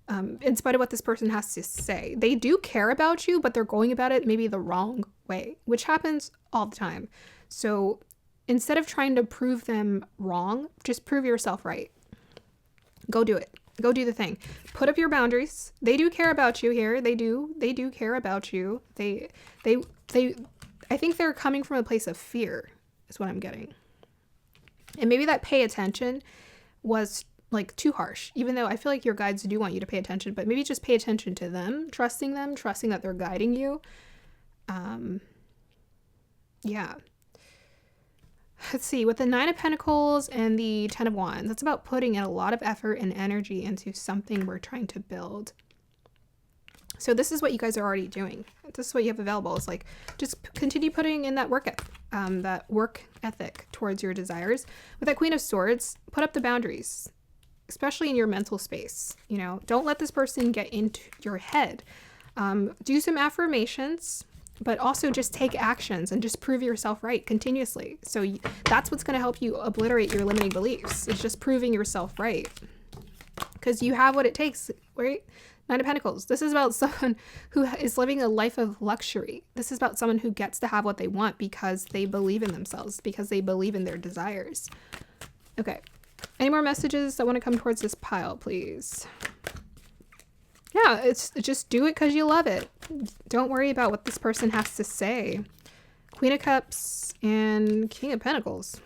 in spite of what this person has to say. They do care about you, but they're going about it maybe the wrong way, which happens all the time. So instead of trying to prove them wrong, just prove yourself right. Go do it. Go do the thing. Put up your boundaries. They do care about you here. They do care about you. I think they're coming from a place of fear is what I'm getting. And maybe that pay attention was like too harsh, even though I feel like your guides do want you to pay attention, but maybe just pay attention to them, trusting that they're guiding you. Yeah. Let's see, with the 9 of Pentacles and the 10 of Wands, that's about putting in a lot of effort and energy into something we're trying to build. So this is what you guys are already doing. This is what you have available. It's like, just continue putting in that work ethic towards your desires. With that Queen of Swords, put up the boundaries, especially in your mental space. You know, don't let this person get into your head. Do some affirmations, but also just take actions and just prove yourself right continuously. So that's what's going to help you obliterate your limiting beliefs. It's just proving yourself right, because you have what it takes, right? 9 of Pentacles. This is about someone who is living a life of luxury. This is about someone who gets to have what they want because they believe in themselves, because they believe in their desires. Okay. Any more messages that want to come towards this pile, please? Yeah, it's just do it because you love it. Don't worry about what this person has to say. Queen of Cups and King of Pentacles.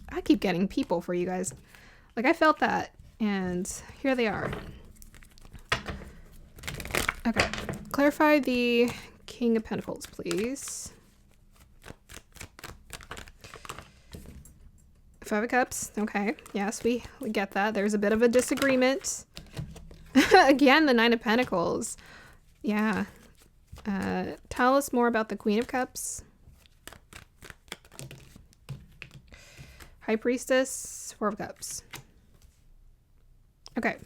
I keep getting people for you guys. Like, I felt that, and here they are. Okay, clarify the King of Pentacles, please. 5 of Cups. Okay, yes, we get that. There's a bit of a disagreement. Again, the 9 of Pentacles. Yeah. Tell us more about the Queen of Cups. High Priestess, 4 of Cups. Okay.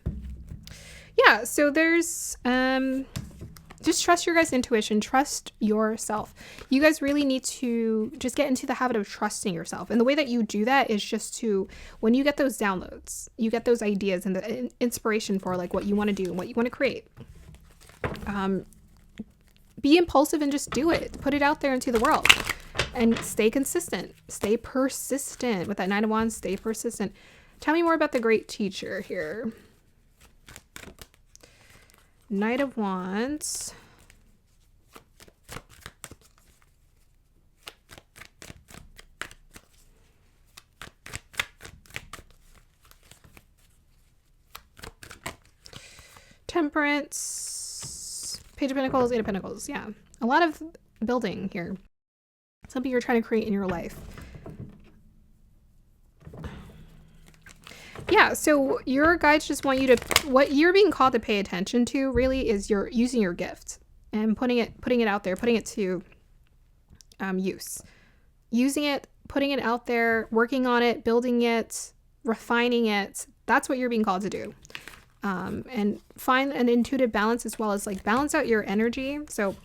Yeah, so there's just trust your guys' intuition, trust yourself. You guys really need to just get into the habit of trusting yourself. And the way that you do that is just to, when you get those downloads, you get those ideas and the inspiration for like what you want to do and what you want to create. Be impulsive and just do it. Put it out there into the world and stay consistent. Stay persistent. With that 9 of Wands, stay persistent. Tell me more about the great teacher here. Knight of Wands. Temperance. Page of Pentacles, 8 of Pentacles. Yeah. A lot of building here. Something you're trying to create in your life. Yeah, so your guides just want you to, what you're being called to pay attention to really is you're using your gift and putting it out there, putting it to use. Using it, putting it out there, working on it, building it, refining it. That's what you're being called to do. And find an intuitive balance, as well as like balance out your energy. So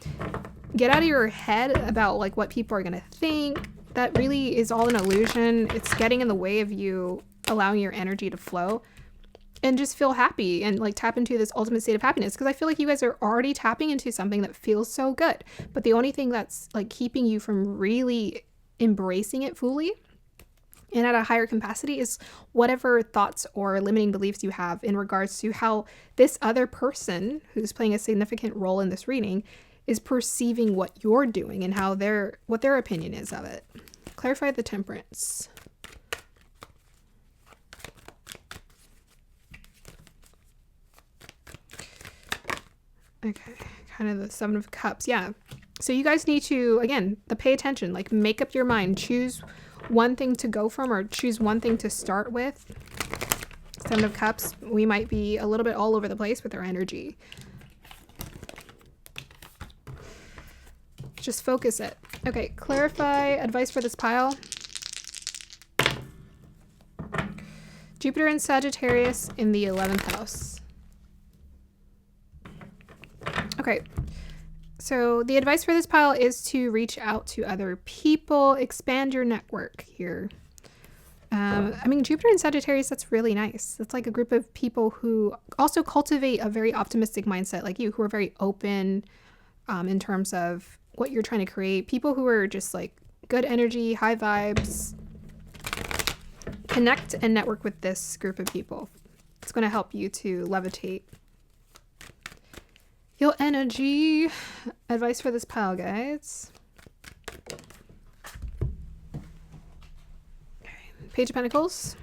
get out of your head about like what people are going to think. That really is all an illusion. It's getting in the way of you allowing your energy to flow, and just feel happy and like tap into this ultimate state of happiness. Because I feel like you guys are already tapping into something that feels so good, but the only thing that's like keeping you from really embracing it fully and at a higher capacity is whatever thoughts or limiting beliefs you have in regards to how this other person who's playing a significant role in this reading is perceiving what you're doing and how what their opinion is of it. Clarify the Temperance. Okay, kind of the 7 of Cups. Yeah. So you guys need to, again, pay attention, like make up your mind, choose one thing to go from or choose one thing to start with. 7 of Cups, we might be a little bit all over the place with our energy. Just focus it. Okay, clarify advice for this pile. Jupiter and Sagittarius in the 11th house. Okay, So the advice for this pile is to reach out to other people, expand your network here. I mean, Jupiter in Sagittarius, that's really nice. It's like a group of people who also cultivate a very optimistic mindset like you, who are very open in terms of what you're trying to create. People who are just like good energy, high vibes. Connect and network with this group of people. It's going to help you to levitate your energy. Advice for this pile, guys. Okay. Page of Pentacles.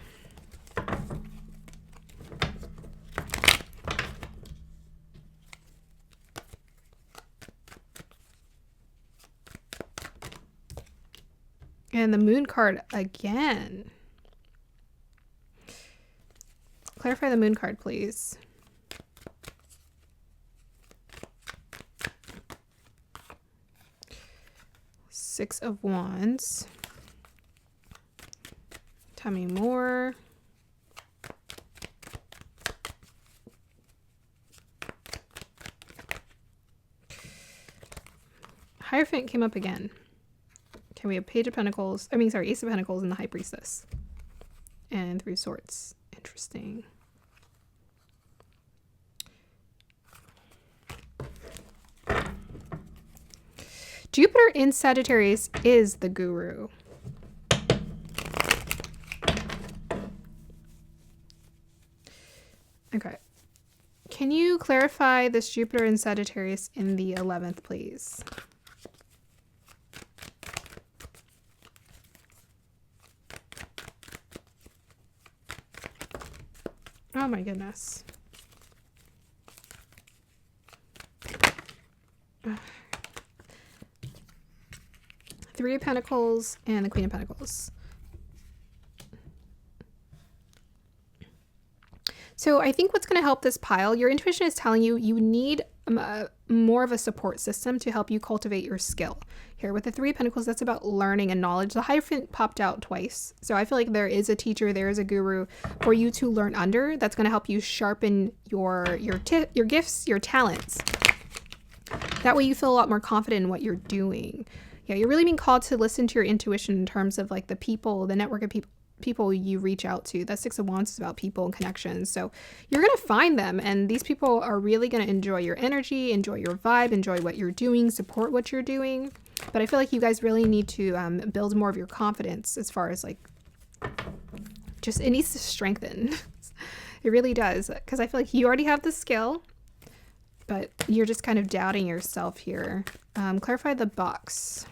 And the Moon card again. Clarify the Moon card, please. Six of Wands. Tell me more. Hierophant came up again. Okay, we have Page of Pentacles. I mean, sorry, Ace of Pentacles and the High Priestess. And Three of Swords. Interesting. Jupiter in Sagittarius is the guru. Okay. Can you clarify this Jupiter in Sagittarius in the 11th, please? Oh my goodness. Three of Pentacles and the Queen of Pentacles. So I think what's going to help this pile, your intuition is telling you you need more of a support system to help you cultivate your skill. Here with the Three of Pentacles, that's about learning and knowledge. The Hierophant popped out twice. So I feel like there is a teacher, there is a guru for you to learn under that's going to help you sharpen your gifts, your talents. That way you feel a lot more confident in what you're doing. Yeah, you're really being called to listen to your intuition in terms of like the people, the network of people you reach out to. That Six of Wands is about people and connections. So you're going to find them, and these people are really going to enjoy your energy, enjoy your vibe, enjoy what you're doing, support what you're doing. But I feel like you guys really need to build more of your confidence as far as like, just it needs to strengthen. It really does, because I feel like you already have the skill, but you're just kind of doubting yourself here. Clarify the box.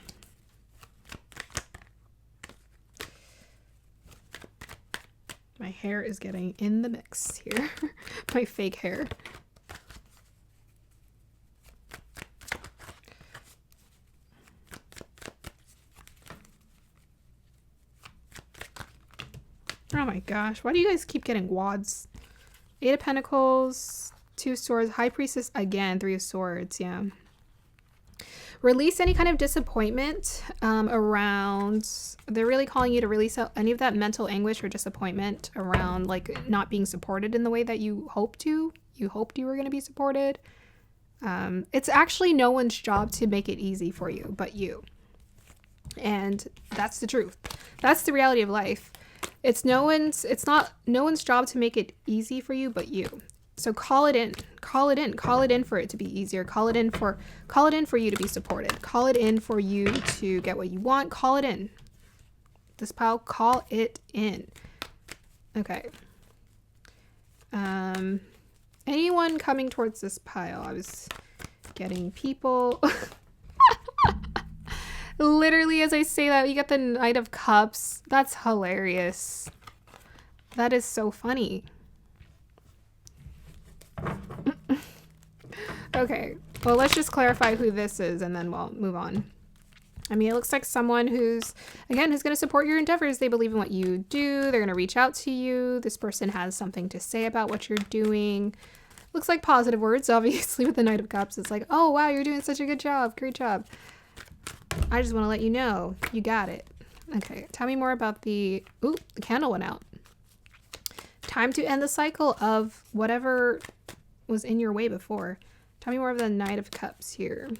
My hair is getting in the mix here. My fake hair. Oh my gosh. Why do you guys keep getting wads? Eight of Pentacles, Two of Swords, High Priestess again, Three of Swords. Yeah. Release any kind of disappointment around, they're really calling you to release any of that mental anguish or disappointment around like not being supported in the way that you hoped you were going to be supported. It's actually no one's job to make it easy for you but you. And that's the truth. That's the reality of life. It's not no one's job to make it easy for you but you. So call it in for it to be easier. Call it in for you to be supported. Call it in for you to get what you want. Call it in. This pile, call it in. Okay. Anyone coming towards this pile? I was getting people. Literally, as I say that, you get the Knight of Cups. That's hilarious. That is so funny. Okay, well, let's just clarify who this is and then we'll move on. I mean, it looks like someone who's going to support your endeavors. They believe in what you do. They're going to reach out to you. This person has something to say about what you're doing. Looks like positive words, obviously, with the Knight of Cups. It's like, oh, wow, you're doing such a good job. Great job. I just want to let you know you got it. Okay, tell me more about the candle went out. Time to end the cycle of whatever was in your way before. Tell me more of the Knight of Cups here.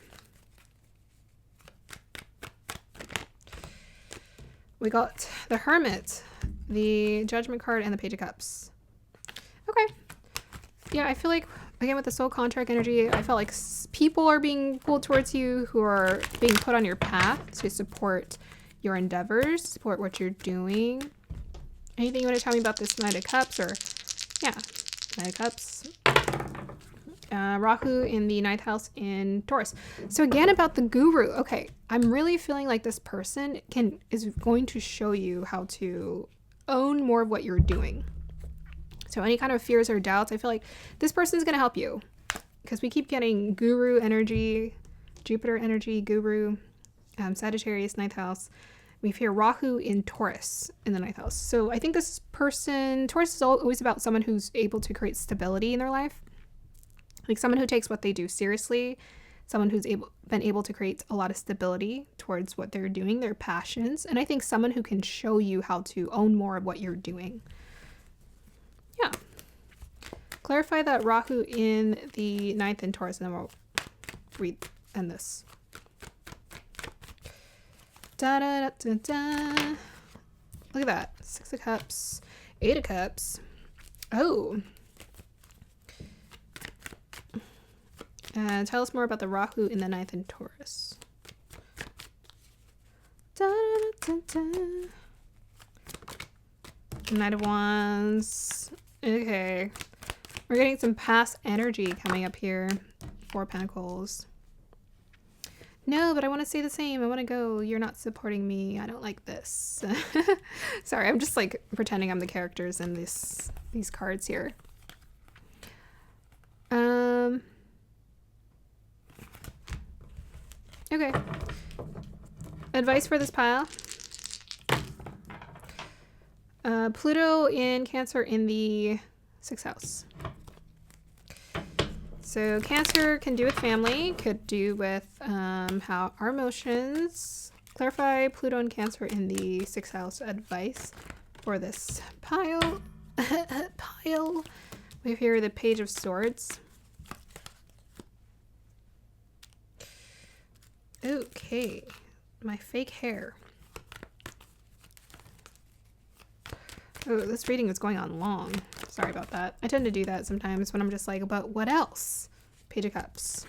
We got the Hermit, the Judgment card, and the Page of Cups. Okay. Yeah, I feel like, again, with the soul contract energy, I felt like people are being pulled towards you who are being put on your path to support your endeavors, support what you're doing. Anything you want to tell me about this Knight of Cups? Or, yeah, Knight of Cups. Rahu in the 9th house in Taurus. So again, about the guru. Okay, I'm really feeling like this person is going to show you how to own more of what you're doing. So any kind of fears or doubts, I feel like this person is going to help you, because we keep getting guru energy, Jupiter energy, guru, Sagittarius, 9th house. We hear Rahu in Taurus in the 9th house. So I think this person, Taurus is always about someone who's able to create stability in their life. Like someone who takes what they do seriously, someone who's been able to create a lot of stability towards what they're doing, their passions. And I think someone who can show you how to own more of what you're doing. Yeah. Clarify that Rahu in the 9th in Taurus, and then we'll end this. Da, da, da, da, da. Look at that. 6 of Cups, 8 of Cups. Oh. Tell us more about the Rahu in the 9th in Taurus. Da, da, da, da. Knight of Wands. Okay. We're getting some past energy coming up here. 4 of Pentacles. No, but I want to say the same. I want to go. You're not supporting me. I don't like this. Sorry, I'm just like pretending I'm the characters in these cards here. Okay. Advice for this pile. Pluto in Cancer in the 6th house. So Cancer can do with family, could do with how our emotions. Clarify Pluto and Cancer in the 6th house. Advice for this pile. We have here the Page of Swords. Okay, my fake hair. Oh, this reading is going on long. Sorry about that. I tend to do that sometimes when I'm just like, but what else? Page of Cups.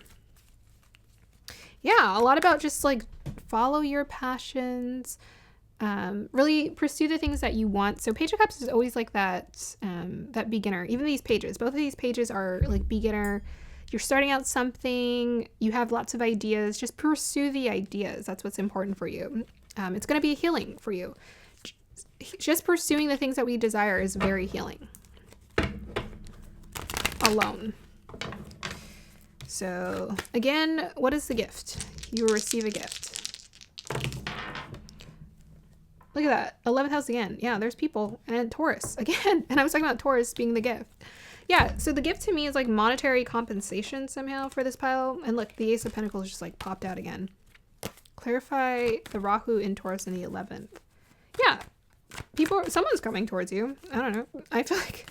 Yeah, a lot about just like follow your passions. Really pursue the things that you want. So Page of Cups is always like that, that beginner. Even these pages, both of these pages are like beginner. You're starting out something, you have lots of ideas, just pursue the ideas. That's what's important for you. It's going to be healing for you. Just pursuing the things that we desire is very healing. Alone. So again, what is the gift? You will receive a gift. Look at that. 11th house again. Yeah, there's people. And Taurus again. And I was talking about Taurus being the gift. Yeah, so the gift to me is like monetary compensation somehow for this pile. And look, the Ace of Pentacles just like popped out again. Clarify the Rahu in Taurus in the 11th. Yeah, someone's coming towards you. I don't know. I feel like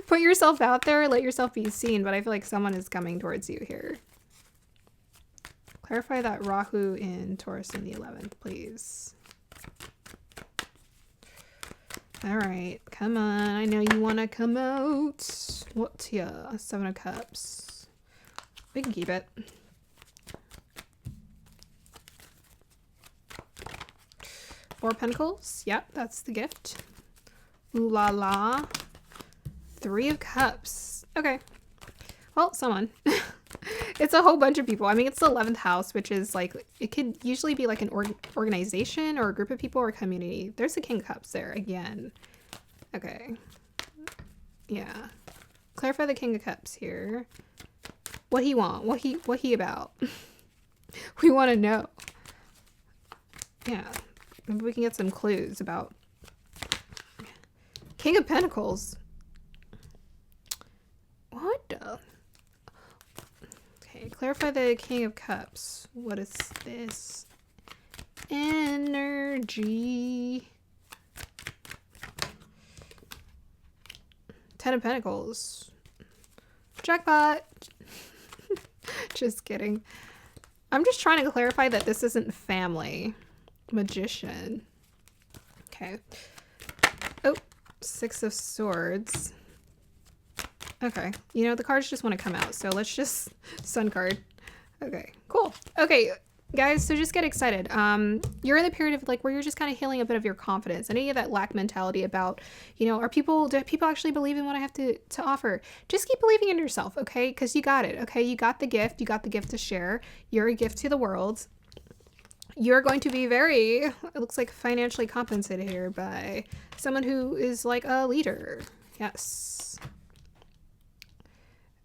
put yourself out there, let yourself be seen, but I feel like someone is coming towards you here. Clarify that Rahu in Taurus in the 11th, please. All right, come on. I know you want to come out. What's ya? 7 of Cups. We can keep it. 4 Pentacles. Yep, that's the gift. Ooh la la. 3 of Cups. Okay. Well, someone. It's a whole bunch of people. I mean, it's the 11th house, which is like, it could usually be like an organization or a group of people or a community. There's the King of Cups there again. Okay. Yeah. Clarify the King of Cups here. What he want? What he about? We want to know. Yeah. Maybe we can get some clues about King of Pentacles. What the? Okay, clarify the King of Cups. What is this? Energy. 10 of Pentacles. Jackpot. Just kidding. I'm just trying to clarify that this isn't family. Magician. Okay. Oh, Six of Swords. Okay. You know, the cards just want to come out. So let's just Sun card. Okay, cool. Okay, guys, so just get excited. You're in the period of like where you're just kind of healing a bit of your confidence. Any of that lack mentality about, you know, do people actually believe in what I have to offer? Just keep believing in yourself, okay? Because you got it, okay? You got the gift. You got the gift to share. You're a gift to the world. You're going to be very, it looks like financially compensated here by someone who is like a leader. Yes.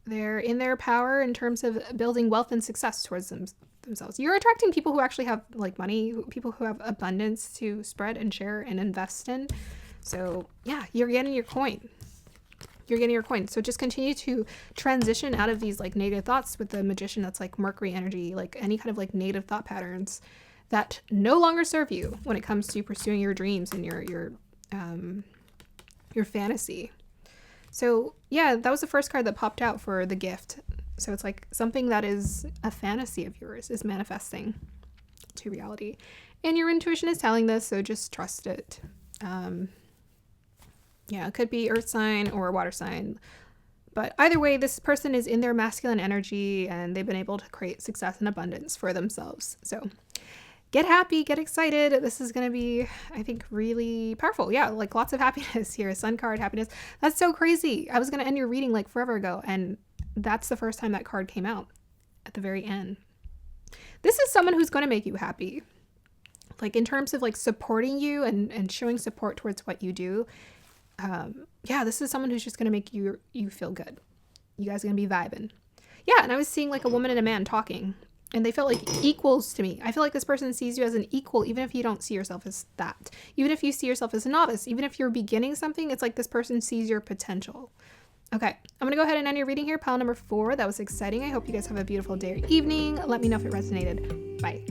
They're in their power in terms of building wealth and success towards themselves. You're attracting people who actually have like money, people who have abundance to spread and share and invest in. So yeah, you're getting your coin. You're getting your coin. So just continue to transition out of these like negative thoughts with the Magician. That's like Mercury energy, like any kind of like negative thought patterns that no longer serve you when it comes to pursuing your dreams and your fantasy. So yeah, that was the first card that popped out for the gift. So it's like something that is a fantasy of yours is manifesting to reality. And your intuition is telling this, so just trust it. Yeah, it could be earth sign or water sign. But either way, this person is in their masculine energy and they've been able to create success and abundance for themselves. So get happy, get excited. This is going to be, I think, really powerful. Yeah, like lots of happiness here. Sun card, happiness. That's so crazy. I was going to end your reading like forever ago, and that's the first time that card came out at the very end. This is someone who's going to make you happy. Like in terms of like supporting you and showing support towards what you do. Yeah, this is someone who's just going to make you feel good. You guys are going to be vibing. Yeah, and I was seeing like a woman and a man talking. And they felt like equals to me. I feel like this person sees you as an equal, even if you don't see yourself as that. Even if you see yourself as a novice, even if you're beginning something, it's like this person sees your potential. Okay, I'm going to go ahead and end your reading here. Pile number 4. That was exciting. I hope you guys have a beautiful day or evening. Let me know if it resonated. Bye.